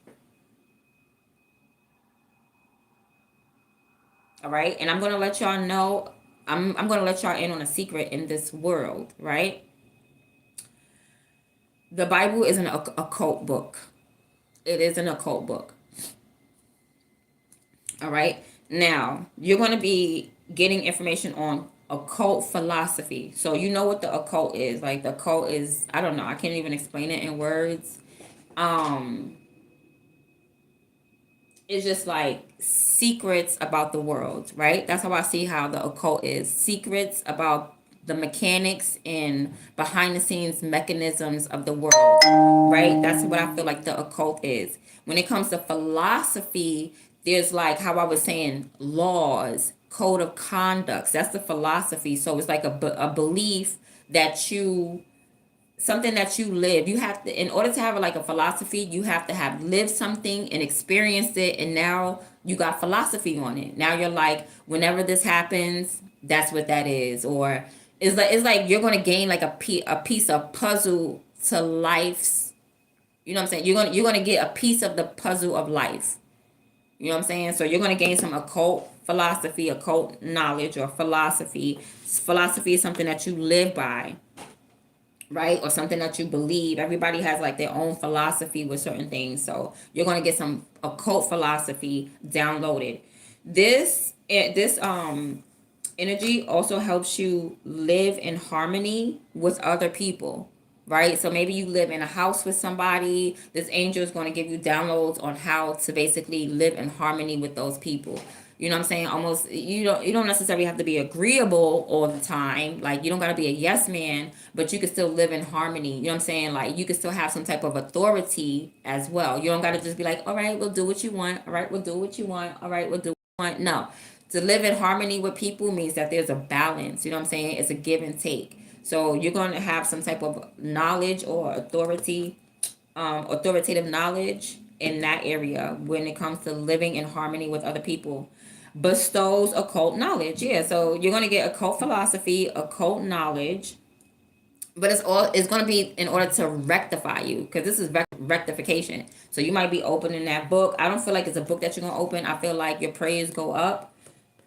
All right. And I'm going to let y'all know, I'm going to let y'all in on a secret in this world, right? The Bible is an occult book. It is an occult book. All right. Now, you're going to be getting information on occult philosophy. So you know what the occult is. Like the occult is, I don't know, I can't even explain it in words. Um it's just like secrets about the world, right? That's how I see how the occult is. Secrets about the mechanics and behind the scenes mechanisms of the world, right? That's what I feel like the occult is. When it comes to philosophy, there's like how I was saying, laws, code of conducts. That's the philosophy. So it's like a belief that something that you live. You have to, in order to have like a philosophy, you have to have lived something and experienced it, and now you got philosophy on it. Now you're like, whenever this happens, That's what that is. Or it's like you're gonna gain like a piece of puzzle to life's. You know what I'm saying? You're gonna get a piece of the puzzle of life. You know what I'm saying? So you're gonna gain some occult philosophy, occult knowledge, or philosophy. Philosophy is something that you live by, right? Or something that you believe. Everybody has like their own philosophy with certain things. So you're gonna get some occult philosophy downloaded. This energy also helps you live in harmony with other people, right? So maybe you live in a house with somebody. This angel is going to give you downloads on how to basically live in harmony with those people. You know what I'm saying? Almost you don't necessarily have to be agreeable all the time. Like you don't gotta be a yes man, but you can still live in harmony. You know what I'm saying? Like you can still have some type of authority as well. You don't gotta just be like, all right, we'll do what you want. All right, we'll do what you want. All right, we'll do what you want. No. To live in harmony with people means that there's a balance. You know what I'm saying? It's a give and take. So you're gonna have some type of knowledge or authoritative knowledge in that area when it comes to living in harmony with other people. Bestows occult knowledge. Yeah, so you're gonna get occult philosophy, occult knowledge, but it's going to be in order to rectify you, because this is rectification. So you might be opening that book. I don't feel like it's a book that you're going to open. I feel like your prayers go up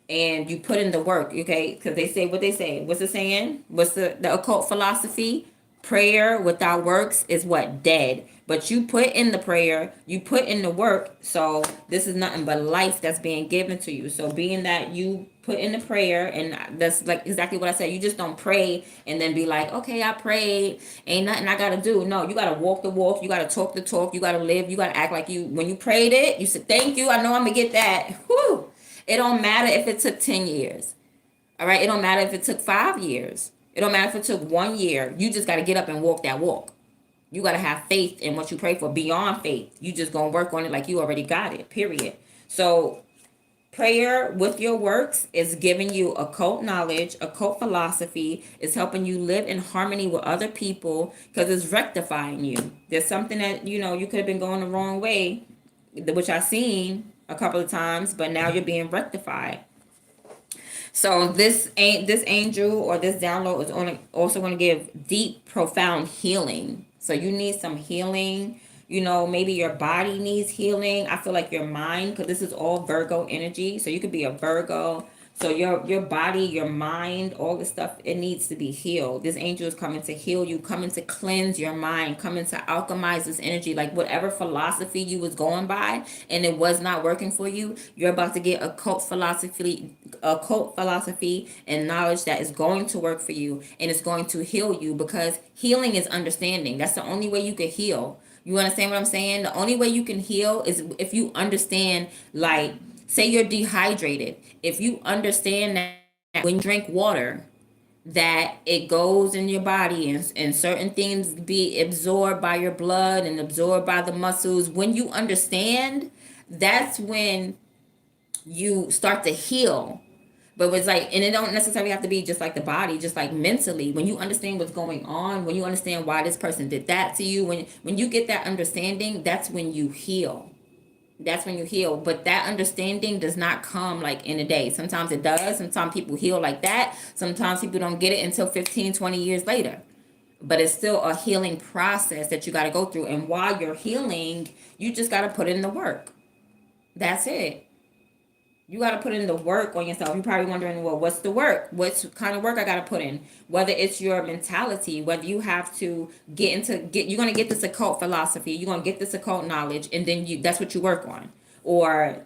and you put in the work, okay? Because they say what they say. What's the saying? What's the occult philosophy? Prayer without works is what? Dead. But you put in the prayer, you put in the work. So this is nothing but life that's being given to you. So being that you put in the prayer, and that's like exactly what I said. You just don't pray and then be like, okay, I prayed, ain't nothing I gotta do. No, you gotta walk the walk, you gotta talk the talk, you gotta live, you gotta act like you, when you prayed it, you said, thank you, I know I'm gonna get that. Whew. It don't matter if it took 10 years. All right. It don't matter if it took 5 years. It don't matter if it took 1 year. You just got to get up and walk that walk. You got to have faith in what you pray for, beyond faith. You just going to work on it like you already got it, period. So prayer with your works is giving you occult knowledge, occult philosophy. Is helping you live in harmony with other people because it's rectifying you. There's something that, you could have been going the wrong way, which I've seen a couple of times, but now you're being rectified. So this angel or this download is also going to give deep, profound healing. So you need some healing. Maybe your body needs healing. I feel like your mind, because this is all Virgo energy. So you could be a Virgo. So your body, your mind, all this stuff, it needs to be healed. This angel is coming to heal you, coming to cleanse your mind, coming to alchemize this energy. Like whatever philosophy you was going by and it was not working for you, you're about to get occult philosophy and knowledge that is going to work for you, and it's going to heal you, because healing is understanding. That's the only way you can heal. You understand what I'm saying? The only way you can heal is if you understand, like, say you're dehydrated. If you understand that when you drink water, that it goes in your body, and certain things be absorbed by your blood and absorbed by the muscles. When you understand, that's when you start to heal. But it's like, and it don't necessarily have to be just like the body, just like mentally. When you understand what's going on, when you understand why this person did that to you, when you get that understanding, that's when you heal. That's when you heal. But that understanding does not come like in a day. Sometimes it does. Sometimes people heal like that. Sometimes people don't get it until 15, 20 years later. But it's still a healing process that you got to go through. And while you're healing, you just got to put in the work. That's it. You got to put in the work on yourself. You're probably wondering, well, what's the work? What kind of work I got to put in? Whether it's your mentality, whether you have to you're going to get this occult philosophy, you're going to get this occult knowledge, and then that's what you work on. Or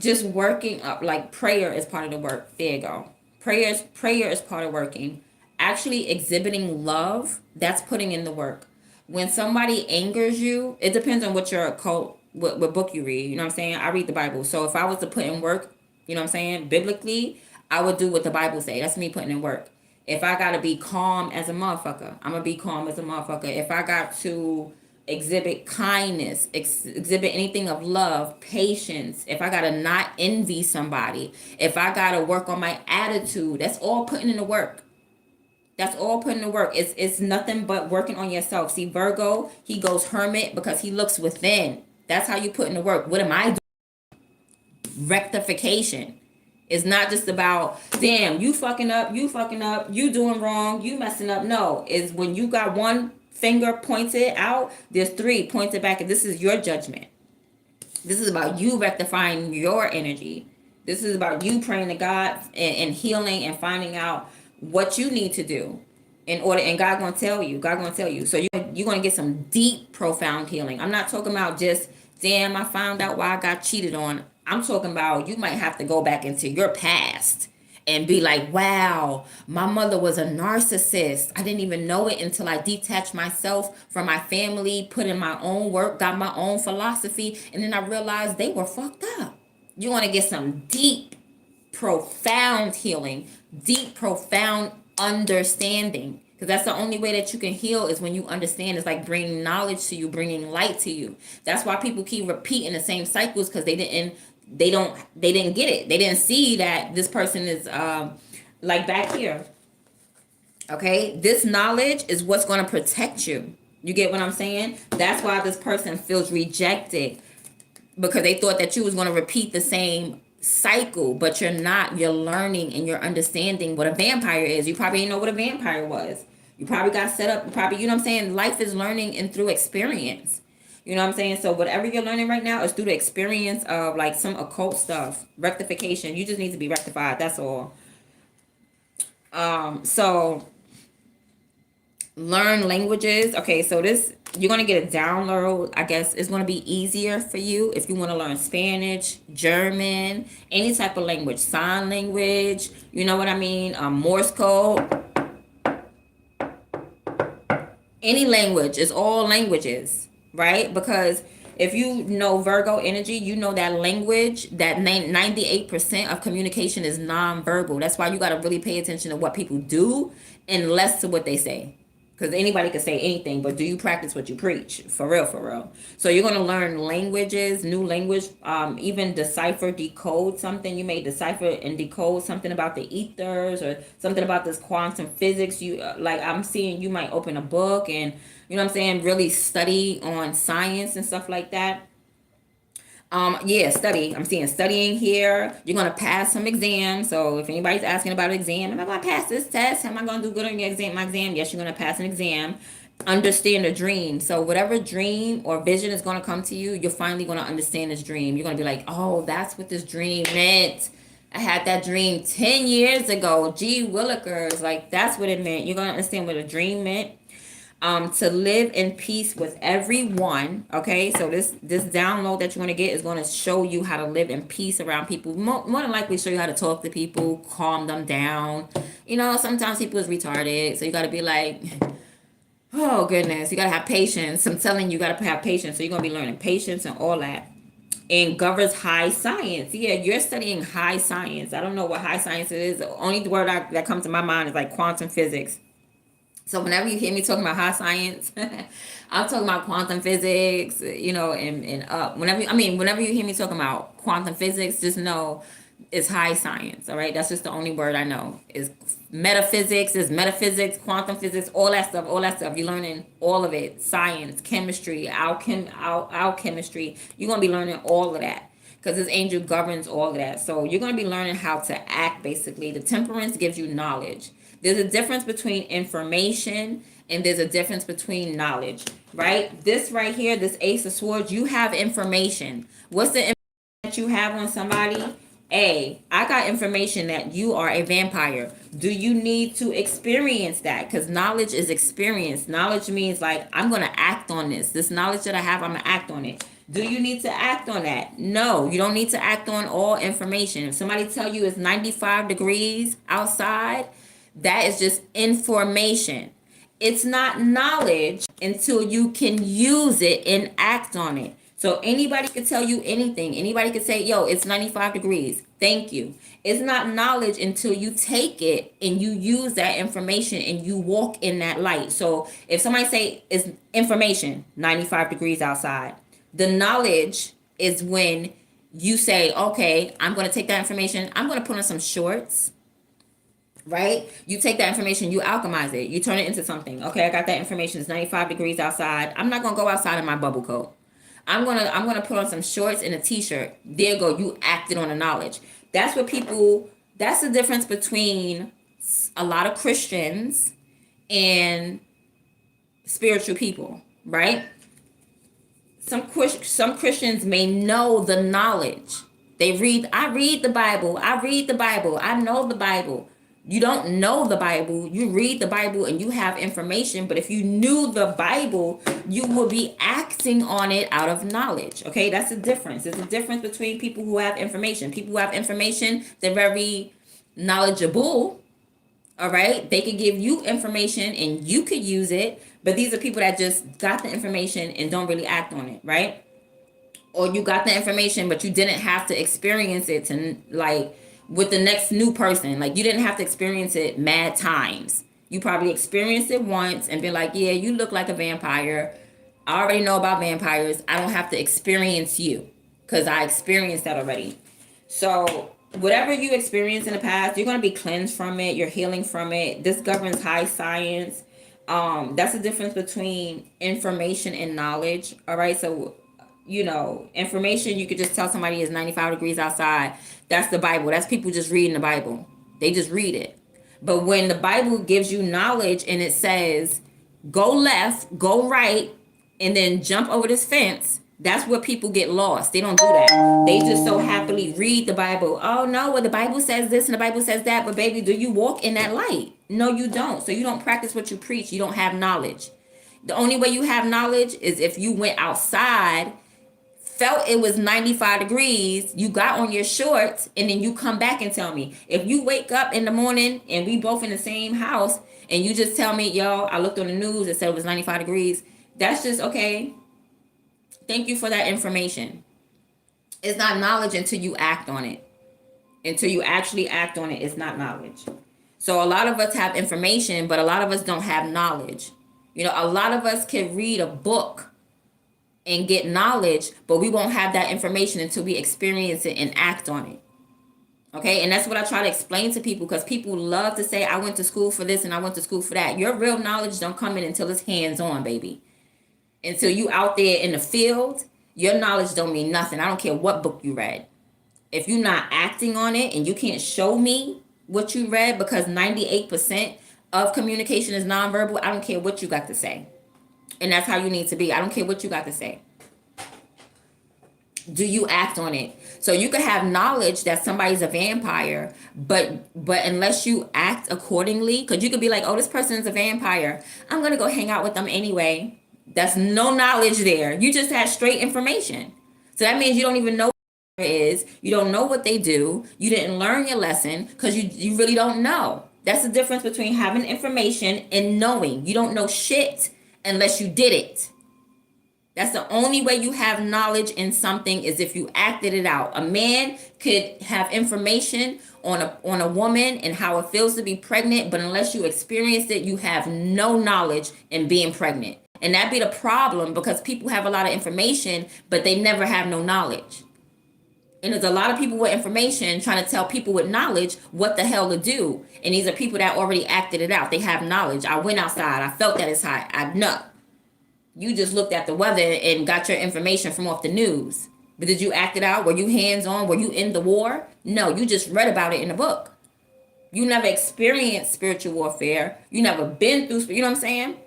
just working up, like prayer is part of the work. There you go. Prayer is part of working. Actually exhibiting love, that's putting in the work. When somebody angers you, it depends on what your occult, what book you read. You know what I'm saying? I read the Bible. So if I was to put in work, you know what I'm saying, biblically, I would do what the Bible say. That's me putting in work. If I gotta be calm as a motherfucker, I'm gonna be calm as a motherfucker. If I got to exhibit kindness, exhibit anything of love, patience, if I gotta not envy somebody, if I gotta work on my attitude, that's all putting in the work. That's all putting in the work. It's nothing but working on yourself. See, Virgo, he goes hermit because he looks within. That's how you put in the work. What am I doing? Rectification. It's not just about, damn, you fucking up, you doing wrong, you messing up. No, it's when you got one finger pointed out, there's three pointed back, and this is your judgment. This is about you rectifying your energy. This is about you praying to God and healing and finding out what you need to do in order. And God gonna tell you. God gonna tell you. So you're gonna get some deep, profound healing. I'm not talking about just, damn, I found out why I got cheated on. I'm talking about you might have to go back into your past and be like, wow, my mother was a narcissist. I didn't even know it until I detached myself from my family, put in my own work, got my own philosophy, and then I realized they were fucked up. You want to get some deep, profound healing, deep, profound understanding. Because that's the only way that you can heal is when you understand. It's like bringing knowledge to you, bringing light to you. That's why people keep repeating the same cycles, because they didn't get it. They didn't see that this person is like back here. Okay, this knowledge is what's going to protect you. You get what I'm saying? That's why this person feels rejected, because they thought that you was going to repeat the same cycle, but you're not. You're learning and you're understanding what a vampire is. You probably didn't know what a vampire was. You probably got set up. Probably, you know what I'm saying? Life is learning and through experience. You know what I'm saying? So whatever you're learning right now is through the experience of like some occult stuff, rectification. You just need to be rectified. That's all. So learn languages. Okay, so this, you're going to get a download. I guess it's going to be easier for you if you want to learn Spanish, German, any type of language, sign language, you know what I mean, Morse code, any language. Is all languages, right? Because if you know Virgo energy, you know that language, that 98% of communication is nonverbal. That's why you got to really pay attention to what people do and less to what they say. Because anybody can say anything, but do you practice what you preach? For real, for real. So you're going to learn languages, new language, even decipher, decode something. You may decipher and decode something about the ethers or something about this quantum physics. You like, I'm seeing you might open a book and, you know what I'm saying, really study on science and stuff like that. Yeah, study. I'm seeing studying here. You're gonna pass some exams. So if anybody's asking about an exam, am I gonna pass this test? Am I gonna do good on your exam? My exam? Yes, you're gonna pass an exam. Understand a dream. So whatever dream or vision is gonna come to you, you're finally gonna understand this dream. You're gonna be like, oh, that's what this dream meant. I had that dream 10 years ago. Gee Willikers, like that's what it meant. You're gonna understand what a dream meant. To live in peace with everyone. Okay, so this download that you're going to get is going to show you how to live in peace around people. More than likely show you how to talk to people, calm them down. You know, sometimes people is retarded, so you got to be like, oh goodness, you got to have patience. I'm telling you, you got to have patience. So you're going to be learning patience and all that. And governs high science. Yeah, you're studying high science. I don't know what high science is. The only word that comes to my mind is like quantum physics. So whenever you hear me talking about high science, I'm talking about quantum physics, you know, and whenever you hear me talking about quantum physics, just know it's high science. All right, that's just the only word I know. Is metaphysics, quantum physics, all that stuff, all that stuff. You're learning all of it. Science, chemistry, alchemistry. You're gonna be learning all of that, because this angel governs all of that. So you're going to be learning how to act, basically. The temperance gives you knowledge. There's a difference between information and there's a difference between knowledge, right? This right here, this Ace of Swords, you have information. What's the information that you have on somebody? I got information that you are a vampire. Do you need to experience that? Because knowledge is experience. Knowledge means like, I'm going to act on this. This knowledge that I have, I'm going to act on it. Do you need to act on that? No, you don't need to act on all information. If somebody tell you it's 95 degrees outside, that is just information. It's not knowledge until you can use it and act on it. So anybody could tell you anything. Anybody could say, yo, it's 95 degrees. Thank you. It's not knowledge until you take it and you use that information and you walk in that light. So if somebody say it's information, 95 degrees outside, the knowledge is when you say, okay, I'm going to take that information. I'm going to put on some shorts. Right? You take that information, you alchemize it, you turn it into something. Okay, I got that information. It's 95 degrees outside. I'm not gonna go outside in my bubble coat. I'm gonna put on some shorts and a t-shirt. There you go. You acted on the knowledge. That's what people, that's the difference between a lot of Christians and spiritual people, right? Some Christians may know the knowledge. I read the Bible. I read the Bible. I know the Bible. You don't know the Bible. You read the Bible and you have information, but if you knew the Bible, you would be acting on it out of knowledge. Okay? That's the difference. There's a difference between people who have information. People who have information, they're very knowledgeable. All right? They could give you information and you could use it, but these are people that just got the information and don't really act on it, right? Or you got the information but you didn't have to experience it to, like, with the next new person. Like, you didn't have to experience it mad times. You probably experienced it once and been like, yeah, you look like a vampire. I already know about vampires. I don't have to experience you because I experienced that already. So whatever you experienced in the past, you're going to be cleansed from it. You're healing from it. This governs high science. That's the difference between information and knowledge. All right. So, information, you could just tell somebody is 95 degrees outside. That's the Bible. That's people just reading the Bible. They just read it. But when the Bible gives you knowledge and it says, go left, go right, and then jump over this fence, that's where people get lost. They don't do that. They just so happily read the Bible. Oh no, well, the Bible says this and the Bible says that, but baby, do you walk in that light? No, you don't. So you don't practice what you preach. You don't have knowledge. The only way you have knowledge is if you went outside, felt it was 95 degrees, you got on your shorts, and then you come back and tell me. If you wake up in the morning and we both in the same house and you just tell me, yo, I looked on the news, it said it was 95 degrees, that's just okay. Thank you for that information. It's not knowledge until you act on it. Until you actually act on it, it's not knowledge. So a lot of us have information, but a lot of us don't have knowledge. A lot of us can read a book and get knowledge, but we won't have that information until we experience it and act on it. Okay, and that's what I try to explain to people, because people love to say, I went to school for this and I went to school for that. Your real knowledge don't come in until it's hands-on, baby. Until you out there in the field, your knowledge don't mean nothing. I don't care what book you read. If you're not acting on it and you can't show me what you read, because 98% of communication is nonverbal, I don't care what you got to say. And that's how you need to be. I don't care what you got to say. Do you act on it? So you could have knowledge that somebody's a vampire, but unless you act accordingly, because you could be like, oh, this person's a vampire, I'm going to go hang out with them anyway. That's no knowledge there. You just have straight information. So that means you don't even know what it is. You don't know what they do. You didn't learn your lesson because you really don't know. That's the difference between having information and knowing. You don't know shit unless you did it. That's the only way you have knowledge in something, is if you acted it out. A man could have information on a woman and how it feels to be pregnant, but unless you experienced it, you have no knowledge in being pregnant. And that be the problem, because people have a lot of information, but they never have no knowledge. And there's a lot of people with information trying to tell people with knowledge what the hell to do. And these are people that already acted it out. They have knowledge. I went outside. I felt that it's hot. I know. You just looked at the weather and got your information from off the news. But did you act it out? Were you hands-on? Were you in the war? No, you just read about it in a book. You never experienced spiritual warfare. You never been through, you know what I'm saying?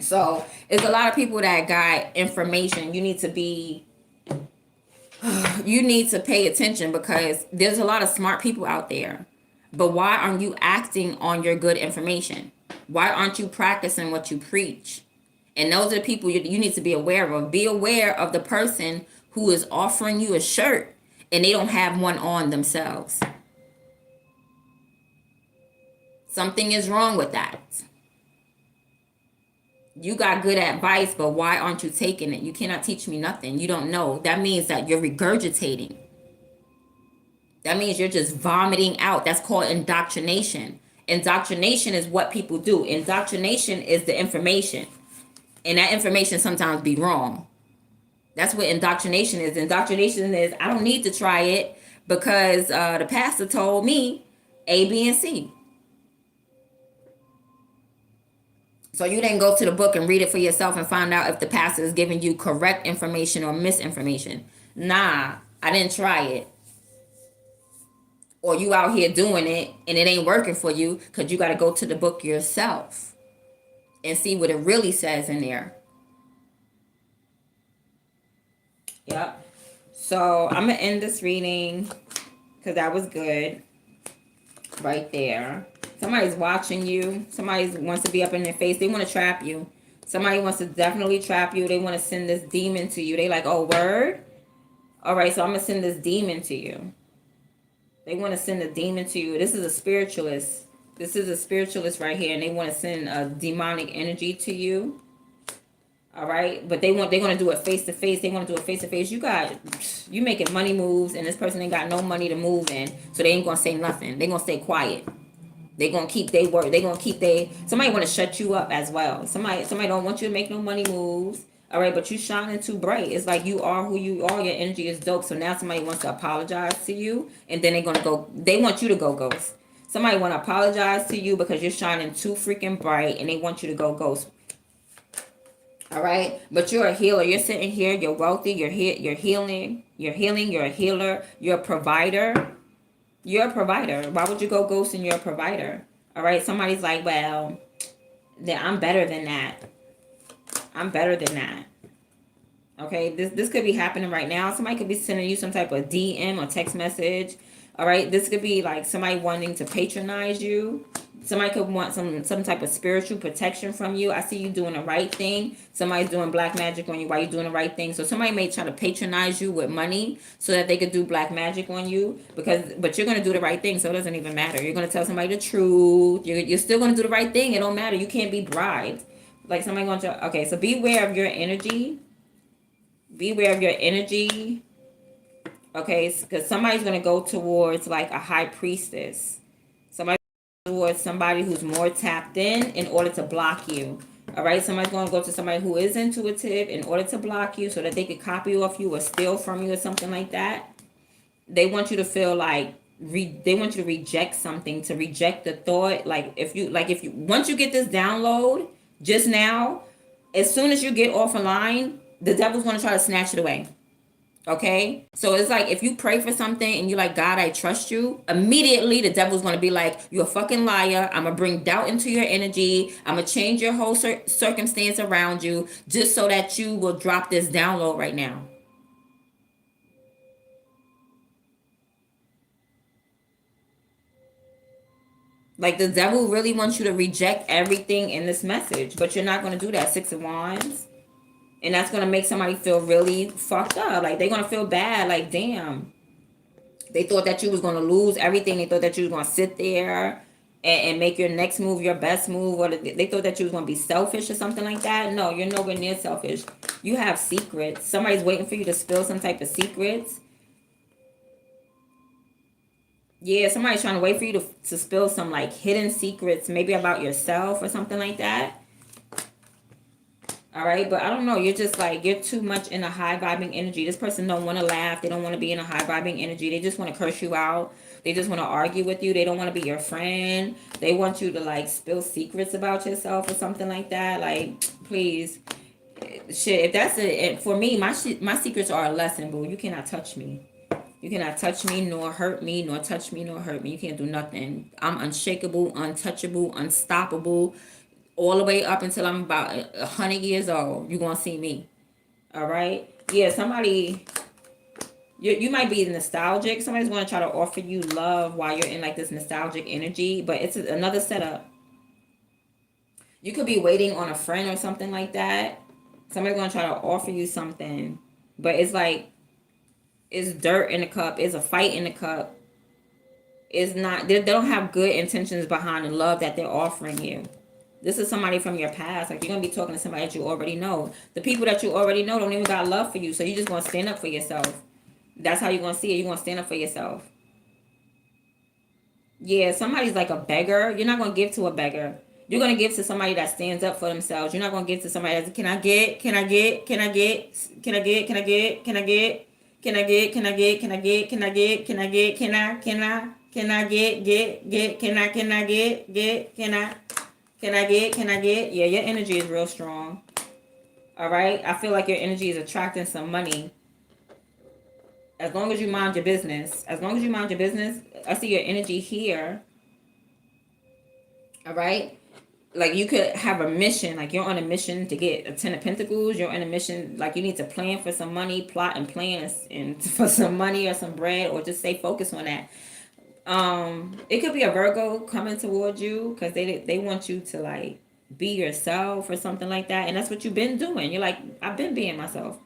So it's a lot of people that got information. You need to pay attention, because there's a lot of smart people out there. But why aren't you acting on your good information? Why aren't you practicing what you preach? And those are the people you need to be aware of. Be aware of the person who is offering you a shirt and they don't have one on themselves. Something is wrong with that. You got good advice, but why aren't you taking it? You cannot teach me nothing. You don't know. That means that you're regurgitating. That means you're just vomiting out. That's called indoctrination. Indoctrination is what people do. Indoctrination is the information. And that information sometimes be wrong. That's what indoctrination is. Indoctrination is, I don't need to try it because the pastor told me A, B, and C. So you didn't go to the book and read it for yourself and find out if the pastor is giving you correct information or misinformation. Nah, I didn't try it. or you out here doing it and it ain't working for you, because you got to go to the book yourself and see what it really says in there. Yep. So I'm gonna end this reading because that was good right there. Somebody's watching you. Somebody wants to be up in their face. They want to trap you. Somebody wants to definitely trap you. They want to send this demon to you. They like, oh, word? All right, so I'm going to send this demon to you. They want to send a demon to you. This is a spiritualist. This is a spiritualist right here, and they want to send a demonic energy to you. All right, but they're going to do it face to face. They want to do it face to face. You making money moves, and this person ain't got no money to move in, so they ain't going to say nothing. They going to stay quiet. They gonna keep their word. They gonna keep their. Somebody want to shut you up as well. Somebody don't want you to make no money moves. All right, but you shining too bright. It's like you are who you are. Your energy is dope. So now somebody wants to apologize to you, and then they're gonna go. They want you to go ghost. Somebody want to apologize to you because you're shining too freaking bright, and they want you to go ghost. All right, but you're a healer. You're sitting here. You're wealthy. You're here. You're healing. You're healing. You're a healer. You're a provider. You're a provider. Why would you go ghosting your provider? All right. Somebody's like, well, then I'm better than that. I'm better than that. Okay. This could be happening right now. Somebody could be sending you some type of DM or text message. All right. This could be like somebody wanting to patronize you. Somebody could want some type of spiritual protection from you. I see you doing the right thing. Somebody's doing black magic on you while you're doing the right thing. So somebody may try to patronize you with money so that they could do black magic on you. But you're gonna do the right thing, so it doesn't even matter. You're gonna tell somebody the truth. You're still gonna do the right thing. It don't matter. You can't be bribed. Like somebody going to. Okay, so beware of your energy. Beware of your energy. Okay, because somebody's gonna go towards like a high priestess. Somebody towards somebody who's more tapped in order to block you. All right, somebody's going to go to somebody who is intuitive in order to block you so that they could copy off you or steal from you or something like that. They want you to feel like they want you to reject something, to reject the thought. If you once you get this download just now, as soon as you get off a line, the devil's going to try to snatch it away. Okay, so it's like if you pray for something and you're like, God, I trust you, immediately the devil's going to be like, you're a fucking liar. I'm going to bring doubt into your energy. I'm going to change your whole circumstance around you just so that you will drop this download right now. Like the devil really wants you to reject everything in this message, but you're not going to do that. Six of Wands. And that's going to make somebody feel really fucked up. Like they're going to feel bad. Like, damn. They thought that you was going to lose everything. They thought that you was going to sit there and make your next move your best move. Or they thought that you was going to be selfish or something like that. No, you're nowhere near selfish. You have secrets. Somebody's waiting for you to spill some type of secrets. Yeah, somebody's trying to wait for you to spill some like hidden secrets, maybe about yourself or something like that. All right, but I don't know. You're just like, you're too much in a high vibing energy. This person don't want to laugh. They don't want to be in a high vibing energy. They just want to curse you out. They just want to argue with you. They don't want to be your friend. They want you to like spill secrets about yourself or something like that. Like, please, shit. If that's it, for me, my secrets are a lesson, boo. You cannot touch me. You cannot touch me, nor hurt me, nor touch me, nor hurt me. You can't do nothing. I'm unshakable, untouchable, unstoppable. All the way up until I'm about 100 years old, you're going to see me. All right? Yeah, somebody, you might be nostalgic. Somebody's going to try to offer you love while you're in like this nostalgic energy, but it's another setup. You could be waiting on a friend or something like that. Somebody's going to try to offer you something, but it's like, it's dirt in the cup. It's a fight in the cup. It's not, they don't have good intentions behind the love that they're offering you. This is somebody from your past. Like, you're going to be talking to somebody that you already know. The people that you already know don't even got love for you. So you're just going to stand up for yourself. That's how you're going to see it. You're going to stand up for yourself. Yeah, somebody's like a beggar. You're not going to give to a beggar. You're going to give to somebody that stands up for themselves. You're not going to give to somebody that's, can I get, can I get, can I get, can I get, can I get, can I get, can I get, can I get, can I get, can I get, can I get, can I, can I get, can I, can I get, can I. Can I get? Yeah, your energy is real strong. All right. I feel like your energy is attracting some money As long as you mind your business. As long as you mind your business, I see your energy here. All right? Like you could have a mission, like you're on a mission to get a 10 of Pentacles. You're on a mission, like you need to plan for some money, plot and plan and for some money or some bread, or just stay focused on that. It could be a Virgo coming towards you because they want you to like be yourself or something like that, and that's what you've been doing. You're like, I've been being myself.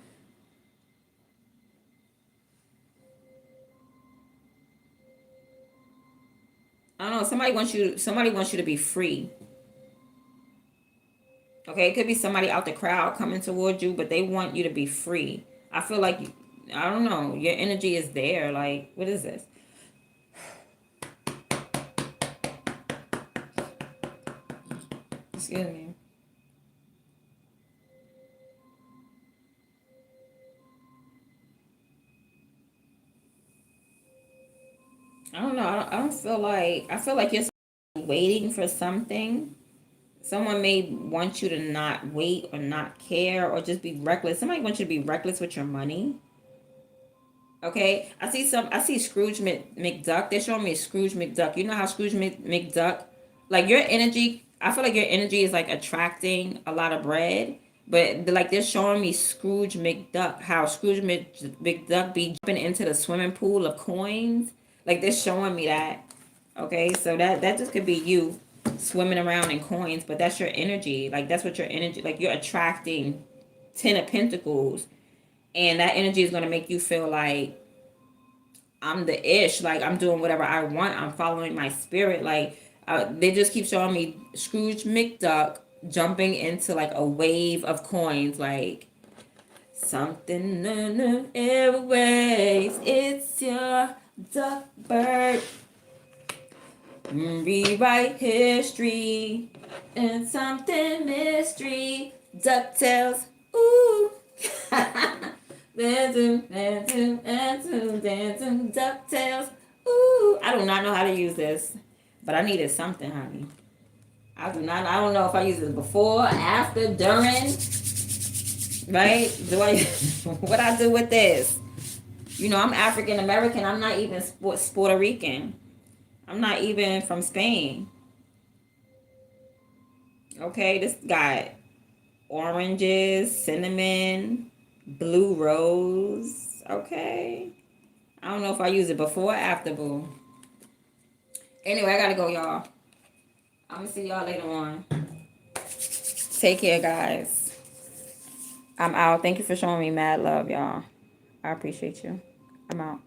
I don't know. Somebody wants you to be free. Okay, it could be somebody out the crowd coming towards you, but they want you to be free. I feel like I don't know. Your energy is there. Like, what is this? Excuse me. I don't know. I don't feel like. I feel like you're waiting for something. Someone may want you to not wait or not care or just be reckless. Somebody wants you to be reckless with your money. Okay, I see Scrooge McDuck. They're showing me Scrooge McDuck. You know how Scrooge McDuck, like your energy. I feel like your energy is like attracting a lot of bread, but like they're showing me Scrooge McDuck. How Scrooge McDuck be jumping into the swimming pool of coins. Like they're showing me that. Okay, so that just could be you swimming around in coins, but that's your energy. Like that's what your energy. Like you're attracting 10 of Pentacles, and that energy is gonna make you feel like I'm the ish. Like I'm doing whatever I want. I'm following my spirit. Like they just keep showing me Scrooge McDuck jumping into like a wave of coins. Like something new airways. It's your duck bird. Rewrite history and something mystery. DuckTales. Ooh. DuckTales. Ooh. I do not know how to use this, but I needed something, honey. I do not. I don't know if I use it before, after, during. Right? Do I? What I do with this? You know, I'm African American. I'm not even Puerto Rican. I'm not even from Spain. Okay, this got oranges, cinnamon, blue rose. Okay. I don't know if I use it before or after, boo. Anyway, I gotta go, y'all. I'm gonna see y'all later on. Take care, guys. I'm out. Thank you for showing me mad love, y'all. I appreciate you. I'm out.